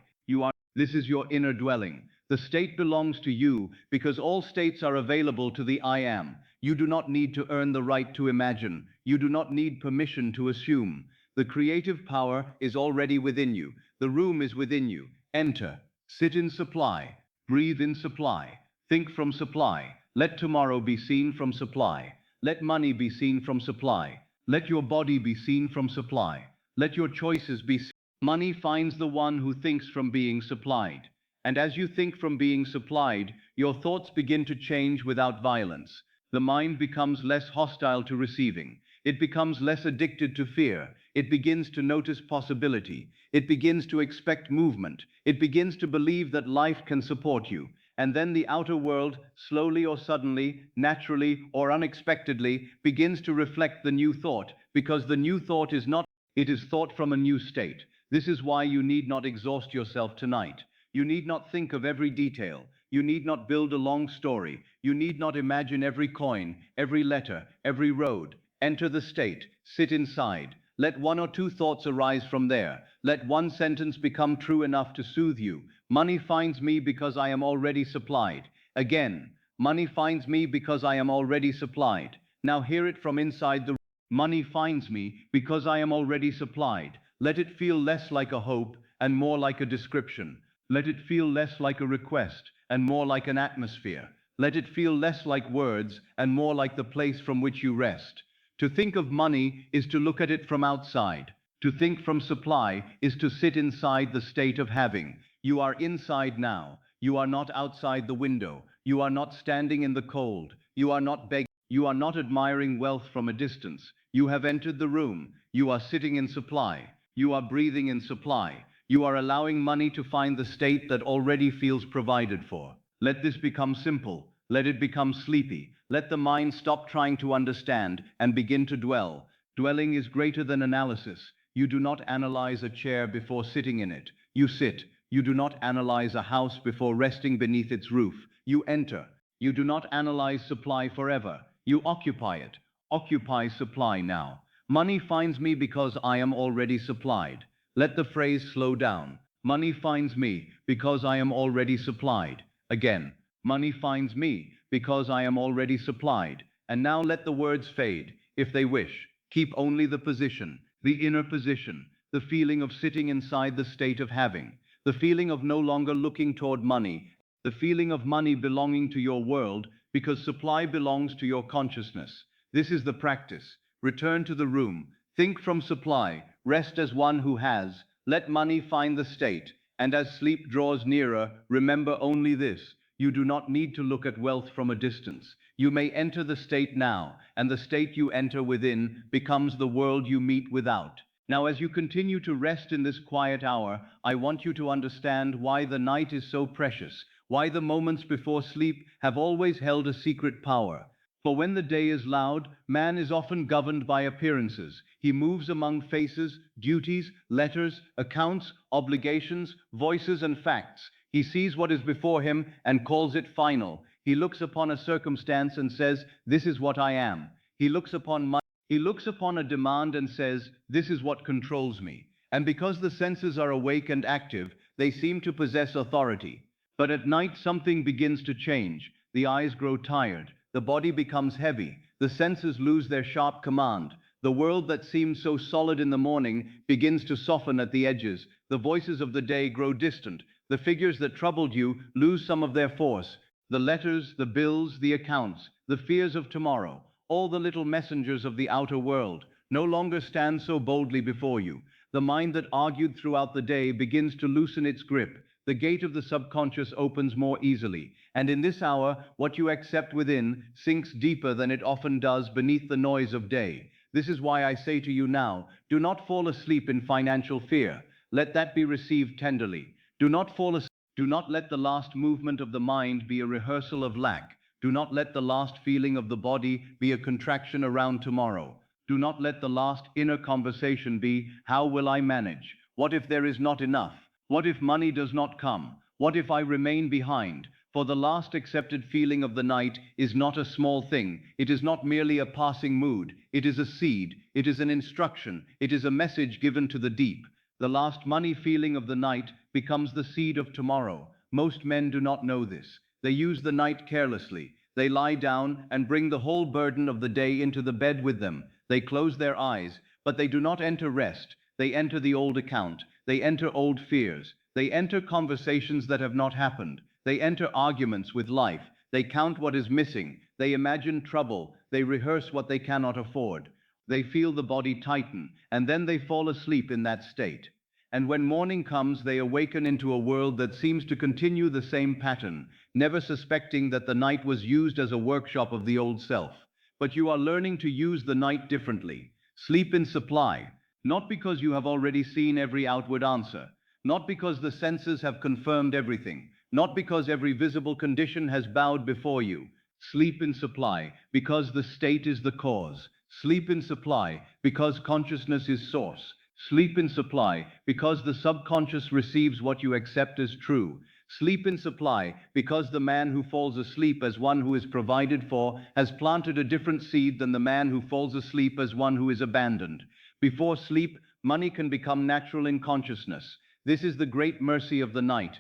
This is your inner dwelling. The state belongs to you because all states are available to the I am. You do not need to earn the right to imagine. You do not need permission to assume. The creative power is already within you. The room is within you. Enter. Sit in supply. Breathe in supply. Think from supply. Let tomorrow be seen from supply. Let money be seen from supply. Let your body be seen from supply. Let your choices be seen. Money finds the one who thinks from being supplied. And as you think from being supplied, your thoughts begin to change without violence. The mind becomes less hostile to receiving. It becomes less addicted to fear. It begins to notice possibility. It begins to expect movement. It begins to believe that life can support you. And then the outer world, slowly or suddenly, naturally or unexpectedly, begins to reflect the new thought, because the new thought is not, it is thought from a new state. This is why you need not exhaust yourself tonight. You need not think of every detail. You need not build a long story. You need not imagine every coin, every letter, every road. Enter the state. Sit inside. Let one or two thoughts arise from there. Let one sentence become true enough to soothe you. Money finds me because I am already supplied. Again, money finds me because I am already supplied. Now hear it from inside the room. Money finds me because I am already supplied. Let it feel less like a hope and more like a description. Let it feel less like a request and more like an atmosphere. Let it feel less like words and more like the place from which you rest. To think of money is to look at it from outside. To think from supply is to sit inside the state of having. You are inside now. You are not outside the window. You are not standing in the cold. You are not begging. You are not admiring wealth from a distance. You have entered the room. You are sitting in supply. You are breathing in supply. You are allowing money to find the state that already feels provided for. Let this become simple. Let it become sleepy. Let the mind stop trying to understand and begin to dwell. Dwelling is greater than analysis. You do not analyze a chair before sitting in it. You sit. You do not analyze a house before resting beneath its roof. You enter. You do not analyze supply forever. You occupy it. Occupy supply now. Money finds me because I am already supplied. Let the phrase slow down. Money finds me because I am already supplied. Again, money finds me because I am already supplied. And now let the words fade, if they wish. Keep only the position, the inner position, the feeling of sitting inside the state of having, the feeling of no longer looking toward money, the feeling of money belonging to your world because supply belongs to your consciousness. This is the practice. Return to the room. Think from supply. Rest as one who has. Let money find the state. And as sleep draws nearer, remember only this. You do not need to look at wealth from a distance. You may enter the state now, and the state you enter within becomes the world you meet without. Now, as you continue to rest in this quiet hour, I want you to understand why the night is so precious, why the moments before sleep have always held a secret power. For when the day is loud, man is often governed by appearances. He moves among faces, duties, letters, accounts, obligations, voices, and facts. He sees what is before him and calls it final. He looks upon a circumstance and says, "This is what I am." He looks upon a demand and says, "This is what controls me." And because the senses are awake and active, they seem to possess authority. But at night something begins to change. The eyes grow tired. The body becomes heavy. The senses lose their sharp command. The world that seems so solid in the morning begins to soften at the edges. The voices of the day grow distant. The figures that troubled you lose some of their force. The letters, the bills, the accounts, the fears of tomorrow, all the little messengers of the outer world, no longer stand so boldly before you. The mind that argued throughout the day begins to loosen its grip. The gate of the subconscious opens more easily. And in this hour, what you accept within sinks deeper than it often does beneath the noise of day. This is why I say to you now, do not fall asleep in financial fear. Let that be received tenderly. Do not fall asleep. Do not let the last movement of the mind be a rehearsal of lack. Do not let the last feeling of the body be a contraction around tomorrow. Do not let the last inner conversation be, "How will I manage? What if there is not enough? What if money does not come? What if I remain behind?" For the last accepted feeling of the night is not a small thing. It is not merely a passing mood. It is a seed. It is an instruction. It is a message given to the deep. The last money feeling of the night becomes the seed of tomorrow. Most men do not know this. They use the night carelessly. They lie down and bring the whole burden of the day into the bed with them. They close their eyes, but they do not enter rest. They enter the old account. They enter old fears. They enter conversations that have not happened. They enter arguments with life. They count what is missing. They imagine trouble. They rehearse what they cannot afford. They feel the body tighten, and then they fall asleep in that state. And when morning comes, they awaken into a world that seems to continue the same pattern, never suspecting that the night was used as a workshop of the old self. But you are learning to use the night differently. Sleep in supply, not because you have already seen every outward answer, not because the senses have confirmed everything, not because every visible condition has bowed before you. Sleep in supply, because the state is the cause. Sleep in supply, because consciousness is source. Sleep in supply, because the subconscious receives what you accept as true. Sleep in supply, because the man who falls asleep as one who is provided for has planted a different seed than the man who falls asleep as one who is abandoned. Before sleep, money can become natural in consciousness. This is the great mercy of the night.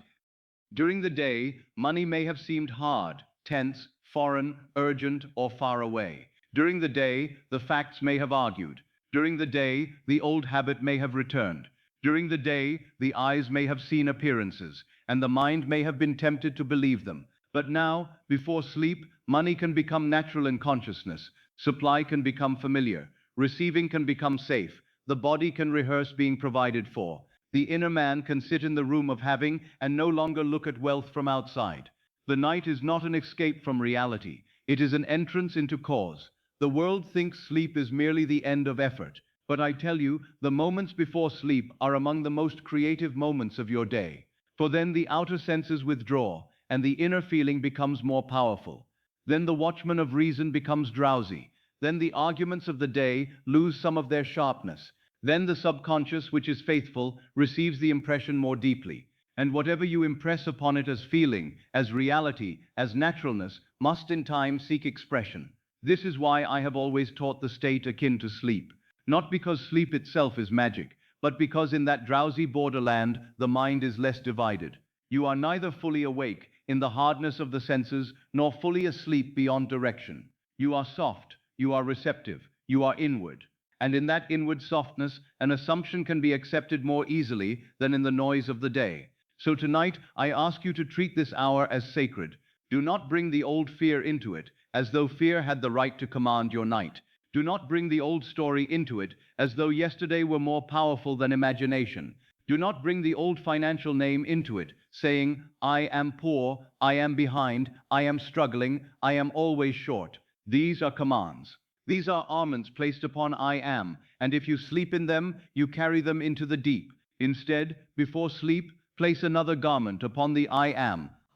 During the day, money may have seemed hard, tense, foreign, urgent, or far away. During the day, the facts may have argued. During the day, the old habit may have returned. During the day, the eyes may have seen appearances, and the mind may have been tempted to believe them. But now, before sleep, money can become natural in consciousness. Supply can become familiar. Receiving can become safe. The body can rehearse being provided for. The inner man can sit in the room of having and no longer look at wealth from outside. The night is not an escape from reality. It is an entrance into cause. The world thinks sleep is merely the end of effort. But I tell you, the moments before sleep are among the most creative moments of your day. For then the outer senses withdraw, and the inner feeling becomes more powerful. Then the watchman of reason becomes drowsy. Then the arguments of the day lose some of their sharpness. Then the subconscious, which is faithful, receives the impression more deeply. And whatever you impress upon it as feeling, as reality, as naturalness, must in time seek expression. This is why I have always taught the state akin to sleep. Not because sleep itself is magic, but because in that drowsy borderland the mind is less divided. You are neither fully awake in the hardness of the senses, nor fully asleep beyond direction. You are soft, you are receptive, you are inward. And in that inward softness, an assumption can be accepted more easily than in the noise of the day. So tonight, I ask you to treat this hour as sacred. Do not bring the old fear into it, as though fear had the right to command your night. Do not bring the old story into it, as though yesterday were more powerful than imagination. Do not bring the old financial name into it, saying, I am poor, I am behind, I am struggling, I am always short. These are commands. These are almonds placed upon I am, and if you sleep in them, you carry them into the deep. Instead, before sleep, place another garment upon the I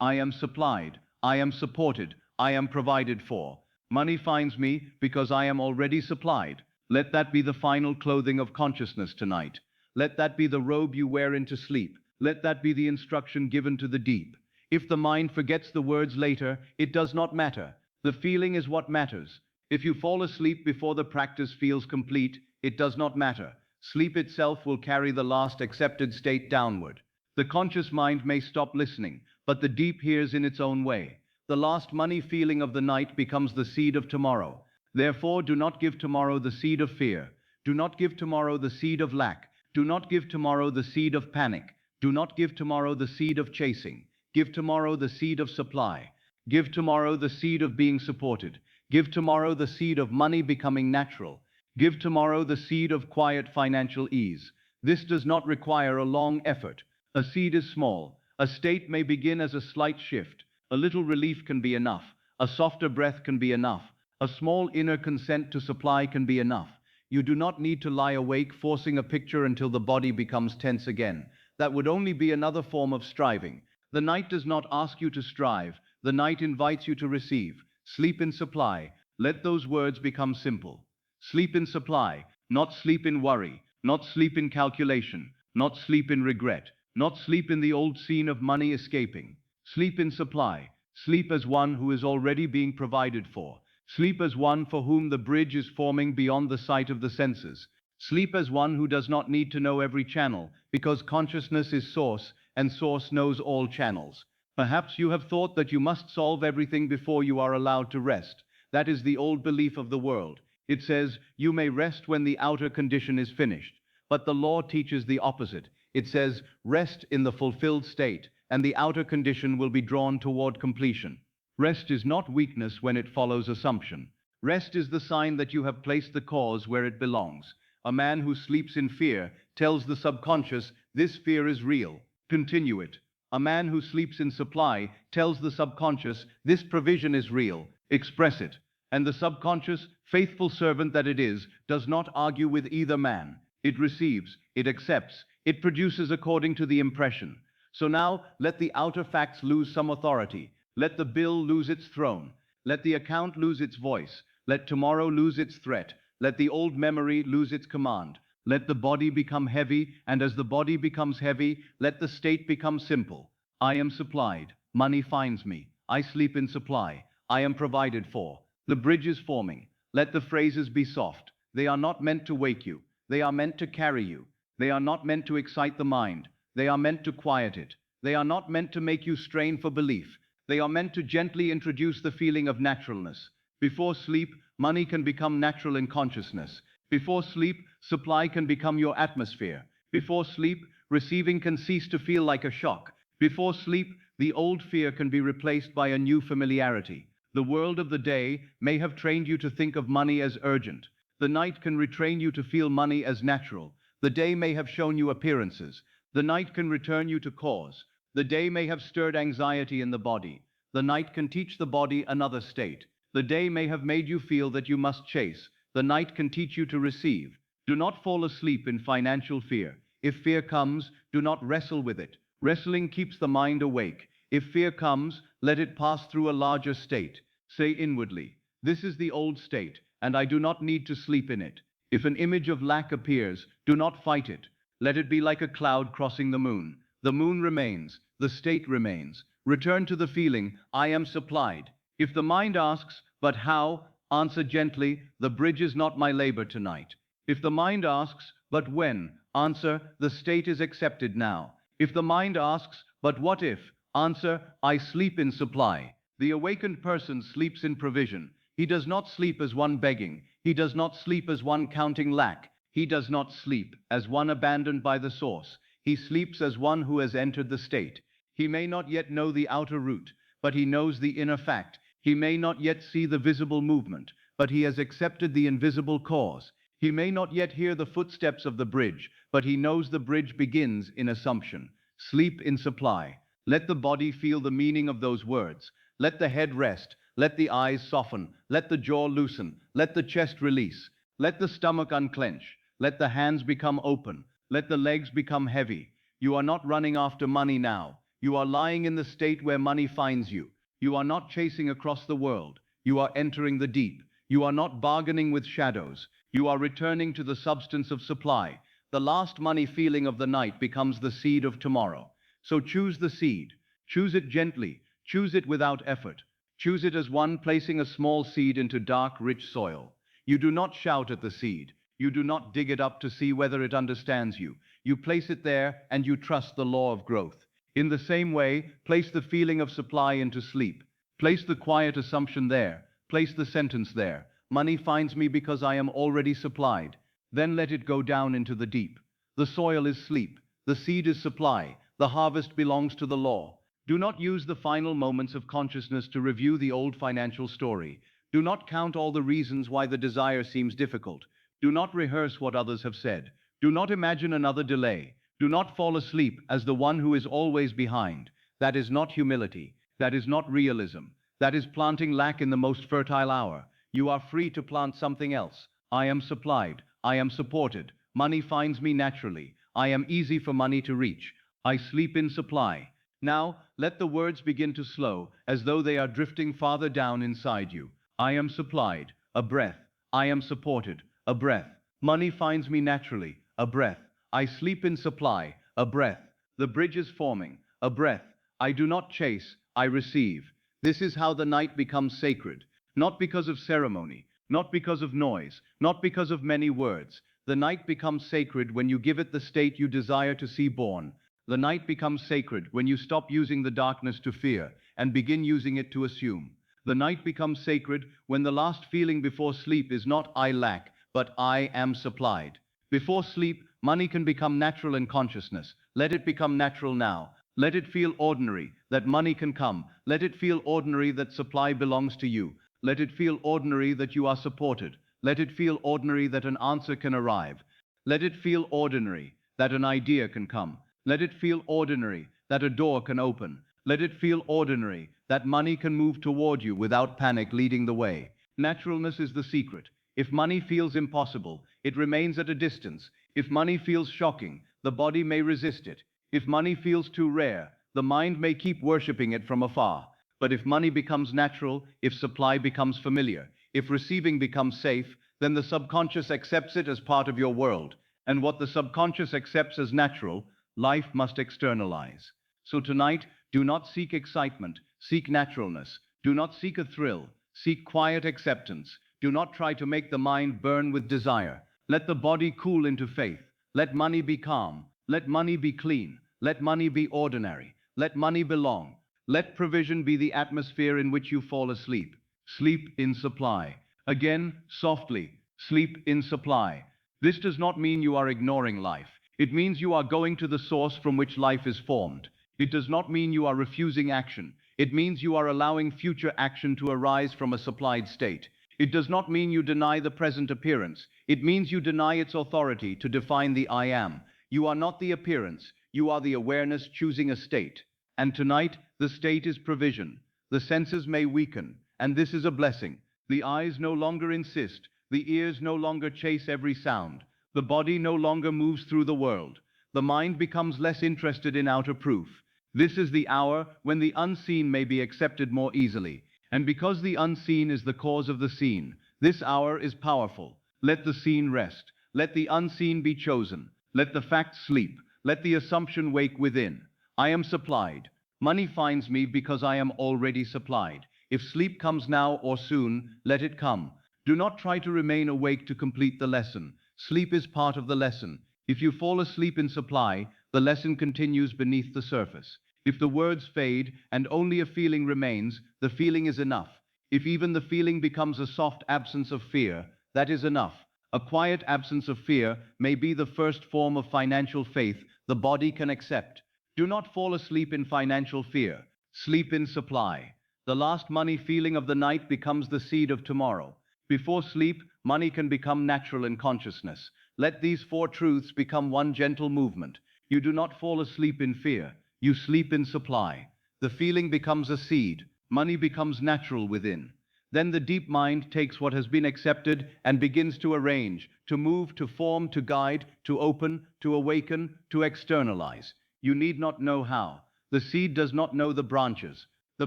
am supplied, I am supported, I am provided for. Money finds me because I am already supplied. Let that be the final clothing of consciousness tonight. Let that be the robe you wear into sleep. Let that be the instruction given to the deep. If the mind forgets the words later, it does not matter. The feeling is what matters. If you fall asleep before the practice feels complete, it does not matter. Sleep itself will carry the last accepted state downward. The conscious mind may stop listening, but the deep hears in its own way. The last money feeling of the night becomes the seed of tomorrow. Therefore, do not give tomorrow the seed of fear. Do not give tomorrow the seed of lack. Do not give tomorrow the seed of panic. Do not give tomorrow the seed of chasing. Give tomorrow the seed of supply. Give tomorrow the seed of being supported. Give tomorrow the seed of money becoming natural. Give tomorrow the seed of quiet financial ease. This does not require a long effort. A seed is small. A state may begin as a slight shift. A little relief can be enough. A softer breath can be enough. A small inner consent to supply can be enough. You do not need to lie awake forcing a picture until the body becomes tense again. That would only be another form of striving. The night does not ask you to strive. The night invites you to receive. Sleep in supply. Let those words become simple. Sleep in supply, not sleep in worry, not sleep in calculation, not sleep in regret, not sleep in the old scene of money escaping. Sleep in supply. Sleep as one who is already being provided for. Sleep as one for whom the bridge is forming beyond the sight of the senses. Sleep as one who does not need to know every channel, because consciousness is source, and source knows all channels. Perhaps you have thought that you must solve everything before you are allowed to rest. That is the old belief of the world. It says, you may rest when the outer condition is finished. But the law teaches the opposite. It says, rest in the fulfilled state, and the outer condition will be drawn toward completion. Rest is not weakness when it follows assumption. Rest is the sign that you have placed the cause where it belongs. A man who sleeps in fear tells the subconscious This fear is real. Continue it. A man who sleeps in supply tells the subconscious, this provision is real. Express it. And the subconscious, faithful servant that it is, does not argue with either man. It receives, it accepts, it produces according to the impression. So now, let the outer facts lose some authority. Let the bill lose its throne. Let the account lose its voice. Let tomorrow lose its threat. Let the old memory lose its command. Let the body become heavy, and as the body becomes heavy, let the state become simple. I am supplied. Money finds me. I sleep in supply. I am provided for. The bridge is forming. Let the phrases be soft. They are not meant to wake you. They are meant to carry you. They are not meant to excite the mind. They are meant to quiet it. They are not meant to make you strain for belief. They are meant to gently introduce the feeling of naturalness. Before sleep, money can become natural in consciousness. Before sleep, supply can become your atmosphere. Before sleep, receiving can cease to feel like a shock. Before sleep, the old fear can be replaced by a new familiarity. The world of the day may have trained you to think of money as urgent. The night can retrain you to feel money as natural. The day may have shown you appearances. The night can return you to cause. The day may have stirred anxiety in the body. The night can teach the body another state. The day may have made you feel that you must chase. The night can teach you to receive. Do not fall asleep in financial fear. If fear comes, do not wrestle with it. Wrestling keeps the mind awake. If fear comes, let it pass through a larger state. Say inwardly, this is the old state, and I do not need to sleep in it. If an image of lack appears, do not fight it. Let it be like a cloud crossing the moon. The moon remains, the state remains. Return to the feeling, I am supplied. If the mind asks, but how? Answer gently, the bridge is not my labor tonight. If the mind asks, but when? Answer, the state is accepted now. If the mind asks, but what if? Answer, I sleep in supply. The awakened person sleeps in provision. He does not sleep as one begging. He does not sleep as one counting lack. He does not sleep as one abandoned by the source. He sleeps as one who has entered the state. He may not yet know the outer route, but he knows the inner fact. He may not yet see the visible movement, but he has accepted the invisible cause. He may not yet hear the footsteps of the bridge, but he knows the bridge begins in assumption. Sleep in supply. Let the body feel the meaning of those words. Let the head rest. Let the eyes soften. Let the jaw loosen. Let the chest release. Let the stomach unclench. Let the hands become open. Let the legs become heavy. You are not running after money now. You are lying in the state where money finds you. You are not chasing across the world. You are entering the deep. You are not bargaining with shadows. You are returning to the substance of supply. The last money feeling of the night becomes the seed of tomorrow. So choose the seed. Choose it gently. Choose it without effort. Choose it as one placing a small seed into dark, rich soil. You do not shout at the seed. You do not dig it up to see whether it understands you. You place it there and you trust the law of growth. In the same way, place the feeling of supply into sleep. Place the quiet assumption there. Place the sentence there. Money finds me because I am already supplied. Then let it go down into the deep. The soil is sleep. The seed is supply. The harvest belongs to the law. Do not use the final moments of consciousness to review the old financial story. Do not count all the reasons why the desire seems difficult. Do not rehearse what others have said. Do not imagine another delay. Do not fall asleep as the one who is always behind. That is not humility. That is not realism. That is planting lack in the most fertile hour. You are free to plant something else. I am supplied. I am supported. Money finds me naturally. I am easy for money to reach. I sleep in supply. Now, let the words begin to slow, as though they are drifting farther down inside you. I am supplied. A breath. I am supported. A breath. Money finds me naturally. A breath. I sleep in supply. A breath. The bridge is forming. A breath. I do not chase. I receive. This is how the night becomes sacred. Not because of ceremony. Not because of noise. Not because of many words. The night becomes sacred when you give it the state you desire to see born. The night becomes sacred when you stop using the darkness to fear and begin using it to assume. The night becomes sacred when the last feeling before sleep is not I lack, but I am supplied. Before sleep, money can become natural in consciousness. Let it become natural now. Let it feel ordinary that money can come. Let it feel ordinary that supply belongs to you. Let it feel ordinary that you are supported. Let it feel ordinary that an answer can arrive. Let it feel ordinary. that an idea can come. Let it feel ordinary, that a door can open. Let it feel ordinary, that money can move toward you without panic leading the way. Naturalness is the secret. If money feels impossible, it remains at a distance. If money feels shocking, the body may resist it. If money feels too rare, the mind may keep worshipping it from afar. But if money becomes natural, if supply becomes familiar, if receiving becomes safe, then the subconscious accepts it as part of your world. And what the subconscious accepts as natural, life must externalize. So tonight, do not seek excitement, seek naturalness. Do not seek a thrill, seek quiet acceptance. Do not try to make the mind burn with desire. Let the body cool into faith. Let money be calm. Let money be clean. Let money be ordinary. Let money belong. Let provision be the atmosphere in which you fall asleep. Sleep in supply. Again, softly, sleep in supply. This does not mean you are ignoring life. It means you are going to the source from which life is formed. It does not mean you are refusing action. It means you are allowing future action to arise from a supplied state. It does not mean you deny the present appearance. It means you deny its authority to define the I am. You are not the appearance. You are the awareness choosing a state. And tonight, the state is provision. The senses may weaken, and this is a blessing. The eyes no longer insist. The ears no longer chase every sound. The body no longer moves through the world. The mind becomes less interested in outer proof. This is the hour when the unseen may be accepted more easily. And because the unseen is the cause of the seen, this hour is powerful. Let the seen rest. Let the unseen be chosen. Let the fact sleep. Let the assumption wake within. I am supplied. Money finds me because I am already supplied. If sleep comes now or soon, let it come. Do not try to remain awake to complete the lesson. Sleep is part of the lesson. If you fall asleep in supply, the lesson continues beneath the surface. If the words fade and only a feeling remains, the feeling is enough. If even the feeling becomes a soft absence of fear, that is enough. A quiet absence of fear may be the first form of financial faith the body can accept. Do not fall asleep in financial fear. Sleep in supply. The last money feeling of the night becomes the seed of tomorrow. Before sleep, money can become natural in consciousness. Let these four truths become one gentle movement. You do not fall asleep in fear. You sleep in supply. The feeling becomes a seed. Money becomes natural within. Then the deep mind takes what has been accepted and begins to arrange, to move, to form, to guide, to open, to awaken, to externalize. You need not know how. The seed does not know the branches. The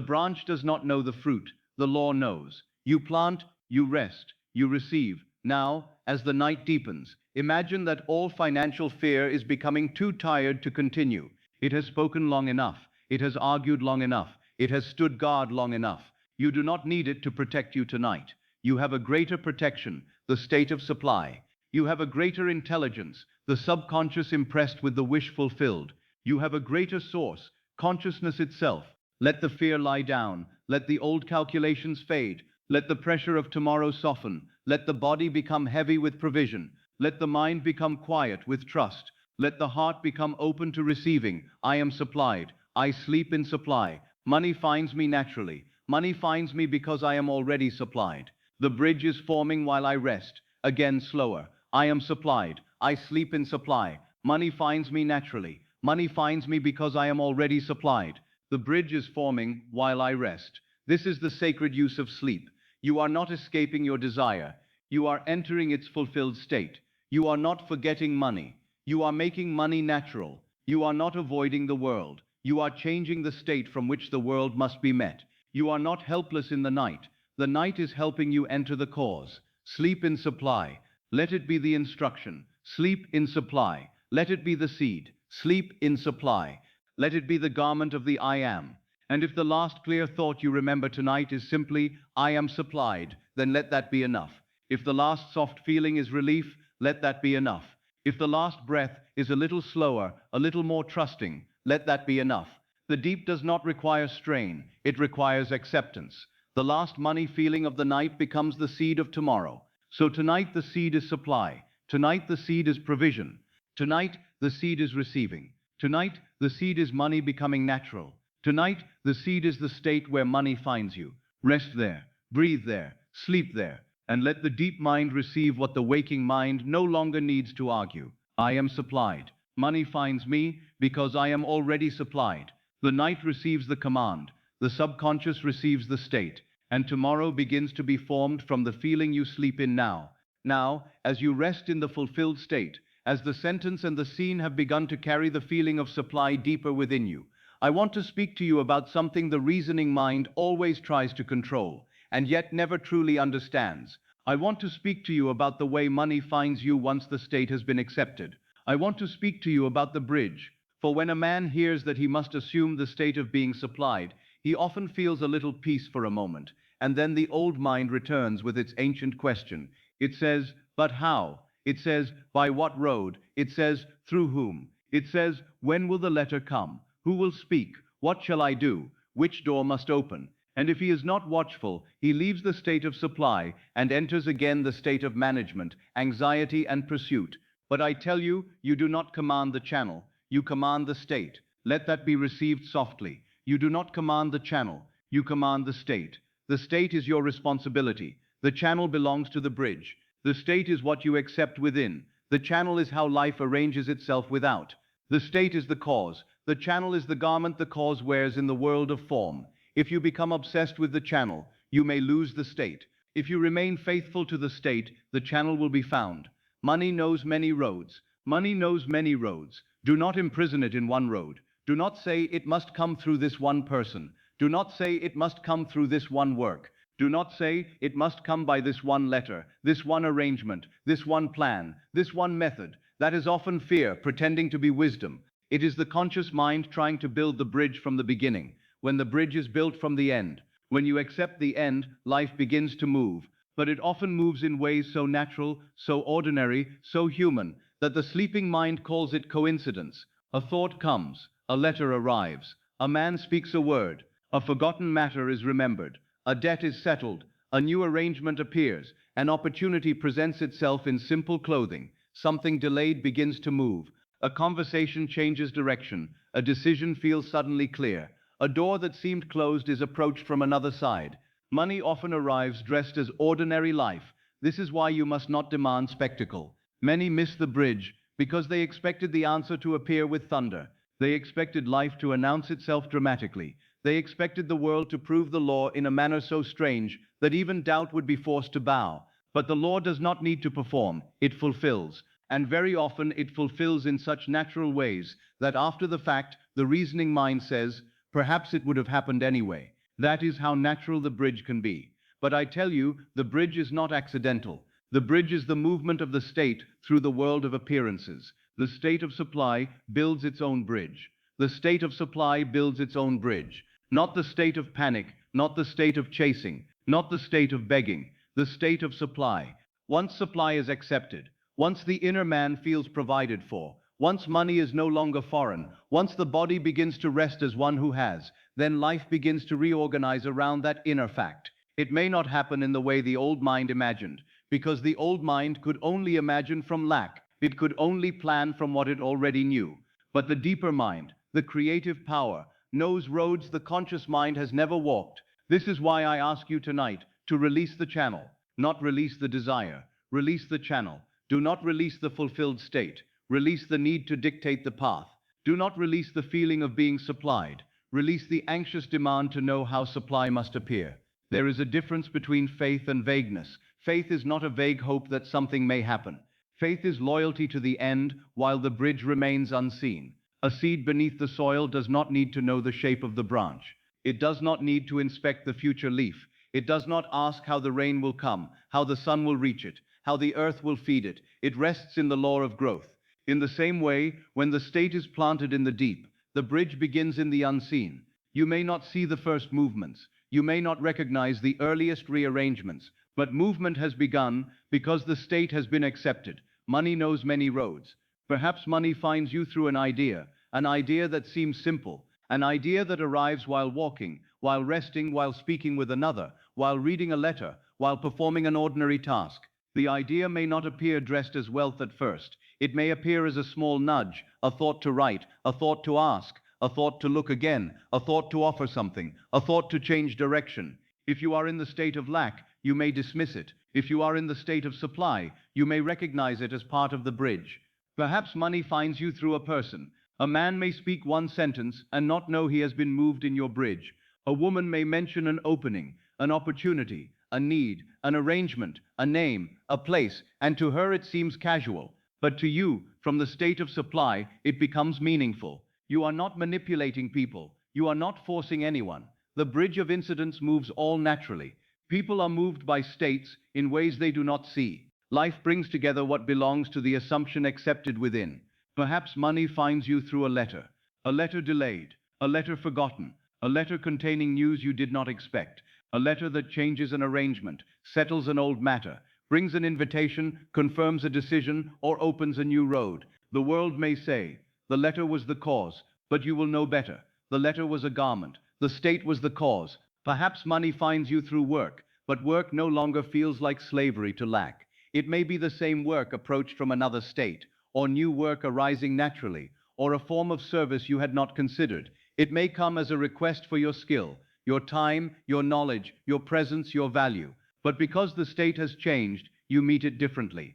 branch does not know the fruit. The law knows. You plant, you rest, you receive. Now, as the night deepens, imagine that all financial fear is becoming too tired to continue. It has spoken long enough. It has argued long enough. It has stood guard long enough. You do not need it to protect you tonight. You have a greater protection, the state of supply. You have a greater intelligence, the subconscious impressed with the wish fulfilled. You have a greater source, consciousness itself. Let the fear lie down. Let the old calculations fade. Let the pressure of tomorrow soften. Let the body become heavy with provision. Let the mind become quiet with trust. Let the heart become open to receiving. I am supplied. I sleep in supply. Money finds me naturally. Money finds me because I am already supplied. The bridge is forming while I rest. Again slower. I am supplied. I sleep in supply. Money finds me naturally. Money finds me because I am already supplied. The bridge is forming while I rest. This is the sacred use of sleep. You are not escaping your desire. You are entering its fulfilled state. You are not forgetting money. You are making money natural. You are not avoiding the world. You are changing the state from which the world must be met. You are not helpless in the night. The night is helping you enter the cause. Sleep in supply. Let it be the instruction. Sleep in supply. Let it be the seed. Sleep in supply. Let it be the garment of the I am. And if the last clear thought you remember tonight is simply, I am supplied, then let that be enough. If the last soft feeling is relief, let that be enough. If the last breath is a little slower, a little more trusting, let that be enough. The deep does not require strain, it requires acceptance. The last money feeling of the night becomes the seed of tomorrow. So tonight the seed is supply. Tonight the seed is provision. Tonight the seed is receiving. Tonight the seed is money becoming natural. Tonight the seed is the state where money finds you. Rest there, breathe there, sleep there, and let the deep mind receive what the waking mind no longer needs to argue. I am supplied. Money finds me because I am already supplied. The night receives the command, the subconscious receives the state, and tomorrow begins to be formed from the feeling you sleep in now. Now, as you rest in the fulfilled state, as the sentence and the scene have begun to carry the feeling of supply deeper within you, I want to speak to you about something the reasoning mind always tries to control, and yet never truly understands. I want to speak to you about the way money finds you once the state has been accepted. I want to speak to you about the bridge, for when a man hears that he must assume the state of being supplied, he often feels a little peace for a moment, and then the old mind returns with its ancient question. It says, but how? It says, by what road? It says, through whom? It says, when will the letter come? Who will speak? What shall I do? Which door must open? And if he is not watchful, he leaves the state of supply and enters again the state of management, anxiety and pursuit. But I tell you, you do not command the channel, you command the state. Let that be received softly. You do not command the channel, you command the state. The state is your responsibility. The channel belongs to the bridge. The state is what you accept within. The channel is how life arranges itself without. The state is the cause. The channel is the garment the cause wears in the world of form. If you become obsessed with the channel, you may lose the state. If you remain faithful to the state, the channel will be found. Money knows many roads. Money knows many roads. Do not imprison it in one road. Do not say it must come through this one person. Do not say it must come through this one work. Do not say it must come by this one letter, this one arrangement, this one plan, this one method. That is often fear pretending to be wisdom. It is the conscious mind trying to build the bridge from the beginning, when the bridge is built from the end. When you accept the end, life begins to move. But it often moves in ways so natural, so ordinary, so human, that the sleeping mind calls it coincidence. A thought comes, a letter arrives, a man speaks a word, a forgotten matter is remembered, a debt is settled, a new arrangement appears, an opportunity presents itself in simple clothing, something delayed begins to move, a conversation changes direction, a decision feels suddenly clear, a door that seemed closed is approached from another side. Money often arrives dressed as ordinary life. This is why you must not demand spectacle. Many miss the bridge because they expected the answer to appear with thunder. They expected life to announce itself dramatically. They expected the world to prove the law in a manner so strange that even doubt would be forced to bow. But the law does not need to perform, it fulfills. And very often it fulfills in such natural ways that after the fact, the reasoning mind says, perhaps it would have happened anyway. That is how natural the bridge can be. But I tell you, the bridge is not accidental. The bridge is the movement of the state through the world of appearances. The state of supply builds its own bridge. The state of supply builds its own bridge. Not the state of panic, not the state of chasing, not the state of begging, the state of supply. Once supply is accepted, once the inner man feels provided for, once money is no longer foreign, once the body begins to rest as one who has, then life begins to reorganize around that inner fact. It may not happen in the way the old mind imagined, because the old mind could only imagine from lack. It could only plan from what it already knew. But the deeper mind, the creative power, knows roads the conscious mind has never walked. This is why I ask you tonight to release the channel, not release the desire. Release the channel. Do not release the fulfilled state. Release the need to dictate the path. Do not release the feeling of being supplied. Release the anxious demand to know how supply must appear. There is a difference between faith and vagueness. Faith is not a vague hope that something may happen. Faith is loyalty to the end while the bridge remains unseen. A seed beneath the soil does not need to know the shape of the branch. It does not need to inspect the future leaf. It does not ask how the rain will come, how the sun will reach it, how the earth will feed it. It rests in the law of growth. In the same way, when the state is planted in the deep, the bridge begins in the unseen. You may not see the first movements. You may not recognize the earliest rearrangements, but movement has begun because the state has been accepted. Money knows many roads. Perhaps money finds you through an idea that seems simple, an idea that arrives while walking, while resting, while speaking with another, while reading a letter, while performing an ordinary task. The idea may not appear dressed as wealth at first. It may appear as a small nudge, a thought to write, a thought to ask, a thought to look again, a thought to offer something, a thought to change direction. If you are in the state of lack, you may dismiss it. If you are in the state of supply, you may recognize it as part of the bridge. Perhaps money finds you through a person. A man may speak one sentence and not know he has been moved in your bridge. A woman may mention an opening, an opportunity, a need, an arrangement, a name, a place, and to her it seems casual. But to you, from the state of supply, it becomes meaningful. You are not manipulating people. You are not forcing anyone. The bridge of incidents moves all naturally. People are moved by states in ways they do not see. Life brings together what belongs to the assumption accepted within. Perhaps money finds you through a letter delayed, a letter forgotten, a letter containing news you did not expect, a letter that changes an arrangement, settles an old matter, brings an invitation, confirms a decision, or opens a new road. The world may say, the letter was the cause, but you will know better. The letter was a garment. The state was the cause. Perhaps money finds you through work, but work no longer feels like slavery to lack. It may be the same work approached from another state, or new work arising naturally, or a form of service you had not considered. It may come as a request for your skill, your time, your knowledge, your presence, your value. But because the state has changed, you meet it differently.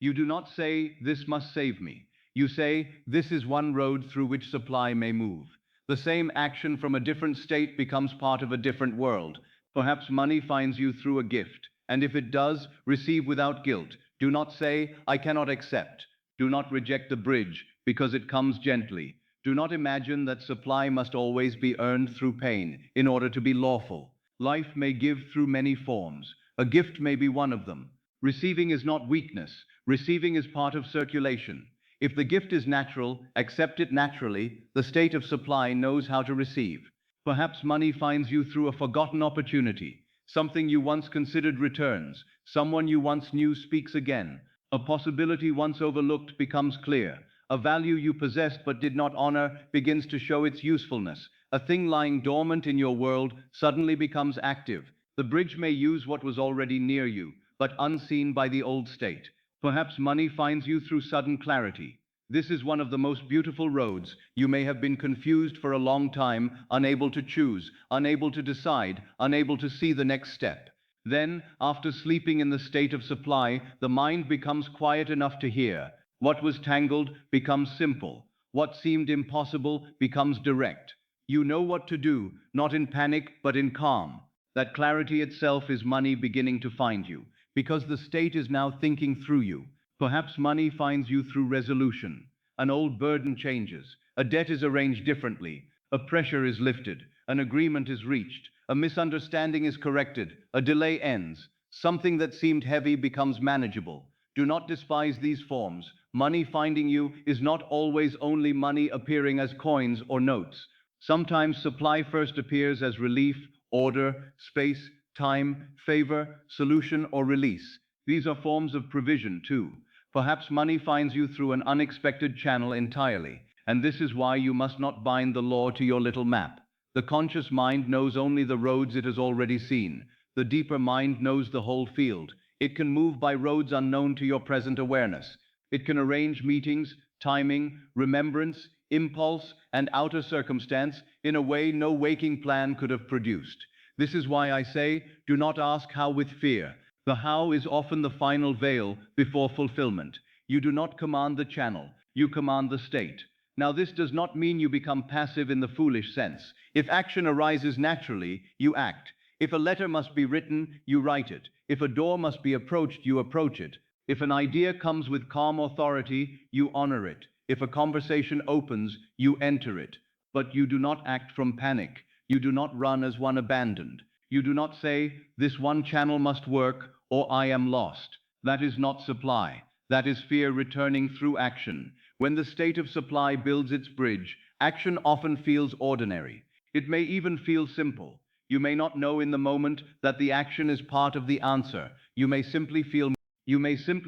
You do not say, this must save me. You say, this is one road through which supply may move. The same action from a different state becomes part of a different world. Perhaps money finds you through a gift, and if it does, receive without guilt. Do not say, I cannot accept. Do not reject the bridge, because it comes gently. Do not imagine that supply must always be earned through pain in order to be lawful. Life may give through many forms. A gift may be one of them. Receiving is not weakness. Receiving is part of circulation. If the gift is natural, accept it naturally. The state of supply knows how to receive. Perhaps money finds you through a forgotten opportunity. Something you once considered returns. Someone you once knew speaks again. A possibility once overlooked becomes clear. A value you possessed but did not honor begins to show its usefulness. A thing lying dormant in your world suddenly becomes active. The bridge may use what was already near you, but unseen by the old state. Perhaps money finds you through sudden clarity. This is one of the most beautiful roads. You may have been confused for a long time, unable to choose, unable to decide, unable to see the next step. Then, after sleeping in the state of supply, the mind becomes quiet enough to hear. What was tangled becomes simple. What seemed impossible becomes direct. You know what to do, not in panic, but in calm. That clarity itself is money beginning to find you, because the state is now thinking through you. Perhaps money finds you through resolution. An old burden changes. A debt is arranged differently. A pressure is lifted. An agreement is reached. A misunderstanding is corrected. A delay ends. Something that seemed heavy becomes manageable. Do not despise these forms. Money finding you is not always only money appearing as coins or notes. Sometimes supply first appears as relief, order, space, time, favor, solution, or release. These are forms of provision too. Perhaps money finds you through an unexpected channel entirely, and this is why you must not bind the law to your little map. The conscious mind knows only the roads it has already seen. The deeper mind knows the whole field. It can move by roads unknown to your present awareness. It can arrange meetings, timing, remembrance, impulse, and outer circumstance in a way no waking plan could have produced. This is why I say, do not ask how with fear. The how is often the final veil before fulfillment. You do not command the channel, you command the state. Now, this does not mean you become passive in the foolish sense. If action arises naturally, you act. If a letter must be written, you write it. If a door must be approached, you approach it. If an idea comes with calm authority, you honor it. If a conversation opens, you enter it. But you do not act from panic. You do not run as one abandoned. You do not say, this one channel must work, or I am lost. That is not supply. That is fear returning through action. When the state of supply builds its bridge, action often feels ordinary. It may even feel simple. You may not know in the moment that the action is part of the answer. You may simply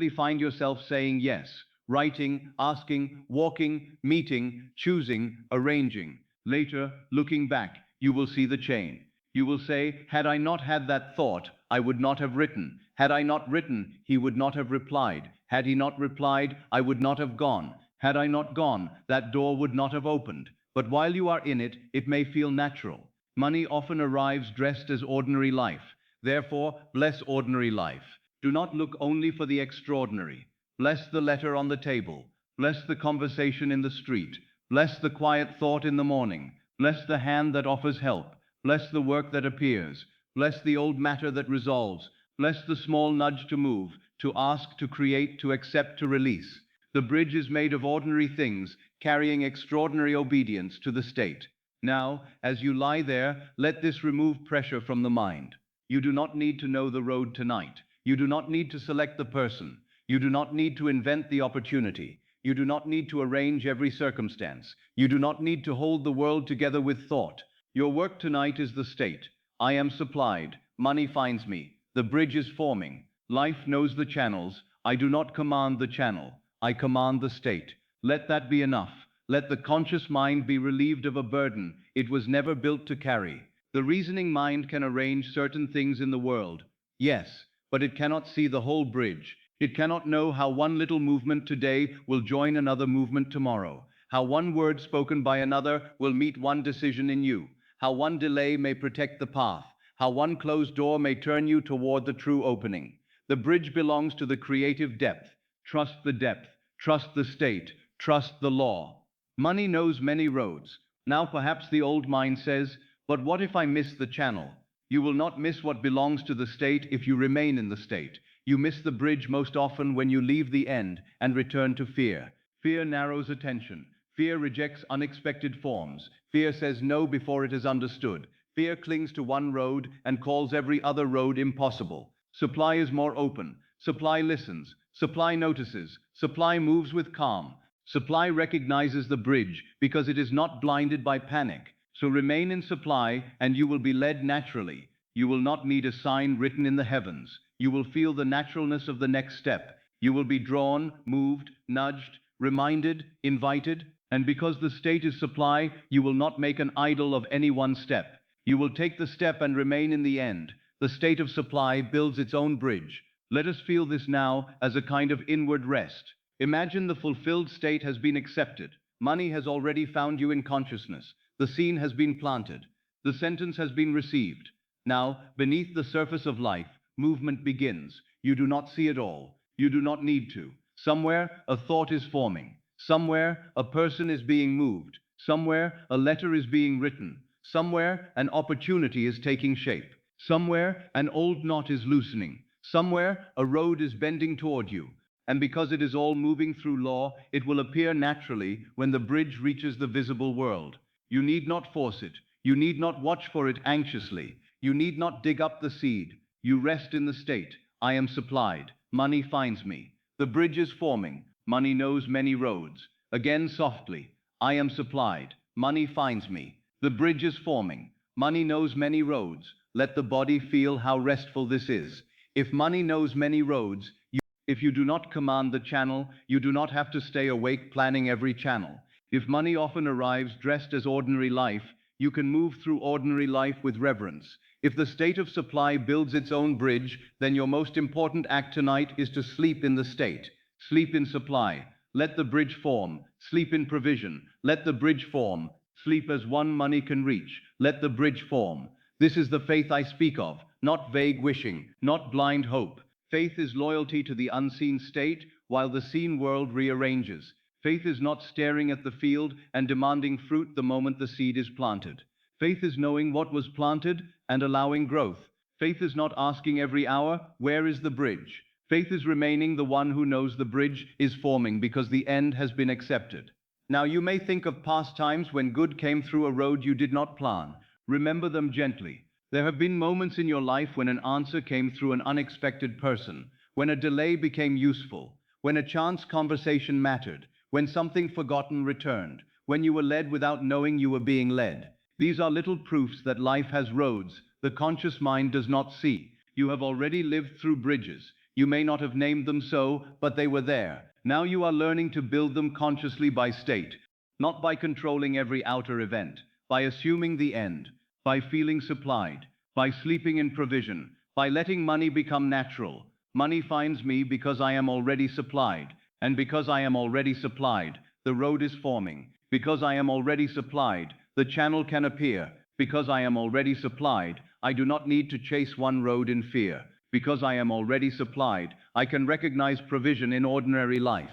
find yourself saying yes, writing, asking, walking, meeting, choosing, arranging. Later, looking back, you will see the chain. You will say, had I not had that thought, I would not have written. Had I not written, he would not have replied. Had he not replied, I would not have gone. Had I not gone, that door would not have opened. But while you are in it, it may feel natural. Money often arrives dressed as ordinary life. Therefore, bless ordinary life. Do not look only for the extraordinary. Bless the letter on the table. Bless the conversation in the street. Bless the quiet thought in the morning. Bless the hand that offers help. Bless the work that appears. Bless the old matter that resolves. Bless the small nudge to move, to ask, to create, to accept, to release. The bridge is made of ordinary things, carrying extraordinary obedience to the state. Now, as you lie there, let this remove pressure from the mind. You do not need to know the road tonight. You do not need to select the person. You do not need to invent the opportunity. You do not need to arrange every circumstance. You do not need to hold the world together with thought. Your work tonight is the state. I am supplied. Money finds me. The bridge is forming. Life knows the channels. I do not command the channel. I command the state. Let that be enough. Let the conscious mind be relieved of a burden it was never built to carry. The reasoning mind can arrange certain things in the world. Yes, but it cannot see the whole bridge. It cannot know how one little movement today will join another movement tomorrow, how one word spoken by another will meet one decision in you, how one delay may protect the path, how one closed door may turn you toward the true opening. The bridge belongs to the creative depth. Trust the depth, trust the state, trust the law. Money knows many roads. Now perhaps the old mind says, but what if I miss the channel? You will not miss what belongs to the state if you remain in the state. You miss the bridge most often when you leave the end and return to fear. Fear narrows attention. Fear rejects unexpected forms. Fear says no before it is understood. Fear clings to one road and calls every other road impossible. Supply is more open. Supply listens. Supply notices. Supply moves with calm. Supply recognizes the bridge because it is not blinded by panic. So remain in supply and you will be led naturally. You will not need a sign written in the heavens. You will feel the naturalness of the next step. You will be drawn, moved, nudged, reminded, invited, and because the state is supply, you will not make an idol of any one step. You will take the step and remain in the end. The state of supply builds its own bridge. Let us feel this now as a kind of inward rest. Imagine the fulfilled state has been accepted. Money has already found you in consciousness. The scene has been planted. The sentence has been received. Now, beneath the surface of life, movement begins. You do not see it all. You do not need to. Somewhere, a thought is forming. Somewhere, a person is being moved. Somewhere, a letter is being written. Somewhere, an opportunity is taking shape. Somewhere, an old knot is loosening. Somewhere, a road is bending toward you. And because it is all moving through law, it will appear naturally when the bridge reaches the visible world. You need not force it. You need not watch for it anxiously. You need not dig up the seed. You rest in the state. I am supplied. Money finds me. The bridge is forming. Money knows many roads. Again softly. I am supplied. Money finds me. The bridge is forming. Money knows many roads. Let the body feel how restful this is. If money knows many roads, if you do not command the channel, you do not have to stay awake planning every channel. If money often arrives dressed as ordinary life, you can move through ordinary life with reverence. If the state of supply builds its own bridge, then your most important act tonight is to sleep in the state. Sleep in supply. Let the bridge form. Sleep in provision. Let the bridge form. Sleep as one money can reach. Let the bridge form. This is the faith I speak of, not vague wishing, not blind hope. Faith is loyalty to the unseen state while the seen world rearranges. Faith is not staring at the field and demanding fruit the moment the seed is planted. Faith is knowing what was planted and allowing growth. Faith is not asking every hour, where is the bridge? Faith is remaining the one who knows the bridge is forming because the end has been accepted. Now you may think of past times when good came through a road you did not plan. Remember them gently. There have been moments in your life when an answer came through an unexpected person, when a delay became useful, when a chance conversation mattered, when something forgotten returned, when you were led without knowing you were being led. These are little proofs that life has roads the conscious mind does not see. You have already lived through bridges. You may not have named them so, but they were there. Now you are learning to build them consciously by state, not by controlling every outer event, by assuming the end, by feeling supplied, by sleeping in provision, by letting money become natural. Money finds me because I am already supplied, and because I am already supplied, the road is forming. Because I am already supplied, the channel can appear. Because I am already supplied, I do not need to chase one road in fear. Because I am already supplied, I can recognize provision in ordinary life.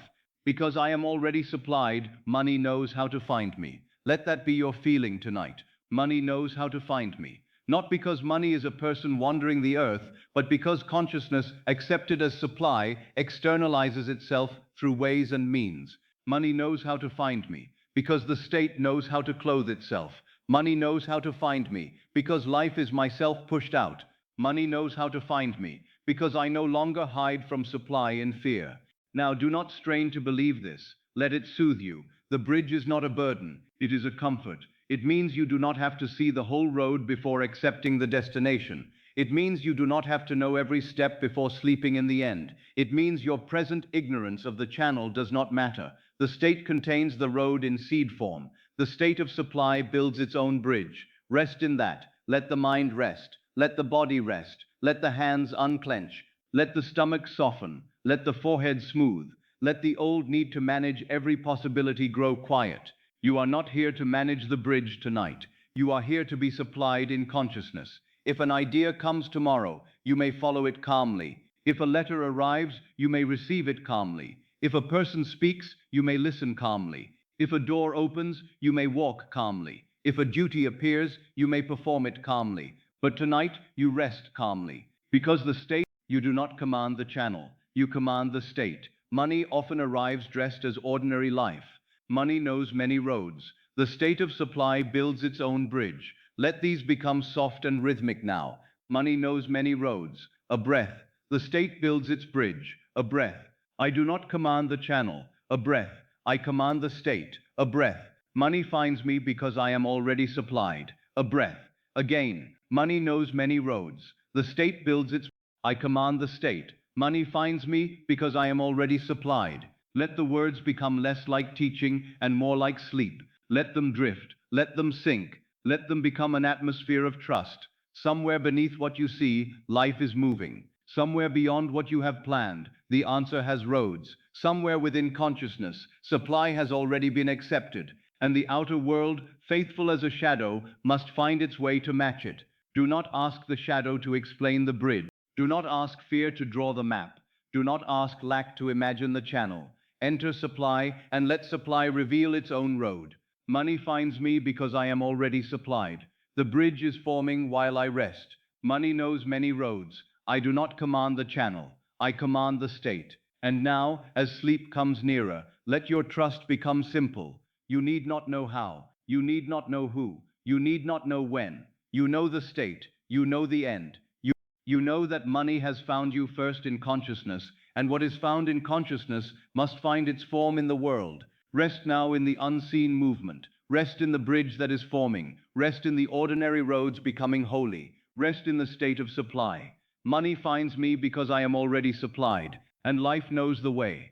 Because I am already supplied, money knows how to find me. Let that be your feeling tonight. Money knows how to find me. Not because money is a person wandering the earth, but because consciousness, accepted as supply, externalizes itself through ways and means. Money knows how to find me, because the state knows how to clothe itself. Money knows how to find me, because life is myself pushed out. Money knows how to find me, because I no longer hide from supply in fear. Now do not strain to believe this. Let it soothe you. The bridge is not a burden, it is a comfort. It means you do not have to see the whole road before accepting the destination. It means you do not have to know every step before sleeping in the end. It means your present ignorance of the channel does not matter. The state contains the road in seed form. The state of supply builds its own bridge. Rest in that. Let the mind rest. Let the body rest. Let the hands unclench. Let the stomach soften. Let the forehead smooth. Let the old need to manage every possibility grow quiet. You are not here to manage the bridge tonight. You are here to be supplied in consciousness. If an idea comes tomorrow, you may follow it calmly. If a letter arrives, you may receive it calmly. If a person speaks, you may listen calmly. If a door opens, you may walk calmly. If a duty appears, you may perform it calmly. But tonight, you rest calmly. Because the state, you do not command the channel. You command the state. Money often arrives dressed as ordinary life. Money knows many roads. The state of supply builds its own bridge. Let these become soft and rhythmic now. Money knows many roads. A breath. The state builds its bridge. A breath. I do not command the channel. A breath. I command the state. A breath. Money finds me because I am already supplied. A breath. Again. Money knows many roads. The state builds its. I command the state. Money finds me because I am already supplied. Let the words become less like teaching and more like sleep. Let them drift. Let them sink. Let them become an atmosphere of trust. Somewhere beneath what you see, life is moving. Somewhere beyond what you have planned, the answer has roads. Somewhere within consciousness, supply has already been accepted, and the outer world, faithful as a shadow, must find its way to match it. Do not ask the shadow to explain the bridge. Do not ask fear to draw the map. Do not ask lack to imagine the channel. Enter supply and let supply reveal its own road. Money finds me because I am already supplied. The bridge is forming while I rest. Money knows many roads. I do not command the channel. I command the state. And now, as sleep comes nearer, let your trust become simple. You need not know how. You need not know who. You need not know when. You know the state. You know the end. You know that money has found you first in consciousness, and what is found in consciousness must find its form in the world. Rest now in the unseen movement. Rest in the bridge that is forming. Rest in the ordinary roads becoming holy. Rest in the state of supply. Money finds me because I am already supplied, and life knows the way.